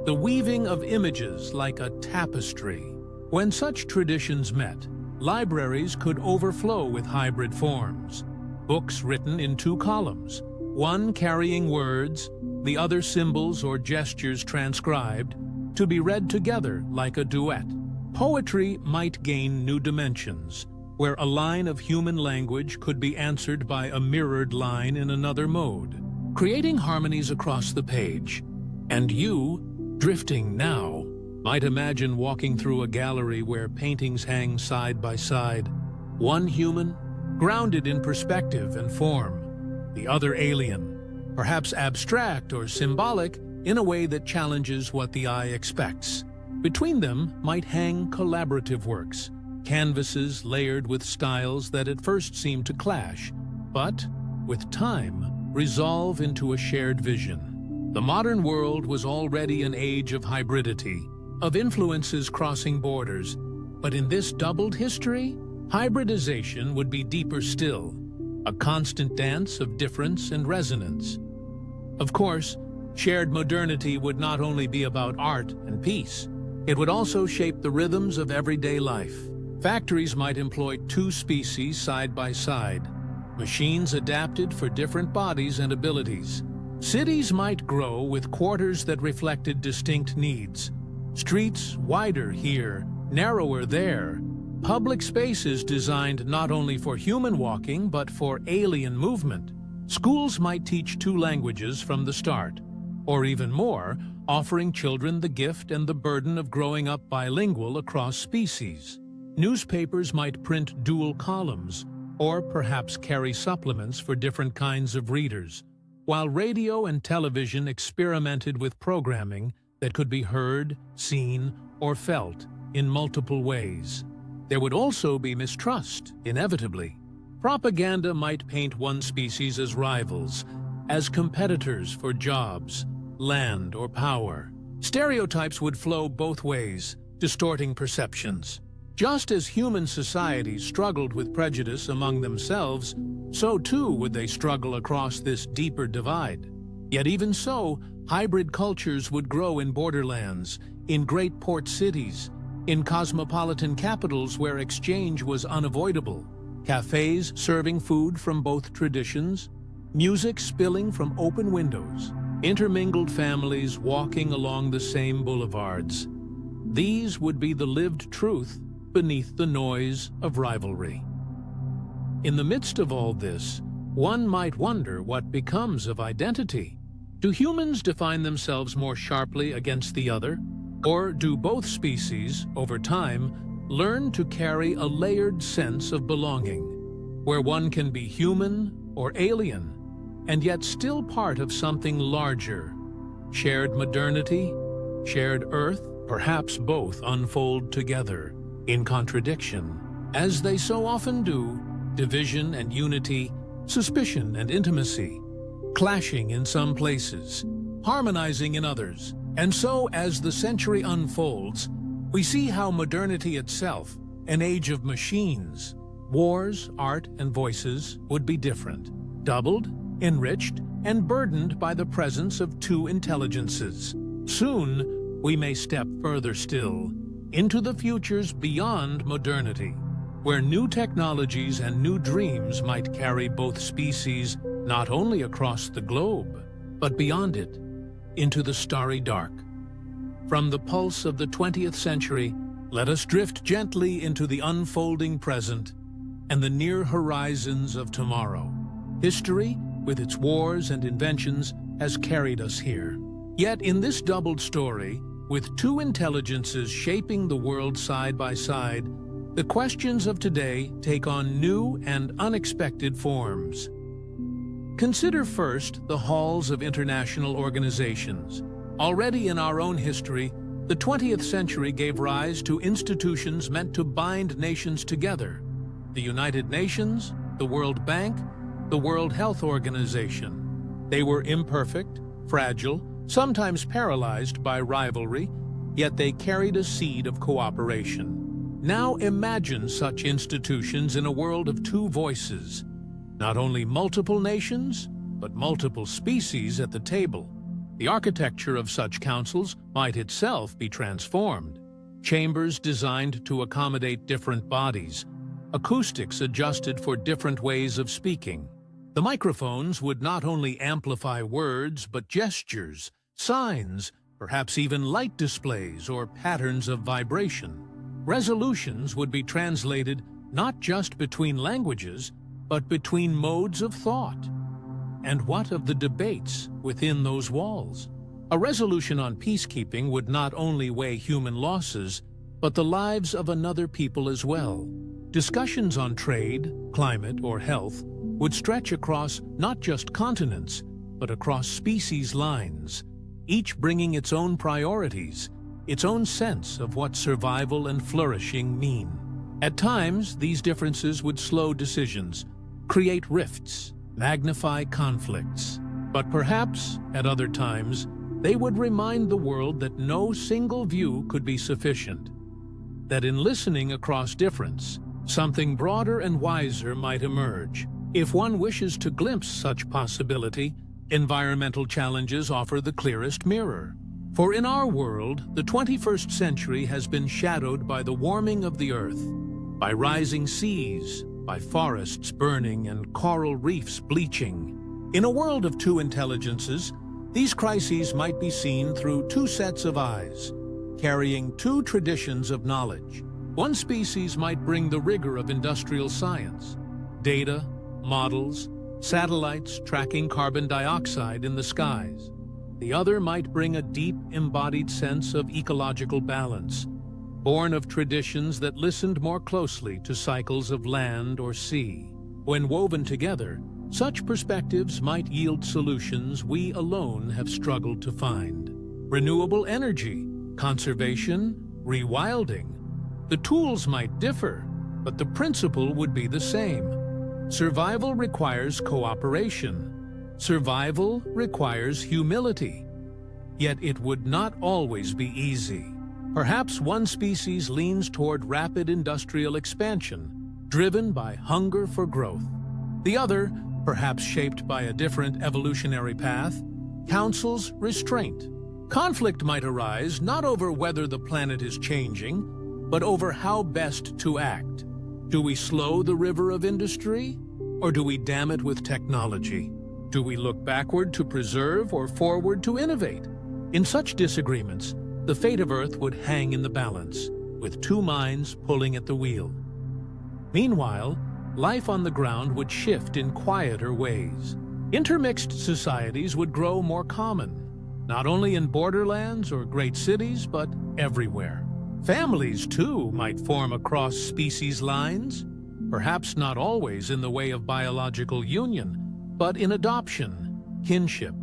the weaving of images like a tapestry. When such traditions met, libraries could overflow with hybrid forms. Books written in two columns, one carrying words, the other symbols or gestures transcribed, to be read together like a duet. Poetry might gain new dimensions, where a line of human language could be answered by a mirrored line in another mode, creating harmonies across the page. And you, drifting now, might imagine walking through a gallery where paintings hang side by side, one human, grounded in perspective and form, the other alien, perhaps abstract or symbolic in a way that challenges what the eye expects. Between them might hang collaborative works, canvases layered with styles that at first seem to clash, but, with time, resolve into a shared vision. The modern world was already an age of hybridity, of influences crossing borders, but in this doubled history, hybridization would be deeper still, a constant dance of difference and resonance. Of course, shared modernity would not only be about art and peace, it would also shape the rhythms of everyday life. Factories might employ two species side by side, machines adapted for different bodies and abilities. Cities might grow with quarters that reflected distinct needs. Streets wider here, narrower there. Public spaces designed not only for human walking but for alien movement. Schools might teach two languages from the start, or even more, offering children the gift and the burden of growing up bilingual across species. Newspapers might print dual columns, or perhaps carry supplements for different kinds of readers, while radio and television experimented with programming that could be heard, seen, or felt in multiple ways. There would also be mistrust, inevitably. Propaganda might paint one species as rivals, as competitors for jobs, land, or power. Stereotypes would flow both ways, distorting perceptions. Just as human societies struggled with prejudice among themselves, so too would they struggle across this deeper divide. Yet even so, hybrid cultures would grow in borderlands, in great port cities, in cosmopolitan capitals where exchange was unavoidable, cafes serving food from both traditions, music spilling from open windows, intermingled families walking along the same boulevards. These would be the lived truth beneath the noise of rivalry. In the midst of all this, one might wonder what becomes of identity. Do humans define themselves more sharply against the other? Or do both species, over time, learn to carry a layered sense of belonging, where one can be human or alien, and yet still part of something larger? Shared modernity, shared earth, perhaps both unfold together, in contradiction, as they so often do, division and unity, suspicion and intimacy, clashing in some places, harmonizing in others. And so, as the century unfolds, we see how modernity itself, an age of machines, wars, art, and voices, would be different, doubled, enriched, and burdened by the presence of two intelligences. Soon, we may step further still, into the futures beyond modernity, where new technologies and new dreams might carry both species not only across the globe, but beyond it, into the starry dark. From the pulse of the 20th century, let us drift gently into the unfolding present and the near horizons of tomorrow. History, with its wars and inventions, has carried us here. Yet in this doubled story, with two intelligences shaping the world side by side, the questions of today take on new and unexpected forms. Consider first the halls of international organizations. Already in our own history, the 20th century gave rise to institutions meant to bind nations together: the United Nations, the World Bank, the World Health Organization. They were imperfect, fragile, sometimes paralyzed by rivalry, yet they carried a seed of cooperation. Now imagine such institutions in a world of two voices, not only multiple nations, but multiple species at the table. The architecture of such councils might itself be transformed. Chambers designed to accommodate different bodies, acoustics adjusted for different ways of speaking. The microphones would not only amplify words, but gestures, signs, perhaps even light displays or patterns of vibration. Resolutions would be translated not just between languages, but between modes of thought. And what of the debates within those walls? A resolution on peacekeeping would not only weigh human losses, but the lives of another people as well. Discussions on trade, climate, or health would stretch across not just continents, but across species lines, each bringing its own priorities, its own sense of what survival and flourishing mean. At times, these differences would slow decisions, create rifts, magnify conflicts. But perhaps, at other times, they would remind the world that no single view could be sufficient, that in listening across difference, something broader and wiser might emerge. If one wishes to glimpse such possibility, environmental challenges offer the clearest mirror. For in our world, the 21st century has been shadowed by the warming of the earth, by rising seas, by forests burning and coral reefs bleaching. In a world of two intelligences, these crises might be seen through two sets of eyes, carrying two traditions of knowledge. One species might bring the rigor of industrial science, data, models, satellites tracking carbon dioxide in the skies. The other might bring a deep, embodied sense of ecological balance, born of traditions that listened more closely to cycles of land or sea. When woven together, such perspectives might yield solutions we alone have struggled to find. Renewable energy, conservation, rewilding. The tools might differ, but the principle would be the same. Survival requires cooperation. Survival requires humility. Yet it would not always be easy. Perhaps one species leans toward rapid industrial expansion, driven by hunger for growth. The other, perhaps shaped by a different evolutionary path, counsels restraint. Conflict might arise not over whether the planet is changing, but over how best to act. Do we slow the river of industry, or do we dam it with technology? Do we look backward to preserve or forward to innovate? In such disagreements, the fate of Earth would hang in the balance, with two minds pulling at the wheel. Meanwhile, life on the ground would shift in quieter ways. Intermixed societies would grow more common, not only in borderlands or great cities, but everywhere. Families, too, might form across species lines, perhaps not always in the way of biological union, but in adoption, kinship,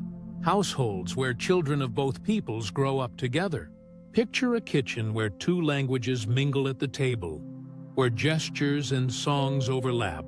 households where children of both peoples grow up together. Picture a kitchen where two languages mingle at the table, where gestures and songs overlap,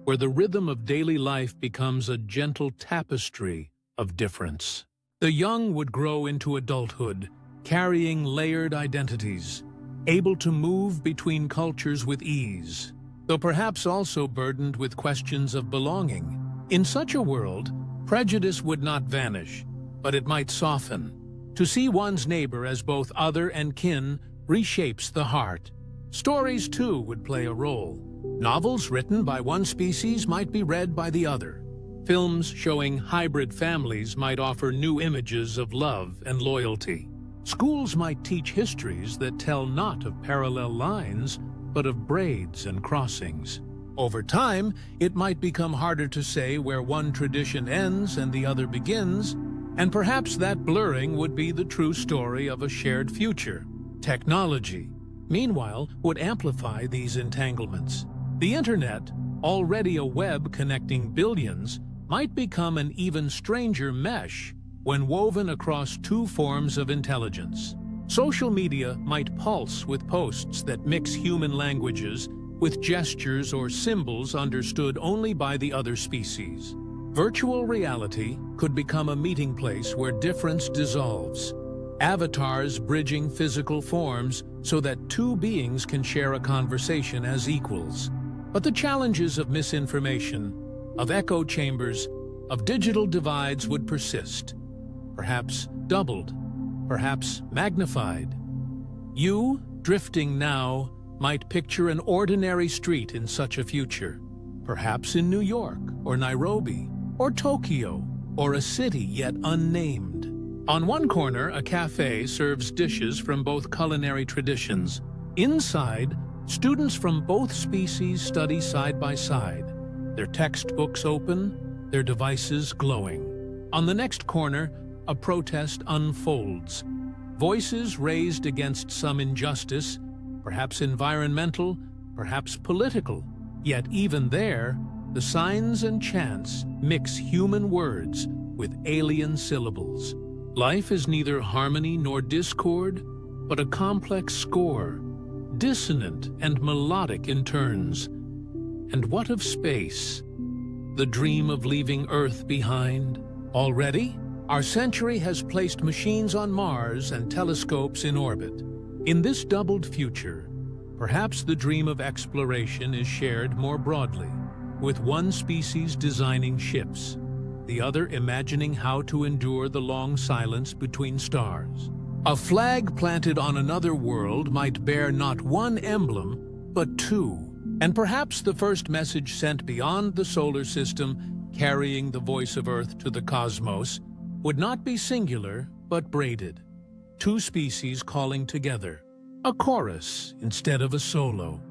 where the rhythm of daily life becomes a gentle tapestry of difference. The young would grow into adulthood, carrying layered identities, able to move between cultures with ease, though perhaps also burdened with questions of belonging. In such a world, prejudice would not vanish, but it might soften. To see one's neighbor as both other and kin reshapes the heart. Stories, too, would play a role. Novels written by one species might be read by the other. Films showing hybrid families might offer new images of love and loyalty. Schools might teach histories that tell not of parallel lines, but of braids and crossings. Over time, it might become harder to say where one tradition ends and the other begins, and perhaps that blurring would be the true story of a shared future. Technology, meanwhile, would amplify these entanglements. The internet, already a web connecting billions, might become an even stranger mesh when woven across two forms of intelligence. Social media might pulse with posts that mix human languages with gestures or symbols understood only by the other species. Virtual reality could become a meeting place where difference dissolves, avatars bridging physical forms so that two beings can share a conversation as equals. But the challenges of misinformation, of echo chambers, of digital divides would persist, perhaps doubled, perhaps magnified. You, drifting now, might picture an ordinary street in such a future, perhaps in New York or Nairobi or Tokyo or a city yet unnamed. On one corner, a cafe serves dishes from both culinary traditions. Inside, students from both species study side by side, their textbooks open, their devices glowing. On the next corner, a protest unfolds, voices raised against some injustice, perhaps environmental, perhaps political. Yet even there, the signs and chants mix human words with alien syllables. Life is neither harmony nor discord, but a complex score, dissonant and melodic in turns. And what of space? The dream of leaving Earth behind? Already, our century has placed machines on Mars and telescopes in orbit. In this doubled future, perhaps the dream of exploration is shared more broadly, with one species designing ships, the other imagining how to endure the long silence between stars. A flag planted on another world might bear not one emblem, but two, and perhaps the first message sent beyond the solar system, carrying the voice of Earth to the cosmos, would not be singular, but braided. Two species calling together, a chorus instead of a solo.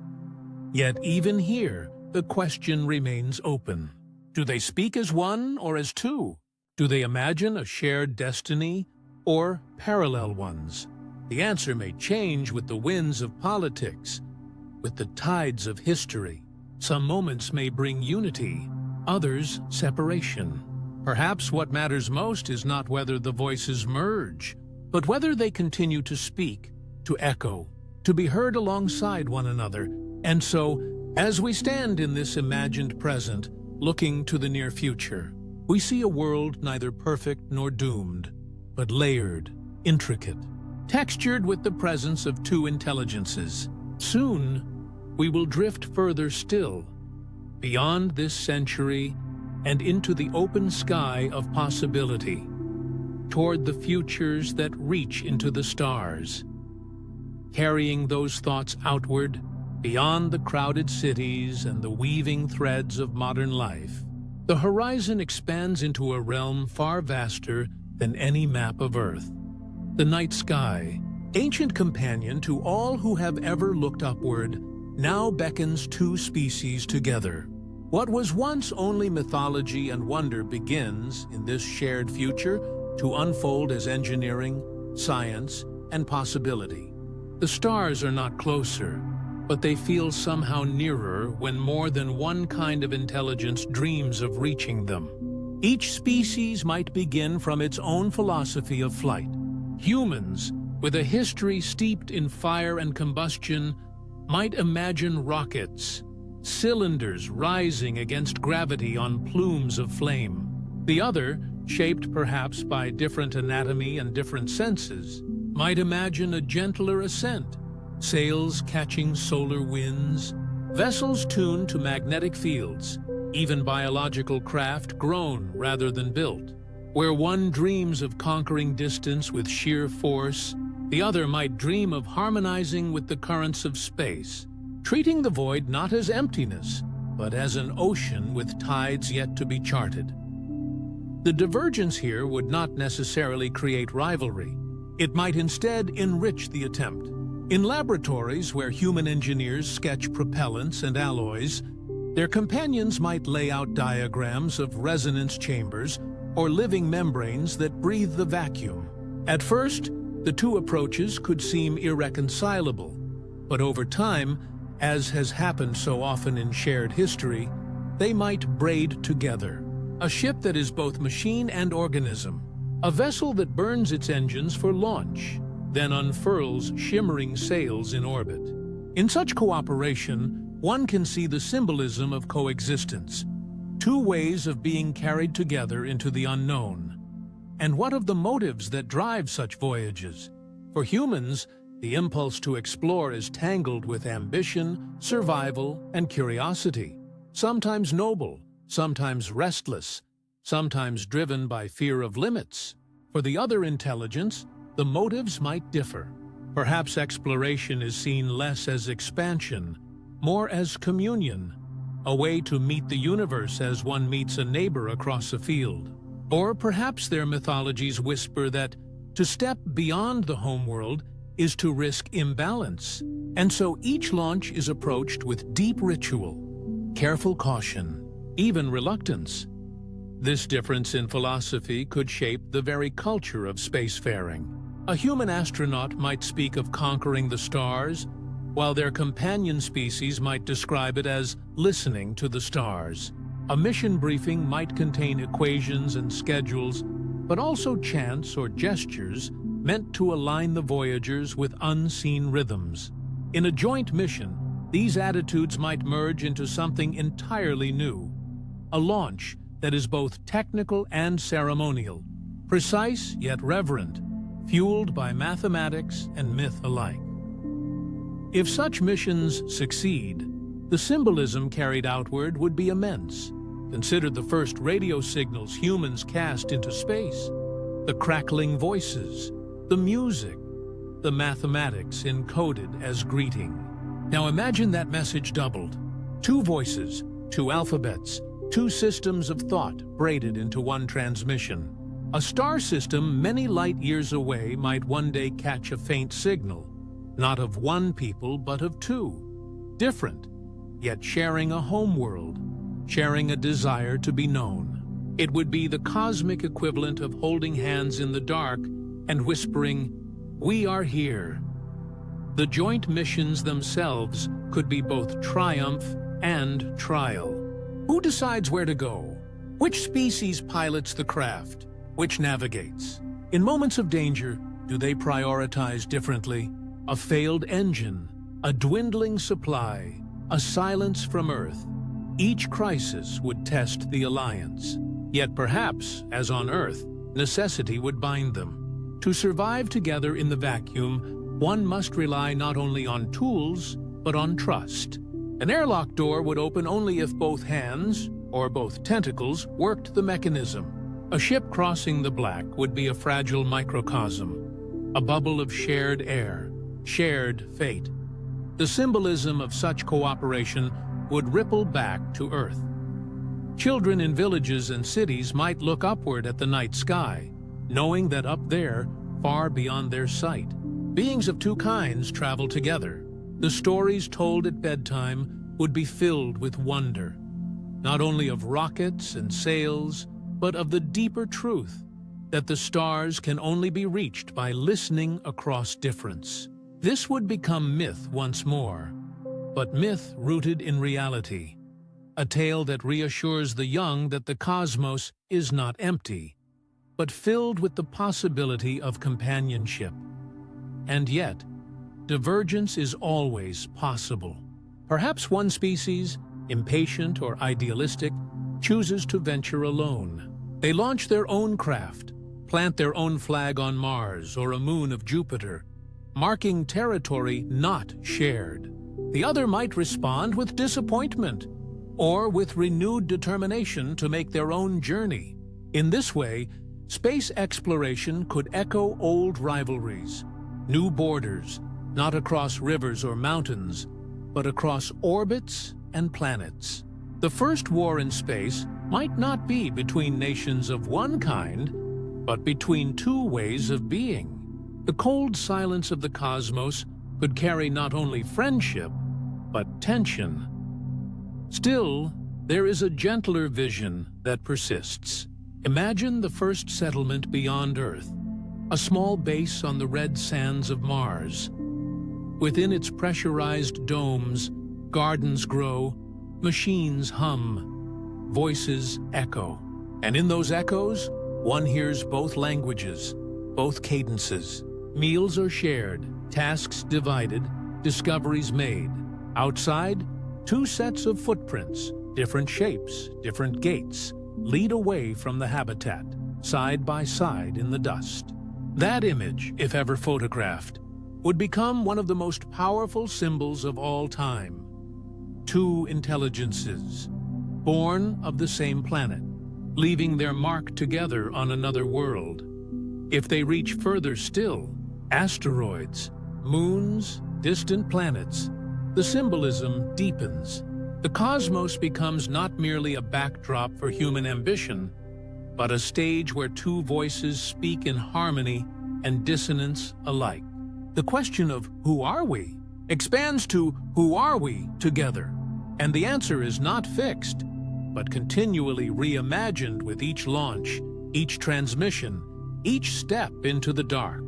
Yet even here, the question remains open. Do they speak as one or as two? Do they imagine a shared destiny or parallel ones? The answer may change with the winds of politics, with the tides of history. Some moments may bring unity, others separation. Perhaps what matters most is not whether the voices merge, but whether they continue to speak, to echo, to be heard alongside one another. And so, as we stand in this imagined present, looking to the near future, we see a world neither perfect nor doomed, but layered, intricate, textured with the presence of two intelligences. Soon, we will drift further still, beyond this century and into the open sky of possibility, toward the futures that reach into the stars, carrying those thoughts outward, beyond the crowded cities and the weaving threads of modern life. The horizon expands into a realm far vaster than any map of Earth. The night sky, ancient companion to all who have ever looked upward, now beckons two species together. What was once only mythology and wonder begins, in this shared future, to unfold as engineering, science, and possibility. The stars are not closer, but they feel somehow nearer when more than one kind of intelligence dreams of reaching them. Each species might begin from its own philosophy of flight. Humans, with a history steeped in fire and combustion, might imagine rockets, cylinders rising against gravity on plumes of flame. The other, shaped perhaps by different anatomy and different senses, might imagine a gentler ascent, sails catching solar winds, vessels tuned to magnetic fields, even biological craft grown rather than built. Where one dreams of conquering distance with sheer force, the other might dream of harmonizing with the currents of space, treating the void not as emptiness, but as an ocean with tides yet to be charted. The divergence here would not necessarily create rivalry. It might instead enrich the attempt. In laboratories where human engineers sketch propellants and alloys, their companions might lay out diagrams of resonance chambers or living membranes that breathe the vacuum. At first, the two approaches could seem irreconcilable, but over time, as has happened so often in shared history, they might braid together. A ship that is both machine and organism, a vessel that burns its engines for launch, then unfurls shimmering sails in orbit. In such cooperation, one can see the symbolism of coexistence, two ways of being carried together into the unknown. And what of the motives that drive such voyages? For humans, the impulse to explore is tangled with ambition, survival, and curiosity, sometimes noble, sometimes restless, sometimes driven by fear of limits. For the other intelligence, the motives might differ. Perhaps exploration is seen less as expansion, more as communion, a way to meet the universe as one meets a neighbor across a field. Or perhaps their mythologies whisper that to step beyond the homeworld is to risk imbalance, and so each launch is approached with deep ritual, careful caution, even reluctance. This difference in philosophy could shape the very culture of spacefaring. A human astronaut might speak of conquering the stars, while their companion species might describe it as listening to the stars. A mission briefing might contain equations and schedules, but also chants or gestures meant to align the voyagers with unseen rhythms. In a joint mission, these attitudes might merge into something entirely new, a launch that is both technical and ceremonial, precise yet reverent, fueled by mathematics and myth alike. If such missions succeed, the symbolism carried outward would be immense. Consider the first radio signals humans cast into space, the crackling voices, the music, the mathematics encoded as greeting. Now imagine that message doubled. Two voices, two alphabets, two systems of thought braided into one transmission. A star system many light years away might one day catch a faint signal, not of one people but of two, different, yet sharing a homeworld, sharing a desire to be known. It would be the cosmic equivalent of holding hands in the dark and whispering, "We are here." The joint missions themselves could be both triumph and trial. Who decides where to go? Which species pilots the craft? Which navigates? In moments of danger, do they prioritize differently? A failed engine, a dwindling supply, a silence from Earth. Each crisis would test the alliance. Yet perhaps, as on Earth, necessity would bind them. To survive together in the vacuum, one must rely not only on tools, but on trust. An airlock door would open only if both hands, or both tentacles, worked the mechanism. A ship crossing the black would be a fragile microcosm, a bubble of shared air, shared fate. The symbolism of such cooperation would ripple back to Earth. Children in villages and cities might look upward at the night sky, knowing that up there, far beyond their sight, beings of two kinds travel together. The stories told at bedtime would be filled with wonder, not only of rockets and sails, but of the deeper truth that the stars can only be reached by listening across difference. This would become myth once more, but myth rooted in reality, a tale that reassures the young that the cosmos is not empty, but filled with the possibility of companionship. And yet, divergence is always possible. Perhaps one species, impatient or idealistic, chooses to venture alone. They launch their own craft, plant their own flag on Mars or a moon of Jupiter, marking territory not shared. The other might respond with disappointment or with renewed determination to make their own journey. In this way, space exploration could echo old rivalries, new borders, not across rivers or mountains, but across orbits and planets. The first war in space might not be between nations of one kind, but between two ways of being. The cold silence of the cosmos could carry not only friendship, but tension. Still, there is a gentler vision that persists. Imagine the first settlement beyond Earth, a small base on the red sands of Mars. Within its pressurized domes, gardens grow, machines hum, voices echo. And in those echoes, one hears both languages, both cadences. Meals are shared, tasks divided, discoveries made. Outside, two sets of footprints, different shapes, different gaits, lead away from the habitat, side by side in the dust. That image, if ever photographed, would become one of the most powerful symbols of all time. Two intelligences, born of the same planet, leaving their mark together on another world. If they reach further still, asteroids, moons, distant planets, the symbolism deepens. The cosmos becomes not merely a backdrop for human ambition, but a stage where two voices speak in harmony and dissonance alike. The question of who are we expands to who are we together? And the answer is not fixed, but continually reimagined with each launch, each transmission, each step into the dark.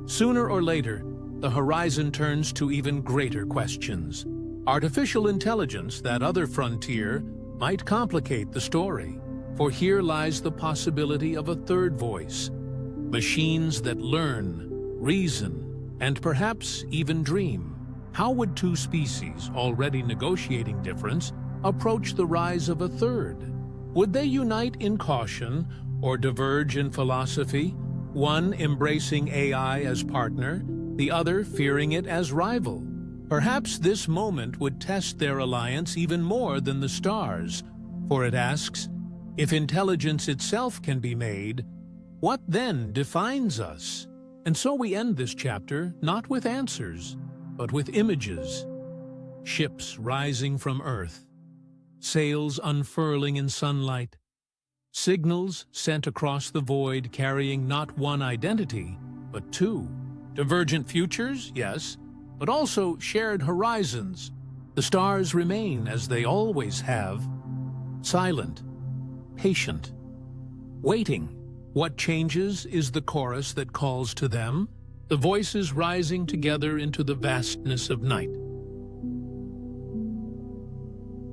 Sooner or later, the horizon turns to even greater questions. Artificial intelligence, that other frontier, might complicate the story, for here lies the possibility of a third voice. Machines that learn, reason, and perhaps even dream. How would two species, already negotiating difference, approach the rise of a third? Would they unite in caution or diverge in philosophy, one embracing AI as partner, the other fearing it as rival? Perhaps this moment would test their alliance even more than the stars, for it asks, if intelligence itself can be made, what then defines us? And so we end this chapter not with answers, but with images. Ships rising from Earth, sails unfurling in sunlight, signals sent across the void carrying not one identity, but two. Divergent futures, yes, but also shared horizons. The stars remain as they always have, silent, patient, waiting. What changes is the chorus that calls to them, the voices rising together into the vastness of night.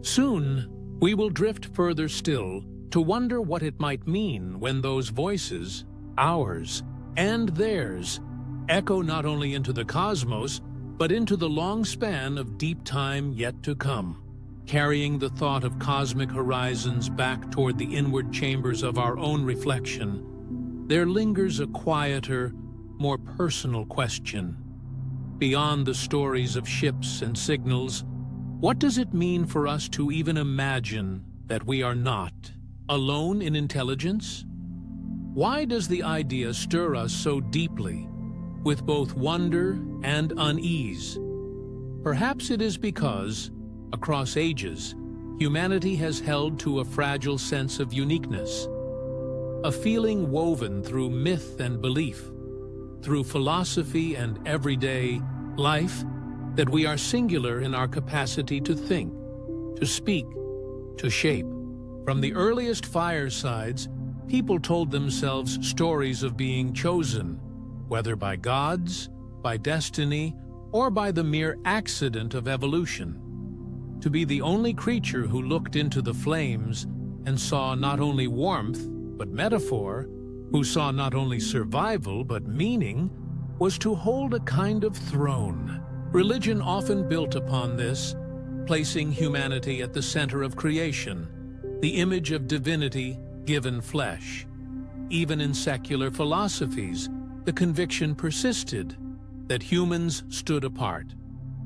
Soon, we will drift further still to wonder what it might mean when those voices, ours and theirs, echo not only into the cosmos, but into the long span of deep time yet to come, carrying the thought of cosmic horizons back toward the inward chambers of our own reflection. there lingers a quieter, more personal question. Beyond the stories of ships and signals, what does it mean for us to even imagine that we are not alone in intelligence? Why does the idea stir us so deeply, with both wonder and unease? Perhaps it is because, across ages, humanity has held to a fragile sense of uniqueness, a feeling woven through myth and belief, through philosophy and everyday life, that we are singular in our capacity to think, to speak, to shape. From the earliest firesides, people told themselves stories of being chosen, whether by gods, by destiny, or by the mere accident of evolution. To be the only creature who looked into the flames and saw not only warmth, but metaphor, who saw not only survival, but meaning, was to hold a kind of throne. Religion often built upon this, placing humanity at the center of creation, the image of divinity given flesh. Even in secular philosophies, the conviction persisted that humans stood apart,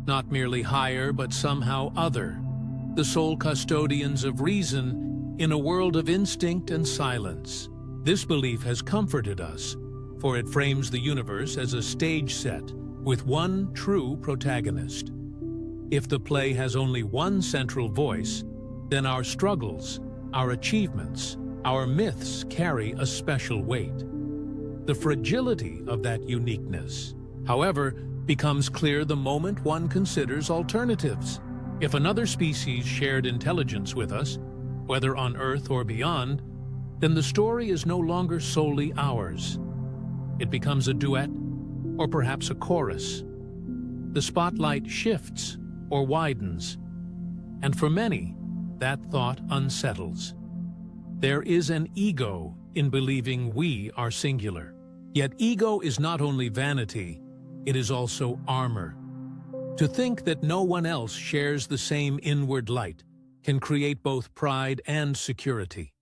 not merely higher but somehow other, the sole custodians of reason in a world of instinct and silence. This belief has comforted us, for it frames the universe as a stage set with one true protagonist. If the play has only one central voice, then our struggles, our achievements, our myths carry a special weight. The fragility of that uniqueness, however, becomes clear the moment one considers alternatives. If another species shared intelligence with us, whether on Earth or beyond, then the story is no longer solely ours. It becomes a duet, or perhaps a chorus. The spotlight shifts or widens, and for many, that thought unsettles. There is an ego in believing we are singular. Yet ego is not only vanity, it is also armor. To think that no one else shares the same inward light can create both pride and security.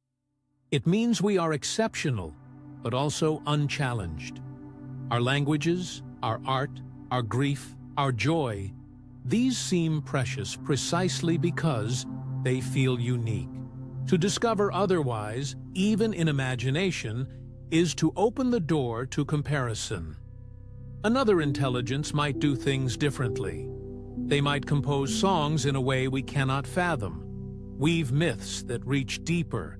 It means we are exceptional, but also unchallenged. Our languages, our art, our grief, our joy, these seem precious precisely because they feel unique. To discover otherwise, even in imagination, is to open the door to comparison. Another intelligence might do things differently. They might compose songs in a way we cannot fathom, weave myths that reach deeper,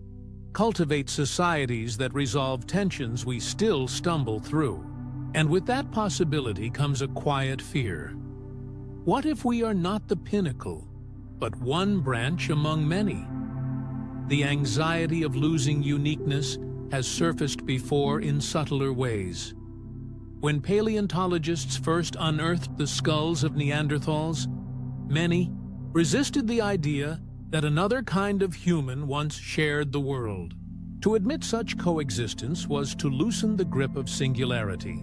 cultivate societies that resolve tensions we still stumble through. And with that possibility comes a quiet fear. What if we are not the pinnacle, but one branch among many? The anxiety of losing uniqueness has surfaced before in subtler ways. When paleontologists first unearthed the skulls of Neanderthals, many resisted the idea that another kind of human once shared the world. To admit such coexistence was to loosen the grip of singularity,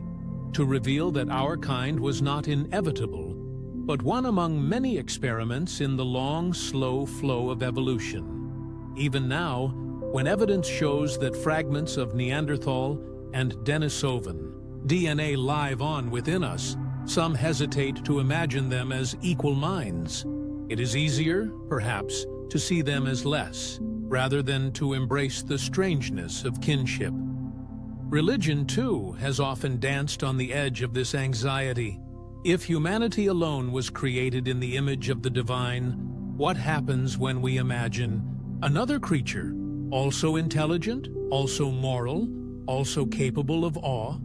to reveal that our kind was not inevitable, but one among many experiments in the long, slow flow of evolution. Even now, when evidence shows that fragments of Neanderthal and Denisovan DNA live on within us, some hesitate to imagine them as equal minds. It is easier, perhaps, to see them as less, rather than to embrace the strangeness of kinship. Religion, too, has often danced on the edge of this anxiety. If humanity alone was created in the image of the divine, what happens when we imagine another creature, also intelligent, also moral, also capable of awe?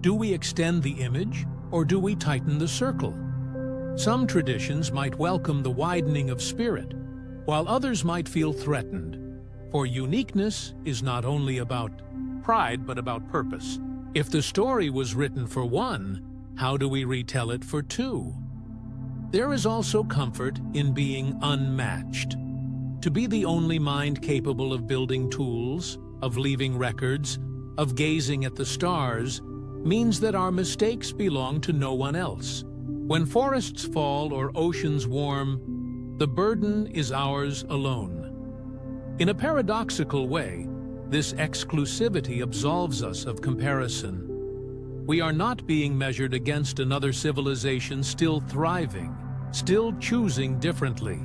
Do we extend the image, or do we tighten the circle? Some traditions might welcome the widening of spirit, while others might feel threatened. For uniqueness is not only about pride, but about purpose. If the story was written for one, how do we retell it for two? There is also comfort in being unmatched. To be the only mind capable of building tools, of leaving records, of gazing at the stars, means that our mistakes belong to no one else. When forests fall or oceans warm, the burden is ours alone. In a paradoxical way, This exclusivity absolves us of comparison. We are not being measured against another civilization still thriving, still choosing differently.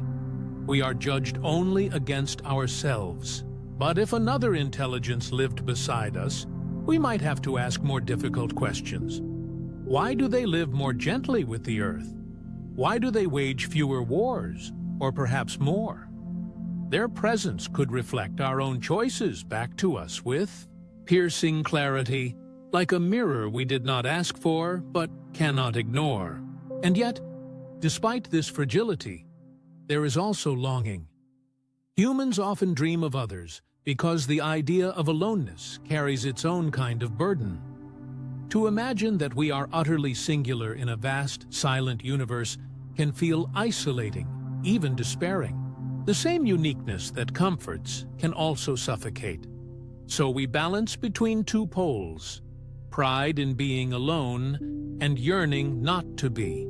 We are judged only against ourselves. But if another intelligence lived beside us, we might have to ask more difficult questions. Why do they live more gently with the earth? Why do they wage fewer wars, or perhaps more? Their presence could reflect our own choices back to us with piercing clarity, like a mirror we did not ask for but cannot ignore. And yet, despite this fragility, there is also longing. Humans often dream of others because the idea of aloneness carries its own kind of burden. To imagine that we are utterly singular in a vast, silent universe can feel isolating, even despairing. The same uniqueness that comforts can also suffocate. So we balance between two poles, pride in being alone and yearning not to be.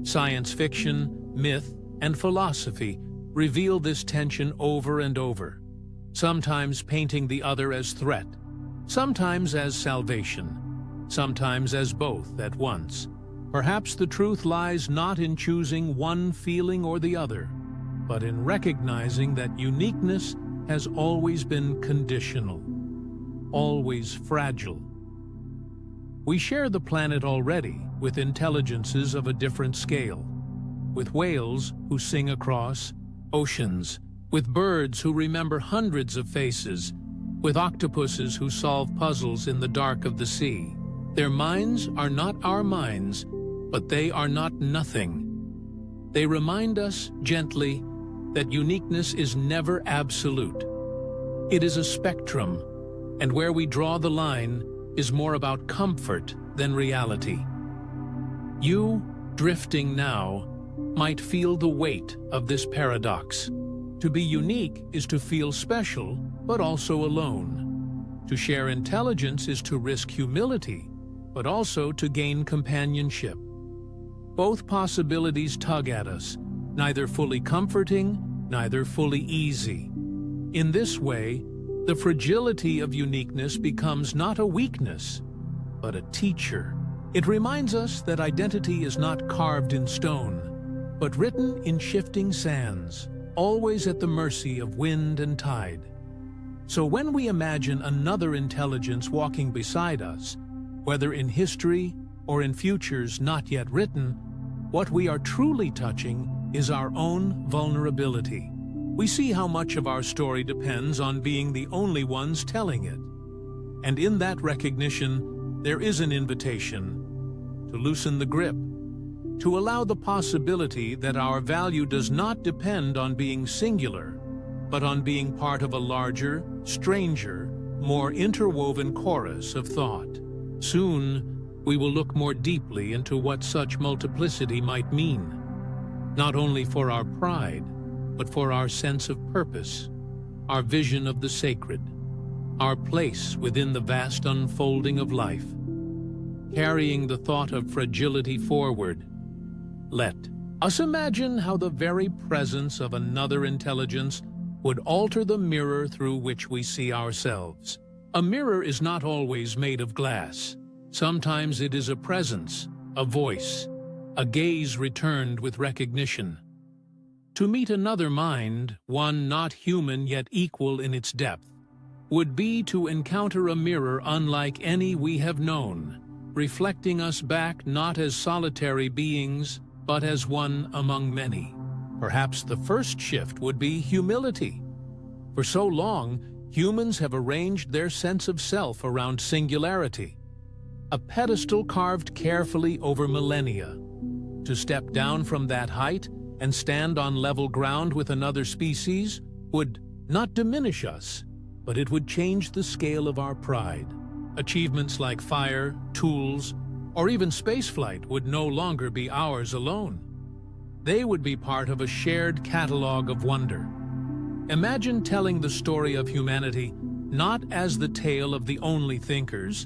Science fiction, myth, and philosophy reveal this tension over and over, sometimes painting the other as threat, sometimes as salvation, sometimes as both at once. Perhaps the truth lies not in choosing one feeling or the other, but in recognizing that uniqueness has always been conditional, always fragile. We share the planet already with intelligences of a different scale, with whales who sing across oceans, with birds who remember hundreds of faces, with octopuses who solve puzzles in the dark of the sea. Their minds are not our minds, but they are not nothing. They remind us gently that uniqueness is never absolute. It is a spectrum, and where we draw the line is more about comfort than reality. You, drifting now, might feel the weight of this paradox. To be unique is to feel special, but also alone. To share intelligence is to risk humility, but also to gain companionship. Both possibilities tug at us, neither fully comforting, neither fully easy. In this way, the fragility of uniqueness becomes not a weakness, but a teacher. It reminds us that identity is not carved in stone, but written in shifting sands, always at the mercy of wind and tide. So when we imagine another intelligence walking beside us, whether in history or in futures not yet written, what we are truly touching is our own vulnerability. We see how much of our story depends on being the only ones telling it. And in that recognition, there is an invitation to loosen the grip, to allow the possibility that our value does not depend on being singular, but on being part of a larger, stranger, more interwoven chorus of thought. Soon, we will look more deeply into what such multiplicity might mean, not only for our pride, but for our sense of purpose, our vision of the sacred, our place within the vast unfolding of life. Carrying the thought of fragility forward, let us imagine how the very presence of another intelligence would alter the mirror through which we see ourselves. A mirror is not always made of glass. Sometimes it is a presence, a voice, a gaze returned with recognition. To meet another mind, one not human yet equal in its depth, would be to encounter a mirror unlike any we have known, reflecting us back not as solitary beings, but as one among many. Perhaps the first shift would be humility. For so long, humans have arranged their sense of self around singularity, a pedestal carved carefully over millennia. To step down from that height and stand on level ground with another species would not diminish us, but it would change the scale of our pride. Achievements like fire, tools, or even spaceflight would no longer be ours alone. They would be part of a shared catalog of wonder. Imagine telling the story of humanity not as the tale of the only thinkers,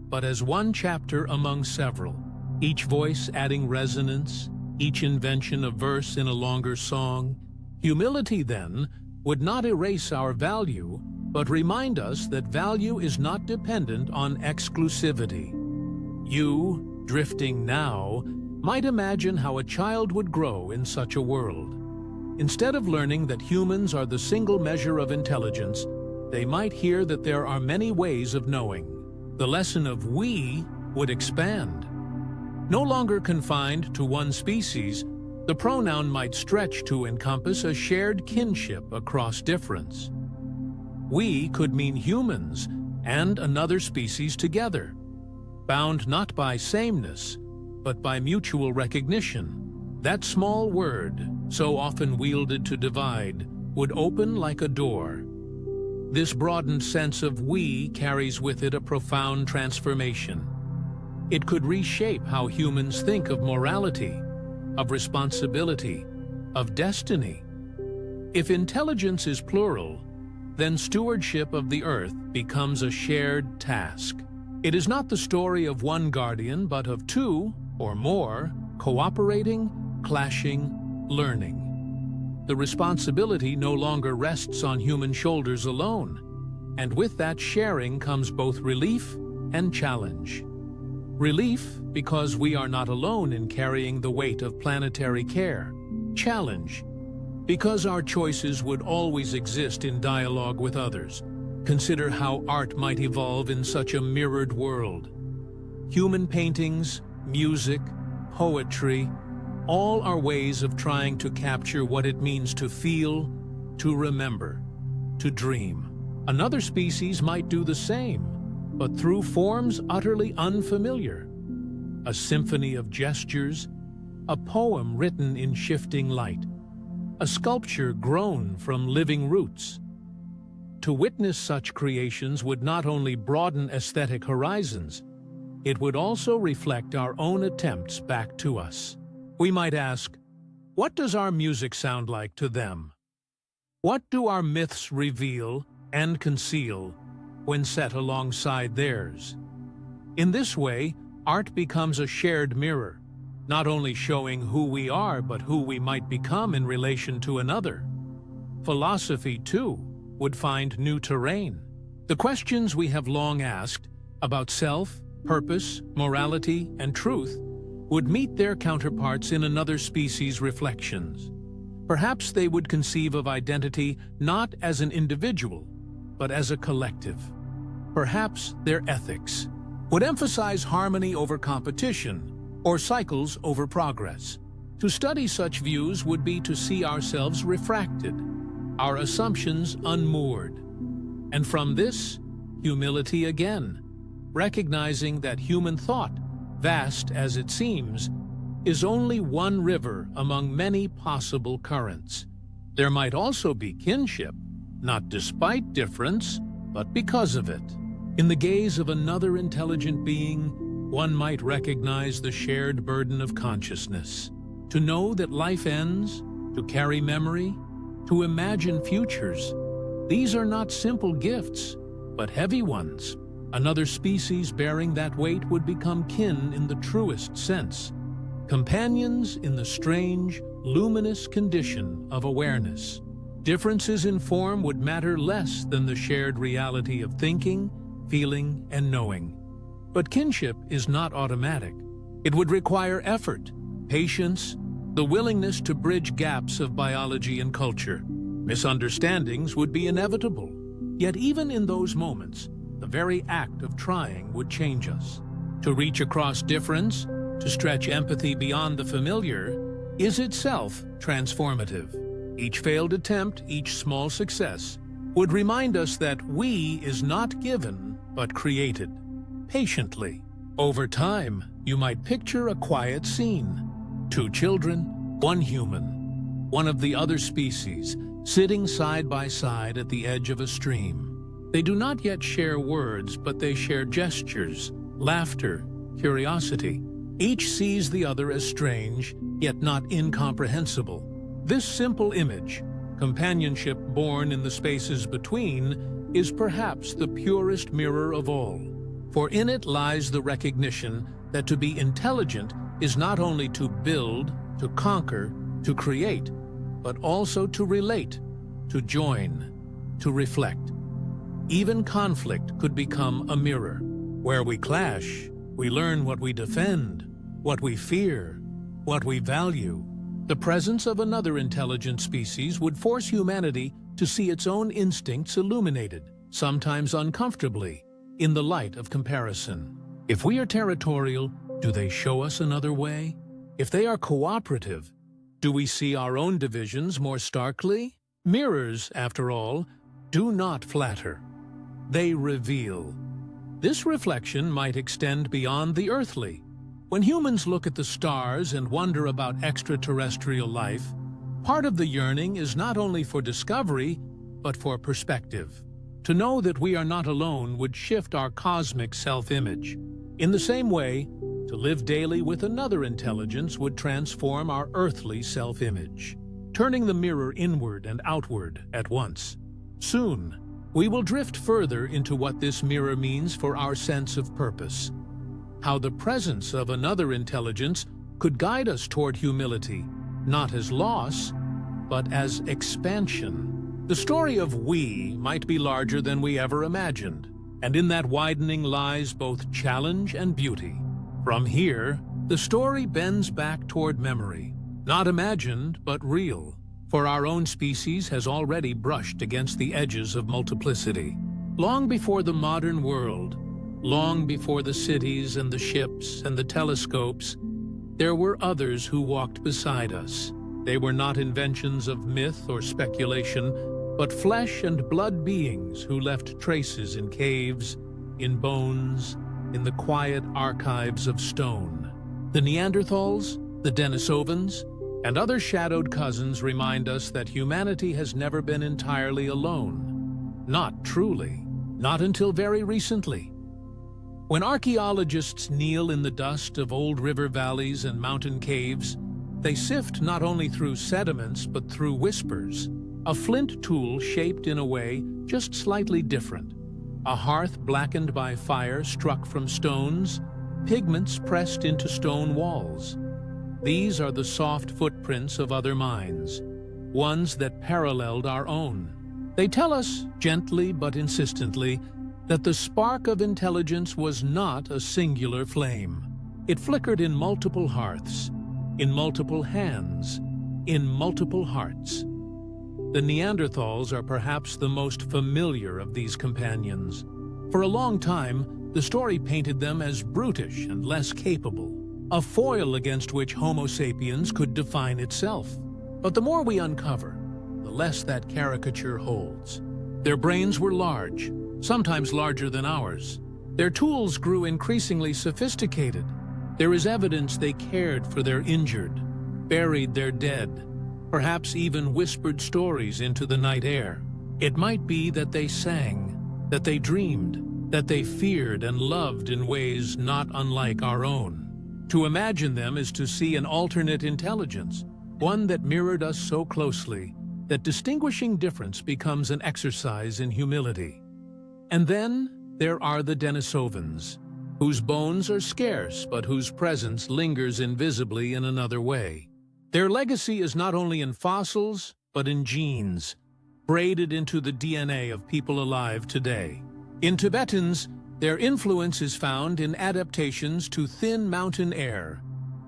but as one chapter among several, each voice adding resonance, each invention a verse in a longer song. Humility, then, would not erase our value, but remind us that value is not dependent on exclusivity. You, drifting now, might imagine how a child would grow in such a world. Instead of learning that humans are the single measure of intelligence, they might hear that there are many ways of knowing. The lesson of we would expand. No longer confined to one species, the pronoun might stretch to encompass a shared kinship across difference. We could mean humans and another species together, bound not by sameness, but by mutual recognition. That small word, so often wielded to divide, would open like a door. This broadened sense of we carries with it a profound transformation. It could reshape how humans think of morality, of responsibility, of destiny. If intelligence is plural, then stewardship of the earth becomes a shared task. It is not the story of one guardian, but of two or more cooperating, clashing, learning. The responsibility no longer rests on human shoulders alone, and with that sharing comes both relief and challenge. Relief, because we are not alone in carrying the weight of planetary care. Challenge, because our choices would always exist in dialogue with others. Consider how art might evolve in such a mirrored world. Human paintings, music, poetry, all are ways of trying to capture what it means to feel, to remember, to dream. Another species might do the same, but through forms utterly unfamiliar. A symphony of gestures, a poem written in shifting light, a sculpture grown from living roots. To witness such creations would not only broaden aesthetic horizons, it would also reflect our own attempts back to us. We might ask, what does our music sound like to them? What do our myths reveal and conceal when set alongside theirs? In this way, art becomes a shared mirror, not only showing who we are but who we might become in relation to another. Philosophy, too, would find new terrain. The questions we have long asked about self, purpose, morality, and truth would meet their counterparts in another species' reflections. Perhaps they would conceive of identity not as an individual, but as a collective. Perhaps their ethics would emphasize harmony over competition, or cycles over progress. To study such views would be to see ourselves refracted, our assumptions unmoored. And from this, humility again, recognizing that human thought, vast as it seems, is only one river among many possible currents. There might also be kinship, not despite difference, but because of it. In the gaze of another intelligent being, one might recognize the shared burden of consciousness. To know that life ends, to carry memory, to imagine futures, these are not simple gifts, but heavy ones. Another species bearing that weight would become kin in the truest sense, companions in the strange, luminous condition of awareness. Differences in form would matter less than the shared reality of thinking, feeling, and knowing. But kinship is not automatic. It would require effort, patience, the willingness to bridge gaps of biology and culture. Misunderstandings would be inevitable. Yet even in those moments, the very act of trying would change us. To reach across difference, to stretch empathy beyond the familiar, is itself transformative. Each failed attempt, each small success, would remind us that we is not given, but created. Patiently. Over time, you might picture a quiet scene. Two children, one human, one of the other species, sitting side by side at the edge of a stream. They do not yet share words, but they share gestures, laughter, curiosity. Each sees the other as strange, yet not incomprehensible. This simple image, companionship born in the spaces between, is perhaps the purest mirror of all. For in it lies the recognition that to be intelligent is not only to build, to conquer, to create, but also to relate, to join, to reflect. Even conflict could become a mirror. Where we clash, we learn what we defend, what we fear, what we value. The presence of another intelligent species would force humanity to see its own instincts illuminated, sometimes uncomfortably, in the light of comparison. If we are territorial, do they show us another way? If they are cooperative, do we see our own divisions more starkly? Mirrors, after all, do not flatter. They reveal. This reflection might extend beyond the earthly. When humans look at the stars and wonder about extraterrestrial life, part of the yearning is not only for discovery, but for perspective. To know that we are not alone would shift our cosmic self-image. In the same way, to live daily with another intelligence would transform our earthly self-image, turning the mirror inward and outward at once. Soon, we will drift further into what this mirror means for our sense of purpose, how the presence of another intelligence could guide us toward humility, not as loss, but as expansion. The story of we might be larger than we ever imagined, and in that widening lies both challenge and beauty. From here, the story bends back toward memory, not imagined, but real, for our own species has already brushed against the edges of multiplicity. Long before the modern world, long before the cities and the ships and the telescopes, there were others who walked beside us. They were not inventions of myth or speculation, but flesh and blood beings who left traces in caves, in bones, in the quiet archives of stone. The Neanderthals, the Denisovans, and other shadowed cousins remind us that humanity has never been entirely alone. Not truly, not until very recently. When archaeologists kneel in the dust of old river valleys and mountain caves, they sift not only through sediments but through whispers. A flint tool shaped in a way just slightly different. A hearth blackened by fire struck from stones, pigments pressed into stone walls. These are the soft footprints of other minds, ones that paralleled our own. They tell us, gently but insistently, that the spark of intelligence was not a singular flame. It flickered in multiple hearths, in multiple hands, in multiple hearts. The Neanderthals are perhaps the most familiar of these companions. For a long time, the story painted them as brutish and less capable, a foil against which Homo sapiens could define itself. But the more we uncover, the less that caricature holds. Their brains were large, sometimes larger than ours. Their tools grew increasingly sophisticated. There is evidence they cared for their injured, buried their dead, perhaps even whispered stories into the night air. It might be that they sang, that they dreamed, that they feared and loved in ways not unlike our own. To imagine them is to see an alternate intelligence, one that mirrored us so closely that distinguishing difference becomes an exercise in humility. And then there are the Denisovans, whose bones are scarce but whose presence lingers invisibly in another way. Their legacy is not only in fossils, but in genes, braided into the DNA of people alive today. In Tibetans, their influence is found in adaptations to thin mountain air,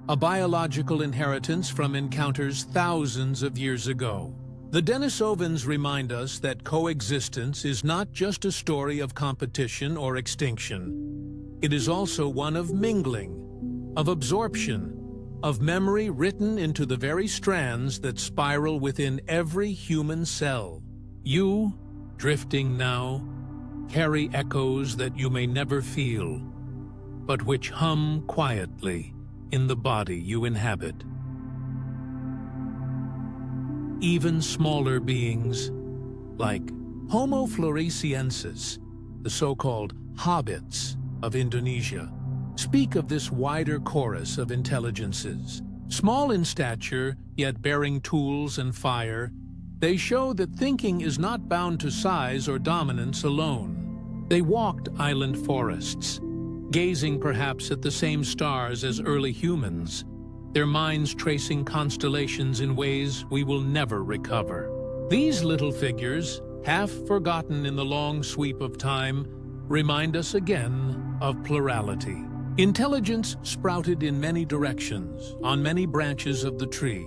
a biological inheritance from encounters thousands of years ago. The Denisovans remind us that coexistence is not just a story of competition or extinction. It is also one of mingling, of absorption, of memory written into the very strands that spiral within every human cell. You, drifting now, carry echoes that you may never feel, but which hum quietly in the body you inhabit. Even smaller beings, like Homo floresiensis, the so-called hobbits of Indonesia, speak of this wider chorus of intelligences. Small in stature, yet bearing tools and fire, they show that thinking is not bound to size or dominance alone. They walked island forests, gazing perhaps at the same stars as early humans, their minds tracing constellations in ways we will never recover. These little figures, half forgotten in the long sweep of time, remind us again of plurality. Intelligence sprouted in many directions, on many branches of the tree,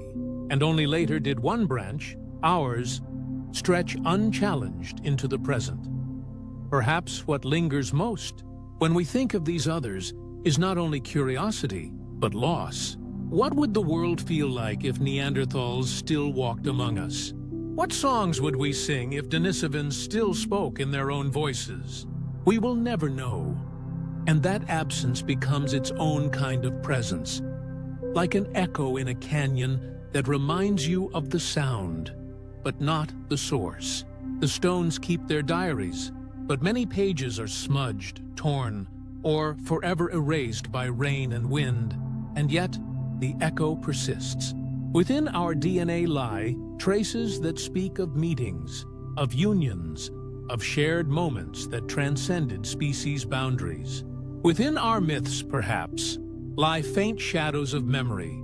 and only later did one branch, ours, stretch unchallenged into the present. Perhaps what lingers most, when we think of these others, is not only curiosity, but loss. What would the world feel like if Neanderthals still walked among us? What songs would we sing if Denisovans still spoke in their own voices? We will never know. And that absence becomes its own kind of presence, like an echo in a canyon that reminds you of the sound, but not the source. The stones keep their diaries, but many pages are smudged, torn, or forever erased by rain and wind, and yet the echo persists. Within our DNA lie traces that speak of meetings, of unions, of shared moments that transcended species boundaries. Within our myths, perhaps, lie faint shadows of memory,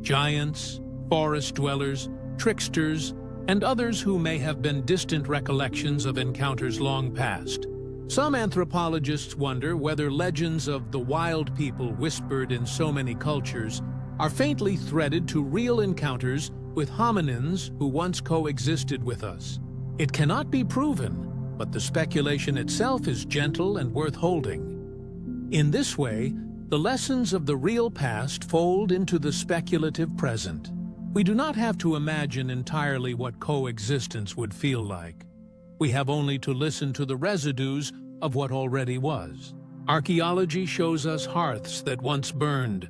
giants, forest dwellers, tricksters, and others who may have been distant recollections of encounters long past. Some anthropologists wonder whether legends of the wild people whispered in so many cultures are faintly threaded to real encounters with hominins who once coexisted with us. It cannot be proven, but the speculation itself is gentle and worth holding. In this way, the lessons of the real past fold into the speculative present. We do not have to imagine entirely what coexistence would feel like. We have only to listen to the residues of what already was. Archaeology shows us hearths that once burned,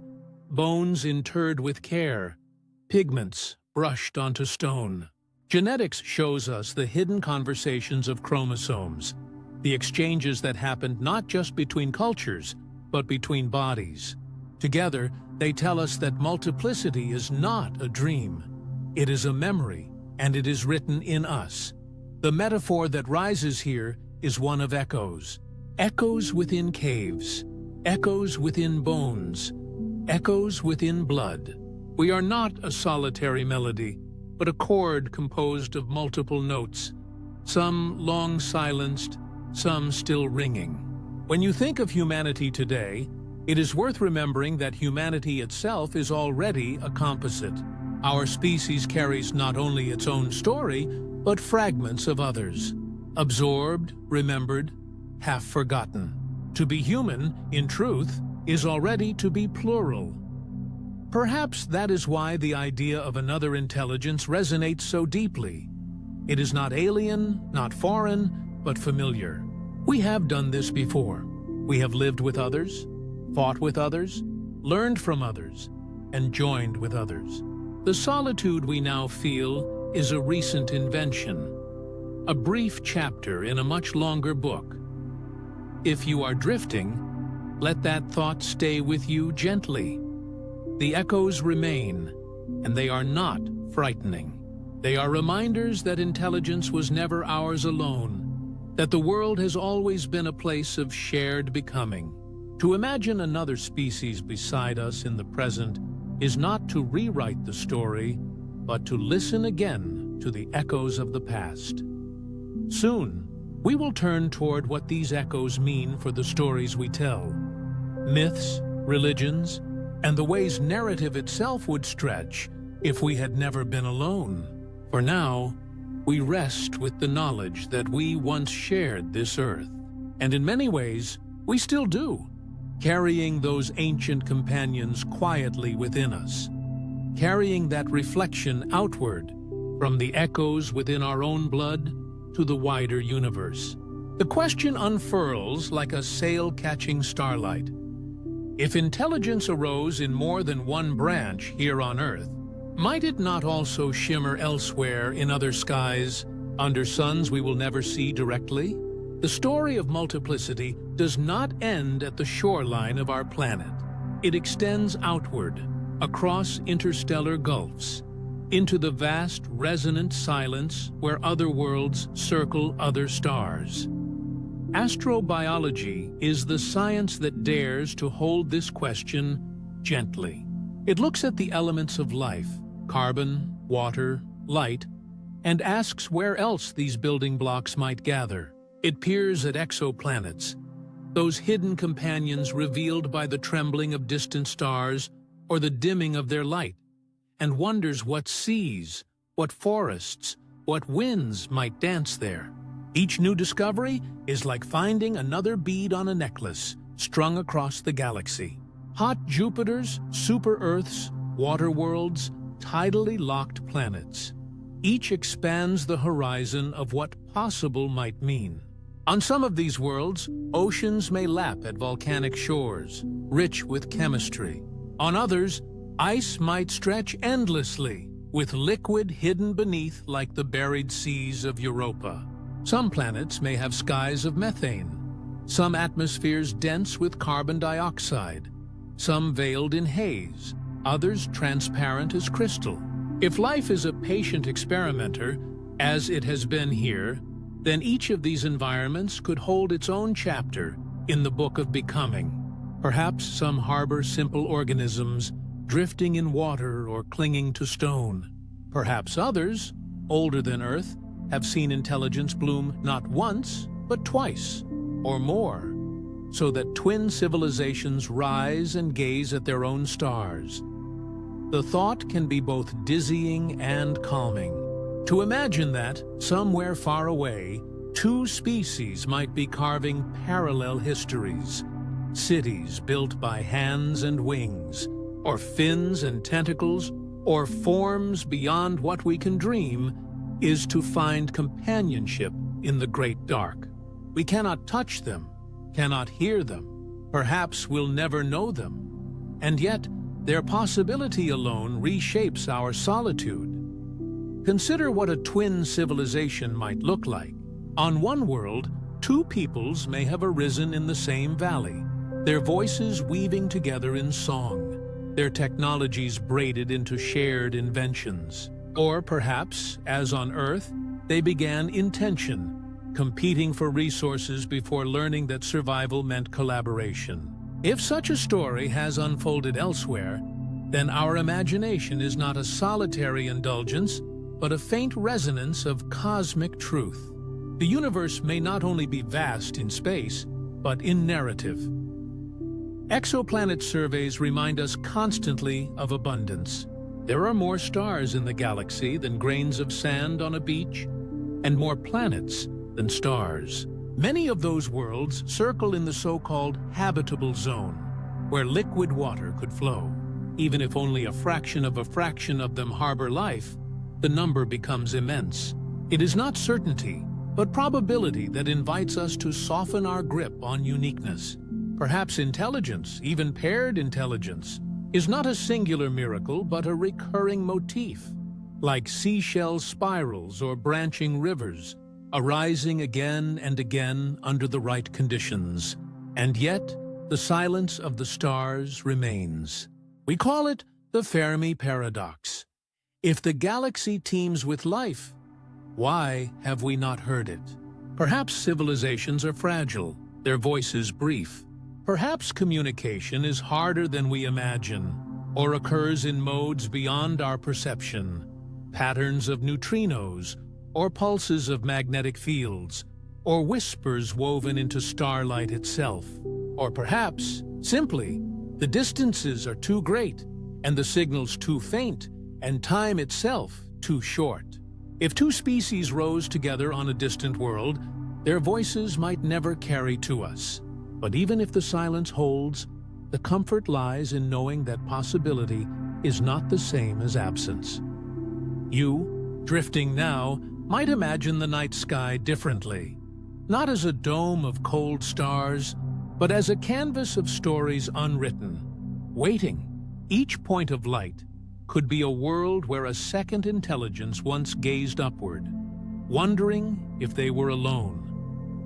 bones interred with care, pigments brushed onto stone. Genetics shows us the hidden conversations of chromosomes, the exchanges that happened not just between cultures, but between bodies. Together, they tell us that multiplicity is not a dream. It is a memory, and it is written in us. The metaphor that rises here is one of echoes. Echoes within caves, echoes within bones, echoes within blood. We are not a solitary melody, but a chord composed of multiple notes, some long silenced, some still ringing. When you think of humanity today, it is worth remembering that humanity itself is already a composite. Our species carries not only its own story, but fragments of others, absorbed, remembered, half forgotten. To be human, in truth, is already to be plural. Perhaps that is why the idea of another intelligence resonates so deeply. It is not alien, not foreign, but familiar. We have done this before. We have lived with others, fought with others, learned from others, and joined with others. The solitude we now feel is a recent invention, a brief chapter in a much longer book. If you are drifting, let that thought stay with you gently. The echoes remain, and they are not frightening. They are reminders that intelligence was never ours alone, that the world has always been a place of shared becoming. To imagine another species beside us in the present is not to rewrite the story, but to listen again to the echoes of the past. Soon, we will turn toward what these echoes mean for the stories we tell, myths, religions, and the ways narrative itself would stretch if we had never been alone. For now, we rest with the knowledge that we once shared this earth, and in many ways, we still do, carrying those ancient companions quietly within us, carrying that reflection outward from the echoes within our own blood to the wider universe. The question unfurls like a sail catching starlight. If intelligence arose in more than one branch here on Earth, might it not also shimmer elsewhere in other skies, under suns we will never see directly? The story of multiplicity does not end at the shoreline of our planet. It extends outward, across interstellar gulfs, into the vast resonant silence where other worlds circle other stars. Astrobiology is the science that dares to hold this question gently. It looks at the elements of life, carbon, water, light, and asks where else these building blocks might gather. It peers at exoplanets, those hidden companions revealed by the trembling of distant stars or the dimming of their light, and wonders what seas, what forests, what winds might dance there. Each new discovery is like finding another bead on a necklace strung across the galaxy. Hot Jupiters, super-Earths, water worlds, tidally locked planets. Each expands the horizon of what possible might mean. On some of these worlds, oceans may lap at volcanic shores, rich with chemistry. On others, ice might stretch endlessly, with liquid hidden beneath like the buried seas of Europa. Some planets may have skies of methane, some atmospheres dense with carbon dioxide, some veiled in haze, others transparent as crystal. If life is a patient experimenter, as it has been here, then each of these environments could hold its own chapter in the book of becoming. Perhaps some harbor simple organisms, drifting in water or clinging to stone. Perhaps others, older than Earth, have seen intelligence bloom not once, but twice, or more, so that twin civilizations rise and gaze at their own stars. The thought can be both dizzying and calming. To imagine that, somewhere far away, two species might be carving parallel histories, cities built by hands and wings, or fins and tentacles, or forms beyond what we can dream, is to find companionship in the great dark. We cannot touch them, cannot hear them, perhaps we'll never know them, and yet their possibility alone reshapes our solitude. Consider what a twin civilization might look like. On one world, two peoples may have arisen in the same valley, their voices weaving together in song, their technologies braided into shared inventions. Or perhaps, as on Earth, they began in tension, competing for resources before learning that survival meant collaboration. If such a story has unfolded elsewhere, then our imagination is not a solitary indulgence, but a faint resonance of cosmic truth. The universe may not only be vast in space, but in narrative. Exoplanet surveys remind us constantly of abundance. There are more stars in the galaxy than grains of sand on a beach, and more planets than stars. Many of those worlds circle in the so-called habitable zone, where liquid water could flow. Even if only a fraction of them harbor life, the number becomes immense. It is not certainty, but probability that invites us to soften our grip on uniqueness. Perhaps intelligence, even paired intelligence, is not a singular miracle but a recurring motif, like seashell spirals or branching rivers, arising again and again under the right conditions. And yet, the silence of the stars remains. We call it the Fermi paradox. If the galaxy teems with life, why have we not heard it? Perhaps civilizations are fragile, their voices brief. Perhaps communication is harder than we imagine, or occurs in modes beyond our perception, patterns of neutrinos, or pulses of magnetic fields, or whispers woven into starlight itself. Or perhaps, simply, the distances are too great, and the signals too faint, and time itself too short. If two species rose together on a distant world, their voices might never carry to us. But even if the silence holds, the comfort lies in knowing that possibility is not the same as absence. You, drifting now, might imagine the night sky differently, not as a dome of cold stars, but as a canvas of stories unwritten, waiting. Each point of light could be a world where a second intelligence once gazed upward, wondering if they were alone,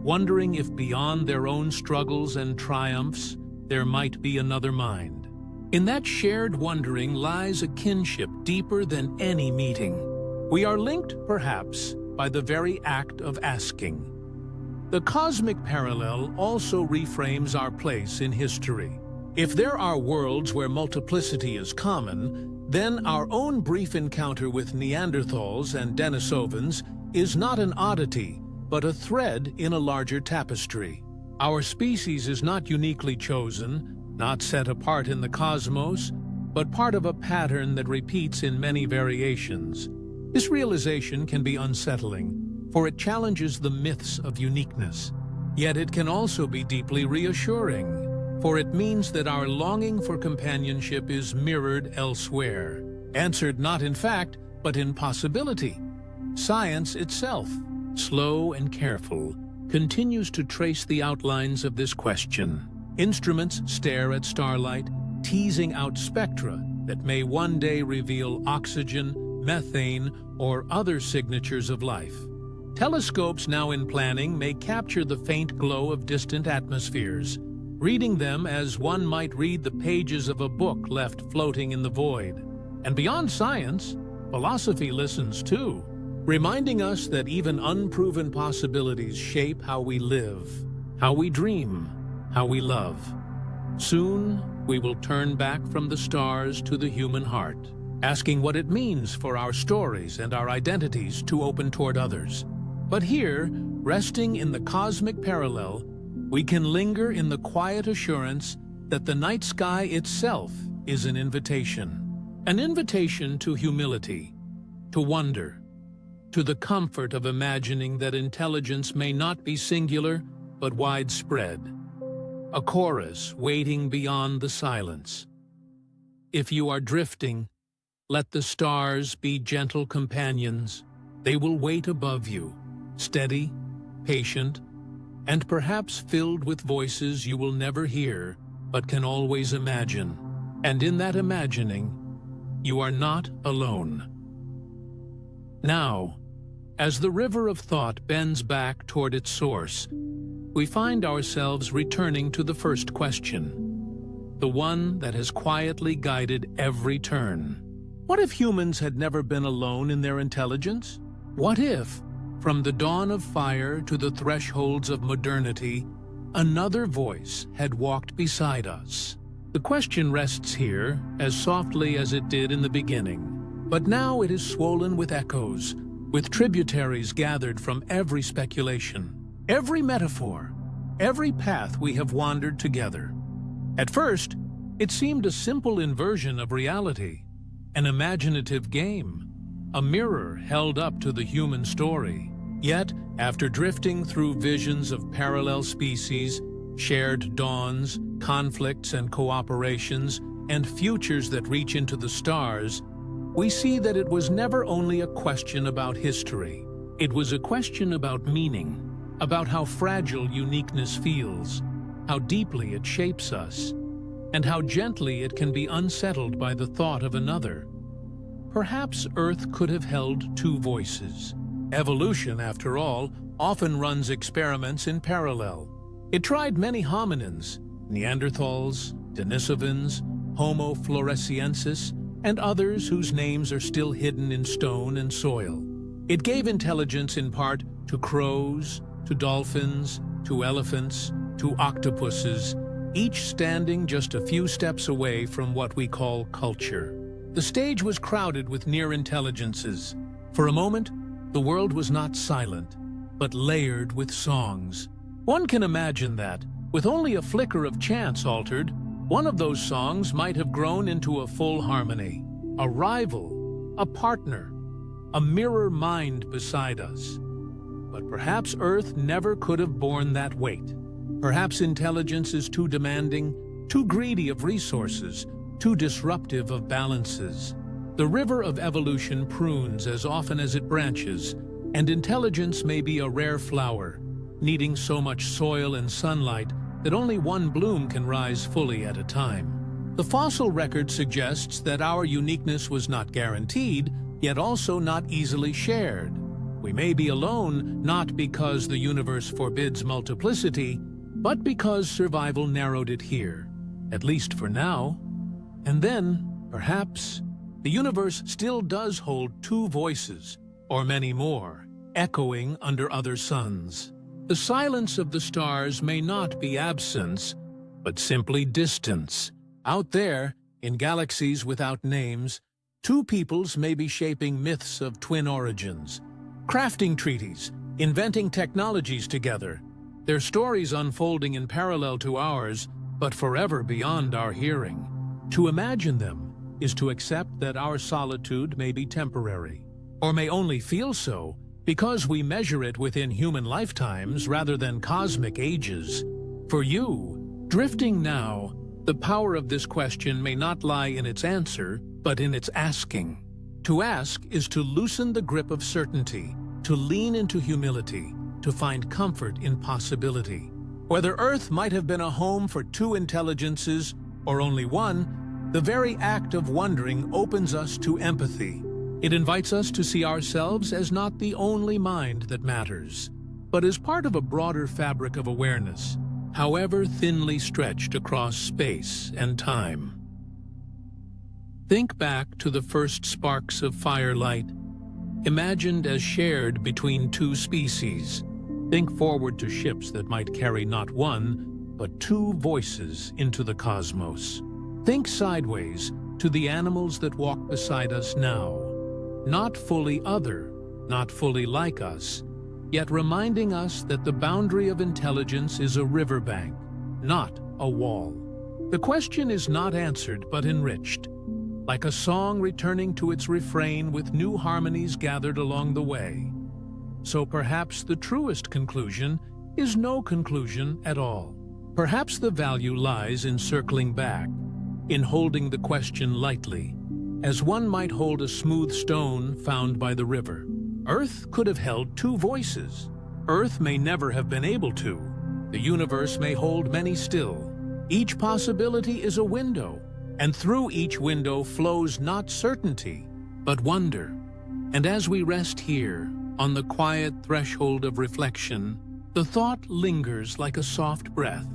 wondering if beyond their own struggles and triumphs there might be another mind. In that shared wondering lies a kinship deeper than any meeting. We are linked, perhaps, by the very act of asking. The cosmic parallel also reframes our place in history. If there are worlds where multiplicity is common, then our own brief encounter with Neanderthals and Denisovans is not an oddity, but a thread in a larger tapestry. Our species is not uniquely chosen, not set apart in the cosmos, but part of a pattern that repeats in many variations. This realization can be unsettling, for it challenges the myths of uniqueness. Yet it can also be deeply reassuring, for it means that our longing for companionship is mirrored elsewhere, answered not in fact, but in possibility. Science itself, slow and careful, continues to trace the outlines of this question. Instruments stare at starlight, teasing out spectra that may one day reveal oxygen, methane, or other signatures of life. Telescopes now in planning may capture the faint glow of distant atmospheres, reading them as one might read the pages of a book left floating in the void. And beyond science, philosophy listens too, reminding us that even unproven possibilities shape how we live, how we dream, how we love. Soon, we will turn back from the stars to the human heart, asking what it means for our stories and our identities to open toward others. But here, resting in the cosmic parallel, we can linger in the quiet assurance that the night sky itself is an invitation to humility, to wonder, to the comfort of imagining that intelligence may not be singular, but widespread. A chorus waiting beyond the silence. If you are drifting, let the stars be gentle companions. They will wait above you, steady, patient, and perhaps filled with voices you will never hear, but can always imagine. And in that imagining, you are not alone. Now, as the river of thought bends back toward its source, we find ourselves returning to the first question, the one that has quietly guided every turn. What if humans had never been alone in their intelligence? What if, from the dawn of fire to the thresholds of modernity, another voice had walked beside us? The question rests here, as softly as it did in the beginning. But now it is swollen with echoes, with tributaries gathered from every speculation, every metaphor, every path we have wandered together. At first, it seemed a simple inversion of reality, an imaginative game, a mirror held up to the human story. Yet, after drifting through visions of parallel species, shared dawns, conflicts and cooperations, and futures that reach into the stars, we see that it was never only a question about history. It was a question about meaning, about how fragile uniqueness feels, how deeply it shapes us, and how gently it can be unsettled by the thought of another. Perhaps Earth could have held two voices. Evolution, after all, often runs experiments in parallel. It tried many hominins, Neanderthals, Denisovans, Homo floresiensis, and others whose names are still hidden in stone and soil. It gave intelligence in part to crows, to dolphins, to elephants, to octopuses, each standing just a few steps away from what we call culture. The stage was crowded with near intelligences. For a moment, the world was not silent, but layered with songs. One can imagine that, with only a flicker of chance altered, one of those songs might have grown into a full harmony, a rival, a partner, a mirror mind beside us. But perhaps Earth never could have borne that weight. Perhaps intelligence is too demanding, too greedy of resources, too disruptive of balances. The river of evolution prunes as often as it branches, and intelligence may be a rare flower, needing so much soil and sunlight that only one bloom can rise fully at a time. The fossil record suggests that our uniqueness was not guaranteed, yet also not easily shared. We may be alone not because the universe forbids multiplicity, but because survival narrowed it here, at least for now. And then, perhaps, the universe still does hold two voices, or many more, echoing under other suns. The silence of the stars may not be absence, but simply distance. Out there, in galaxies without names, Two peoples may be shaping myths of twin origins, crafting treaties, inventing technologies together, their stories unfolding in parallel to ours, but forever beyond our hearing. To imagine them is to accept that our solitude may be temporary, or may only feel so because we measure it within human lifetimes rather than cosmic ages. For you, drifting now, the power of this question may not lie in its answer, but in its asking. To ask is to loosen the grip of certainty, to lean into humility, to find comfort in possibility. Whether Earth might have been a home for two intelligences or only one, the very act of wondering opens us to empathy. It invites us to see ourselves as not the only mind that matters, but as part of a broader fabric of awareness, however thinly stretched across space and time. Think back to the first sparks of firelight, imagined as shared between two species. Think forward to ships that might carry not one, but two voices into the cosmos. Think sideways to the animals that walk beside us now, not fully other, not fully like us, yet reminding us that the boundary of intelligence is a riverbank, not a wall. The question is not answered but enriched, like a song returning to its refrain with new harmonies gathered along the way. So perhaps the truest conclusion is no conclusion at all. Perhaps the value lies in circling back, in holding the question lightly, as one might hold a smooth stone found by the river. Earth could have held two voices. Earth may never have been able to. The universe may hold many still. Each possibility is a window, and through each window flows not certainty, but wonder. And as we rest here, on the quiet threshold of reflection, the thought lingers like a soft breath.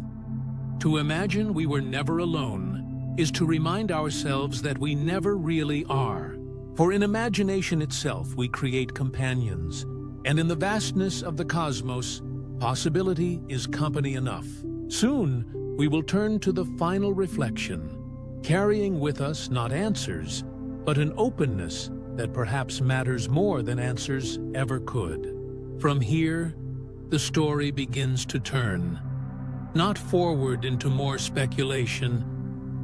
To imagine we were never alone is to remind ourselves that we never really are. For in imagination itself we create companions, and in the vastness of the cosmos, possibility is company enough. Soon we will turn to the final reflection, carrying with us not answers, but an openness that perhaps matters more than answers ever could. From here, the story begins to turn, not forward into more speculation,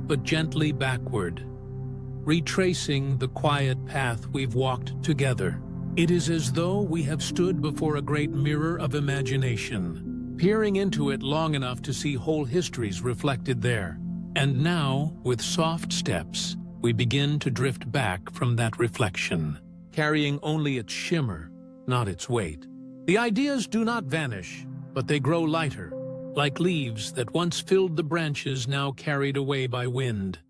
but gently backward, retracing the quiet path we've walked together. It is as though we have stood before a great mirror of imagination, peering into it long enough to see whole histories reflected there. And now, with soft steps, we begin to drift back from that reflection, carrying only its shimmer, not its weight. The ideas do not vanish, but they grow lighter, like leaves that once filled the branches now carried away by wind.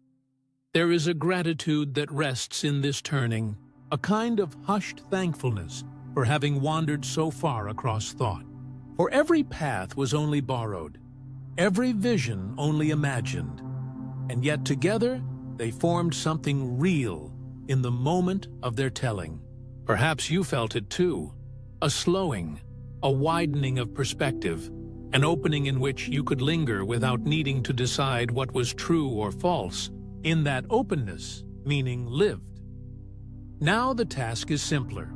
There is a gratitude that rests in this turning, a kind of hushed thankfulness for having wandered so far across thought. For every path was only borrowed, every vision only imagined, and yet together they formed something real in the moment of their telling. Perhaps you felt it too, a slowing, a widening of perspective, an opening in which you could linger without needing to decide what was true or false. In that openness, meaning lived. Now the task is simpler,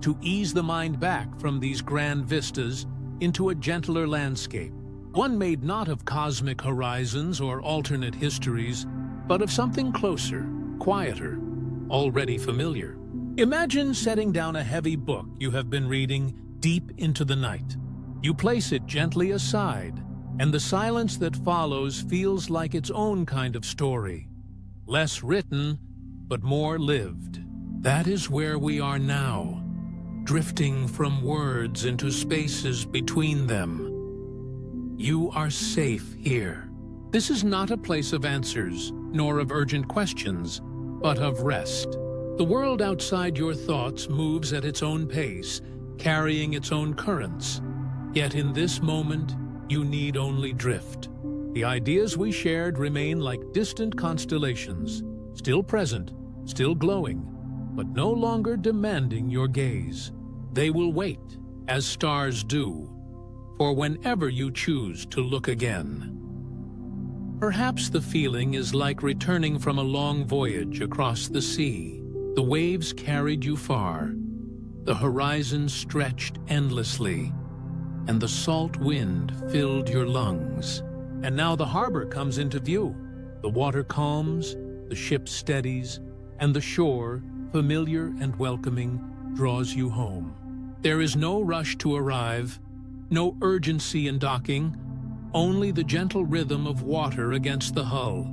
to ease the mind back from these grand vistas into a gentler landscape, one made not of cosmic horizons or alternate histories, but of something closer, quieter, already familiar. Imagine setting down a heavy book you have been reading deep into the night. You place it gently aside, and the silence that follows feels like its own kind of story. Less written, but more lived. That is where we are now, drifting from words into spaces between them. You are safe here. This is not a place of answers, nor of urgent questions, but of rest. The world outside your thoughts moves at its own pace, carrying its own currents. Yet in this moment, you need only drift. The ideas we shared remain like distant constellations, still present, still glowing, but no longer demanding your gaze. They will wait, as stars do, for whenever you choose to look again. Perhaps the feeling is like returning from a long voyage across the sea. The waves carried you far, the horizon stretched endlessly, and the salt wind filled your lungs. And now the harbor comes into view. The water calms, the ship steadies, and the shore, familiar and welcoming, draws you home. There is no rush to arrive, no urgency in docking, only the gentle rhythm of water against the hull,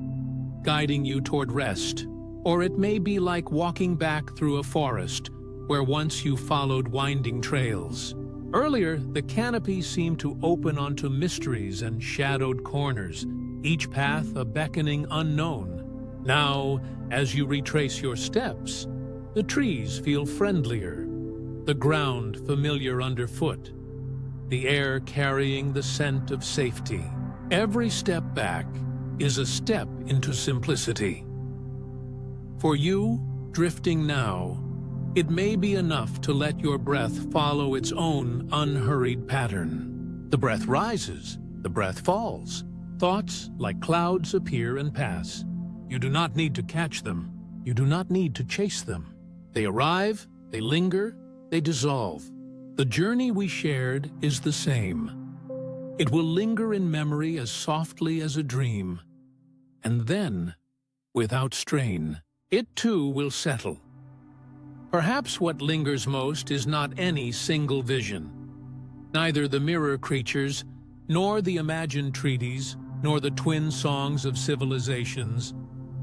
guiding you toward rest. Or it may be like walking back through a forest where once you followed winding trails. Earlier, the canopy seemed to open onto mysteries and shadowed corners, each path a beckoning unknown. Now, as you retrace your steps, the trees feel friendlier, the ground familiar underfoot, the air carrying the scent of safety. Every step back is a step into simplicity. For you, drifting now, it may be enough to let your breath follow its own unhurried pattern. The breath rises, the breath falls. Thoughts, like clouds, appear and pass. You do not need to catch them. You do not need to chase them. They arrive, they linger, they dissolve. The journey we shared is the same. It will linger in memory as softly as a dream. And then, without strain, it too will settle. Perhaps what lingers most is not any single vision. Neither the mirror creatures, nor the imagined treaties, nor the twin songs of civilizations,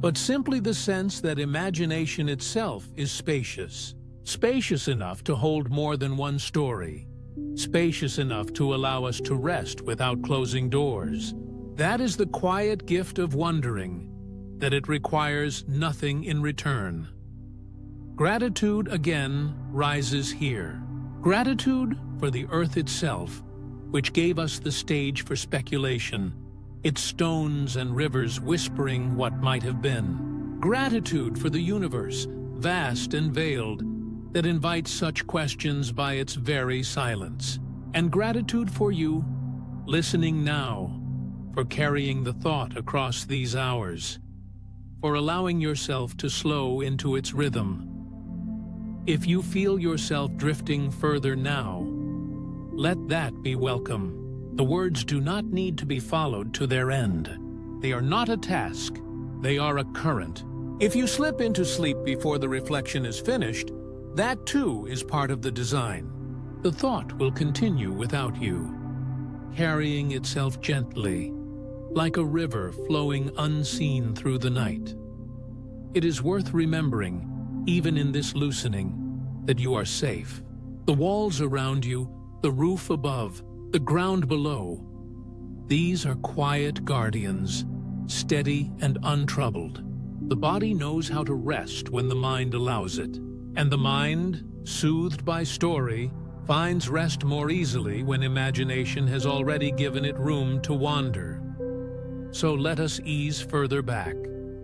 but simply the sense that imagination itself is spacious. Spacious enough to hold more than one story. Spacious enough to allow us to rest without closing doors. That is the quiet gift of wondering, that it requires nothing in return. Gratitude again rises here. Gratitude for the earth itself, which gave us the stage for speculation, its stones and rivers whispering what might have been. Gratitude for the universe, vast and veiled, that invites such questions by its very silence. And gratitude for you, listening now, for carrying the thought across these hours, for allowing yourself to slow into its rhythm. If you feel yourself drifting further now, let that be welcome. The words do not need to be followed to their end. They are not a task, they are a current. If you slip into sleep before the reflection is finished, that too is part of the design. The thought will continue without you, carrying itself gently, like a river flowing unseen through the night. It is worth remembering, even in this loosening, that you are safe. The walls around you, the roof above, the ground below, these are quiet guardians, steady and untroubled. The body knows how to rest when the mind allows it, and the mind, soothed by story, finds rest more easily when imagination has already given it room to wander. So let us ease further back,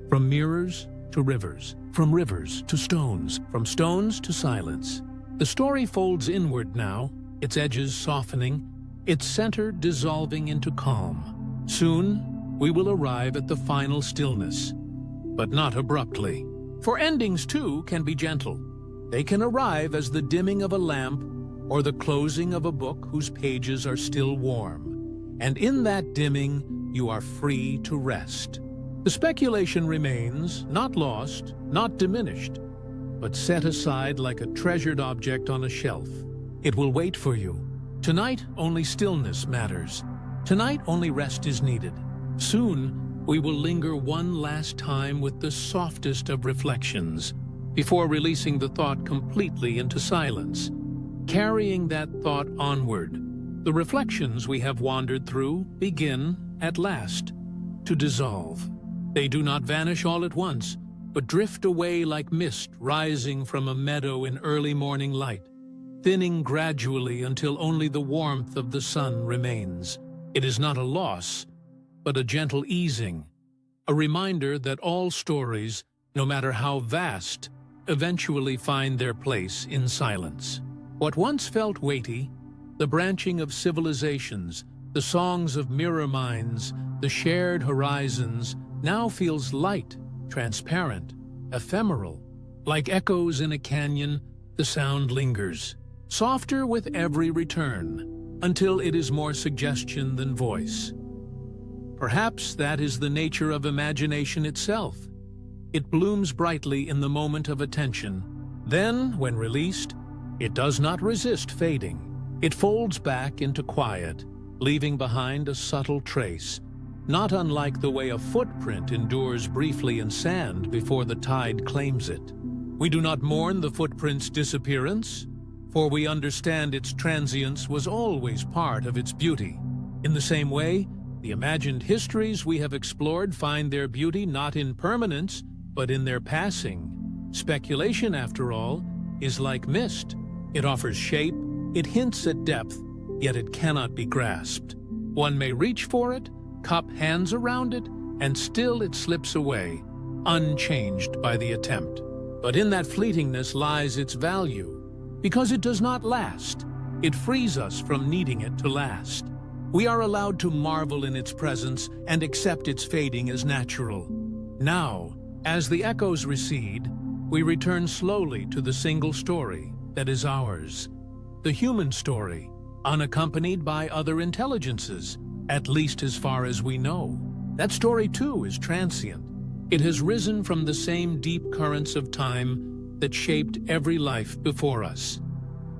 from mirrors to rivers, from rivers to stones, from stones to silence. The story folds inward now, its edges softening, its center dissolving into calm. Soon, we will arrive at the final stillness, but not abruptly. For endings, too, can be gentle. They can arrive as the dimming of a lamp or the closing of a book whose pages are still warm. And in that dimming, you are free to rest. The speculation remains, not lost, not diminished, but set aside like a treasured object on a shelf. It will wait for you. Tonight, only stillness matters. Tonight, only rest is needed. Soon, we will linger one last time with the softest of reflections, before releasing the thought completely into silence, carrying that thought onward. The reflections we have wandered through begin, at last, to dissolve. They do not vanish all at once, but drift away like mist rising from a meadow in early morning light, thinning gradually until only the warmth of the sun remains. It is not a loss, but a gentle easing, a reminder that all stories, no matter how vast, eventually find their place in silence. What once felt weighty, the branching of civilizations, the songs of mirror minds, the shared horizons, now feels light, transparent, ephemeral, Like echoes in a canyon, the sound lingers, softer with every return, until it is more suggestion than voice. Perhaps that is the nature of imagination itself. It blooms brightly in the moment of attention. Then, when released, it does not resist fading. It folds back into quiet, leaving behind a subtle trace, not unlike the way a footprint endures briefly in sand before the tide claims it. We do not mourn the footprint's disappearance, for we understand its transience was always part of its beauty. In the same way, the imagined histories we have explored find their beauty not in permanence, but in their passing. Speculation, after all, is like mist. It offers shape, it hints at depth, yet it cannot be grasped. One may reach for it, cup hands around it, and still it slips away, unchanged by the attempt. But in that fleetingness lies its value. Because it does not last, it frees us from needing it to last. We are allowed to marvel in its presence and accept its fading as natural. Now, as the echoes recede, we return slowly to the single story that is ours. The human story, unaccompanied by other intelligences, at least as far as we know. That story, too, is transient. It has risen from the same deep currents of time that shaped every life before us.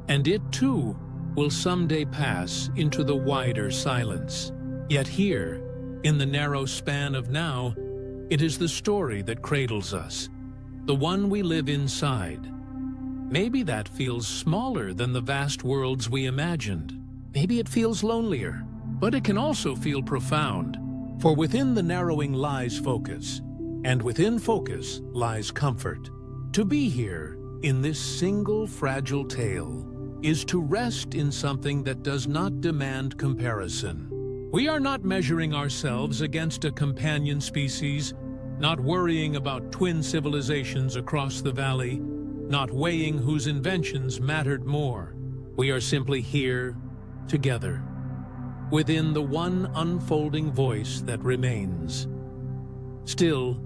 And it, too, will someday pass into the wider silence. Yet here, in the narrow span of now, it is the story that cradles us, the one we live inside. Maybe that feels smaller than the vast worlds we imagined. Maybe it feels lonelier, but it can also feel profound, for within the narrowing lies focus, and within focus lies comfort. To be here, in this single fragile tale, is to rest in something that does not demand comparison. We are not measuring ourselves against a companion species, not worrying about twin civilizations across the valley, not weighing whose inventions mattered more. We are simply here, together, within the one unfolding voice that remains. Still,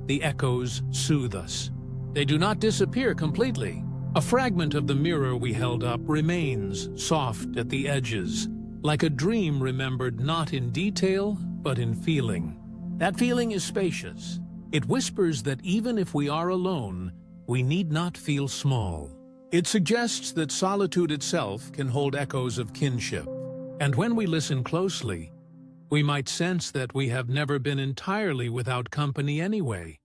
the echoes soothe us. They do not disappear completely. A fragment of the mirror we held up remains soft at the edges, like a dream remembered not in detail, but in feeling. That feeling is spacious. It whispers that even if we are alone, we need not feel small. It suggests that solitude itself can hold echoes of kinship. And when we listen closely, we might sense that we have never been entirely without company anyway.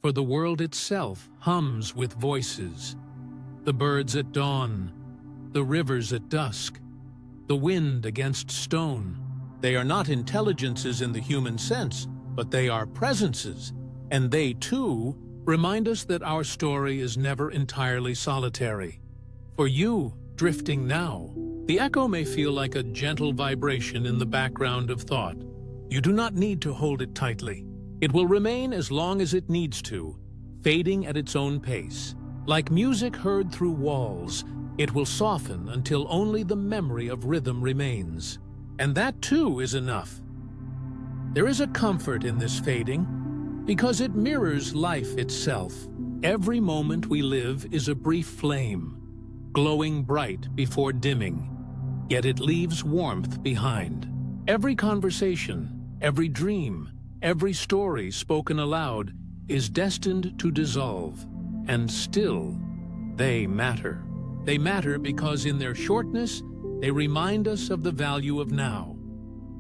For the world itself hums with voices. The birds at dawn, the rivers at dusk, the wind against stone. They are not intelligences in the human sense, but they are presences, and they, too, remind us that our story is never entirely solitary. For you, drifting now, the echo may feel like a gentle vibration in the background of thought. You do not need to hold it tightly. It will remain as long as it needs to, fading at its own pace. Like music heard through walls, it will soften until only the memory of rhythm remains. And that too is enough. There is a comfort in this fading, because it mirrors life itself. Every moment we live is a brief flame, glowing bright before dimming, yet it leaves warmth behind. Every conversation, every dream, every story spoken aloud is destined to dissolve, and still, they matter. They matter because in their shortness, they remind us of the value of now.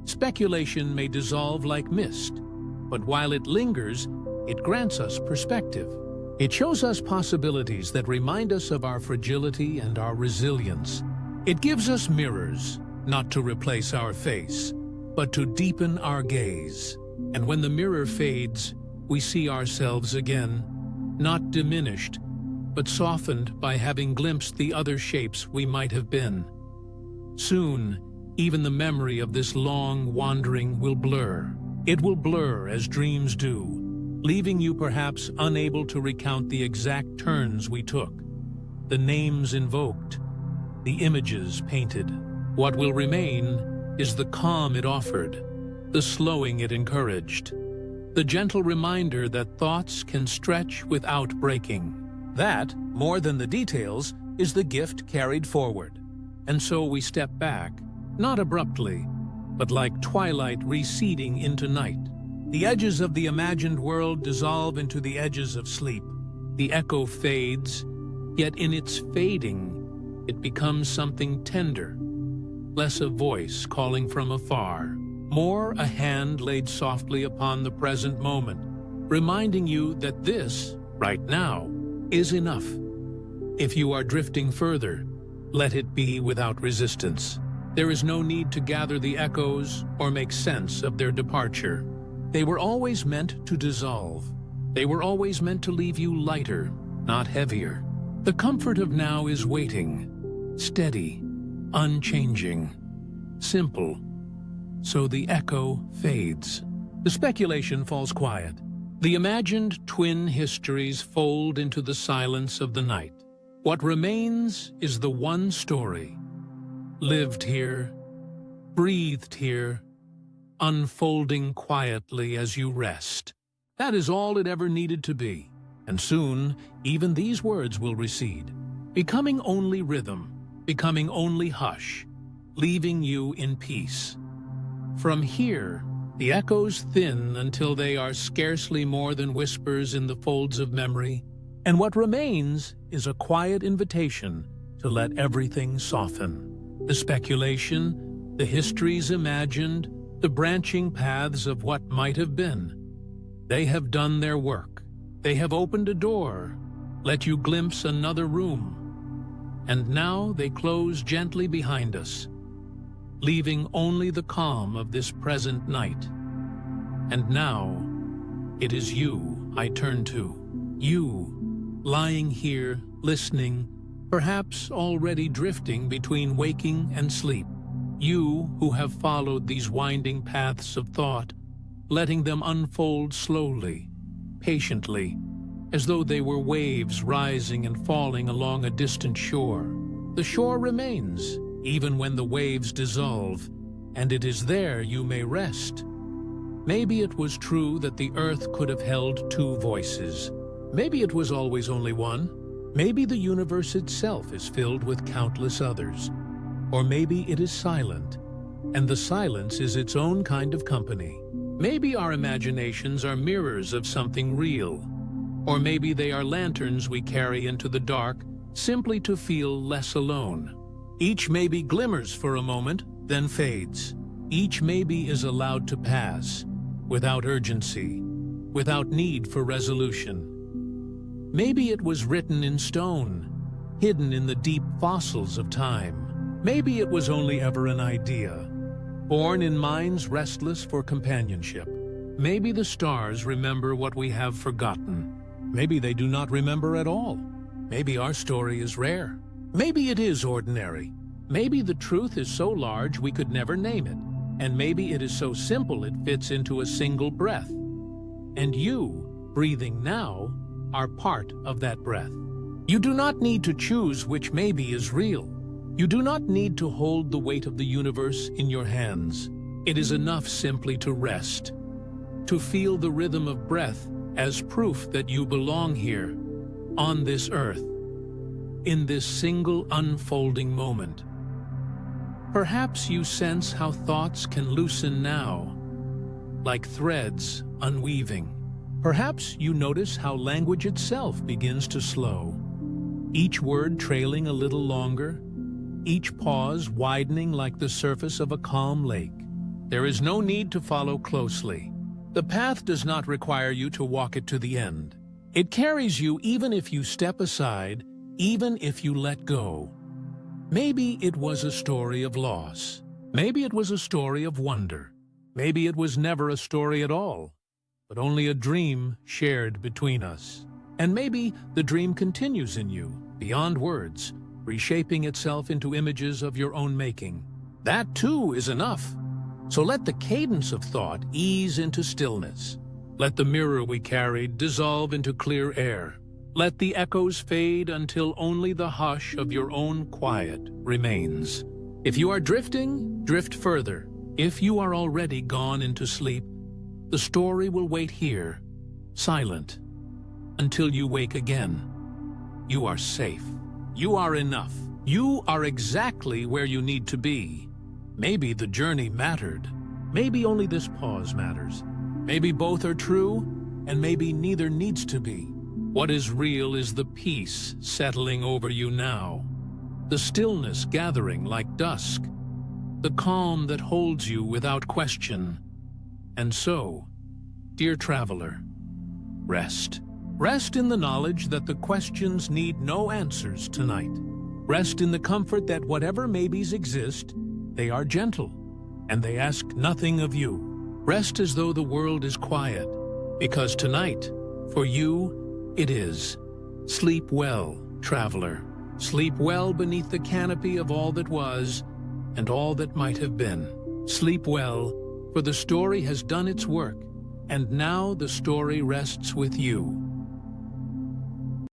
Speculation may dissolve like mist, but while it lingers, it grants us perspective. It shows us possibilities that remind us of our fragility and our resilience. It gives us mirrors, not to replace our face, but to deepen our gaze. And when the mirror fades, we see ourselves again, not diminished, but softened by having glimpsed the other shapes we might have been. Soon, even the memory of this long wandering will blur. It will blur as dreams do, leaving you perhaps unable to recount the exact turns we took, the names invoked, the images painted. What will remain is the calm it offered, the slowing it encouraged, the gentle reminder that thoughts can stretch without breaking. That, more than the details, is the gift carried forward. And so we step back, not abruptly, but like twilight receding into night. The edges of the imagined world dissolve into the edges of sleep. The echo fades, yet in its fading, it becomes something tender, less a voice calling from afar, more a hand laid softly upon the present moment, reminding you that this, right now, is enough. If you are drifting further, let it be without resistance. There is no need to gather the echoes or make sense of their departure. They were always meant to dissolve. They were always meant to leave you lighter, not heavier. The comfort of now is waiting, steady, unchanging, simple. So the echo fades. The speculation falls quiet. The imagined twin histories fold into the silence of the night. What remains is the one story, lived here, breathed here, unfolding quietly as you rest. That is all it ever needed to be, and soon even these words will recede, becoming only rhythm, becoming only hush, leaving you in peace. From here, the echoes thin until they are scarcely more than whispers in the folds of memory, and what remains is a quiet invitation to let everything soften. The speculation, the histories imagined, the branching paths of what might have been. They have done their work. They have opened a door, let you glimpse another room. And now they close gently behind us, leaving only the calm of this present night. And now, it is you I turn to. You, lying here, listening, perhaps already drifting between waking and sleep. You who have followed these winding paths of thought, letting them unfold slowly, patiently, as though they were waves rising and falling along a distant shore. The shore remains, even when the waves dissolve, and it is there you may rest. Maybe it was true that the earth could have held two voices. Maybe it was always only one. Maybe the universe itself is filled with countless others. Or maybe it is silent, and the silence is its own kind of company. Maybe our imaginations are mirrors of something real. Or maybe they are lanterns we carry into the dark simply to feel less alone. Each maybe glimmers for a moment, then fades. Each maybe is allowed to pass, without urgency, without need for resolution. Maybe it was written in stone, hidden in the deep fossils of time. Maybe it was only ever an idea, born in minds restless for companionship. Maybe the stars remember what we have forgotten. Maybe they do not remember at all. Maybe our story is rare. Maybe it is ordinary. Maybe the truth is so large we could never name it. And maybe it is so simple it fits into a single breath. And you, breathing now, are part of that breath. You do not need to choose which maybe is real. You do not need to hold the weight of the universe in your hands. It is enough simply to rest, to feel the rhythm of breath as proof that you belong here, on this earth, in this single unfolding moment. Perhaps you sense how thoughts can loosen now, like threads unweaving. Perhaps you notice how language itself begins to slow, each word trailing a little longer, each pause widening like the surface of a calm lake. There is no need to follow closely. The path does not require you to walk it to the end. It carries you even if you step aside, even if you let go. Maybe it was a story of loss. Maybe it was a story of wonder. Maybe it was never a story at all, but only a dream shared between us. And maybe the dream continues in you, beyond words, reshaping itself into images of your own making. That too is enough. So let the cadence of thought ease into stillness. Let the mirror we carried dissolve into clear air. Let the echoes fade until only the hush of your own quiet remains. If you are drifting, drift further. If you are already gone into sleep, the story will wait here, silent, until you wake again. You are safe. You are enough. You are exactly where you need to be. Maybe the journey mattered. Maybe only this pause matters. Maybe both are true, and maybe neither needs to be. What is real is the peace settling over you now, the stillness gathering like dusk, the calm that holds you without question. And so, dear traveler, rest. Rest in the knowledge that the questions need no answers tonight. Rest in the comfort that whatever maybes exist, they are gentle, and they ask nothing of you. Rest as though the world is quiet, because tonight, for you, it is. Sleep well, traveler. Sleep well beneath the canopy of all that was and all that might have been. Sleep well, for the story has done its work, and now the story rests with you.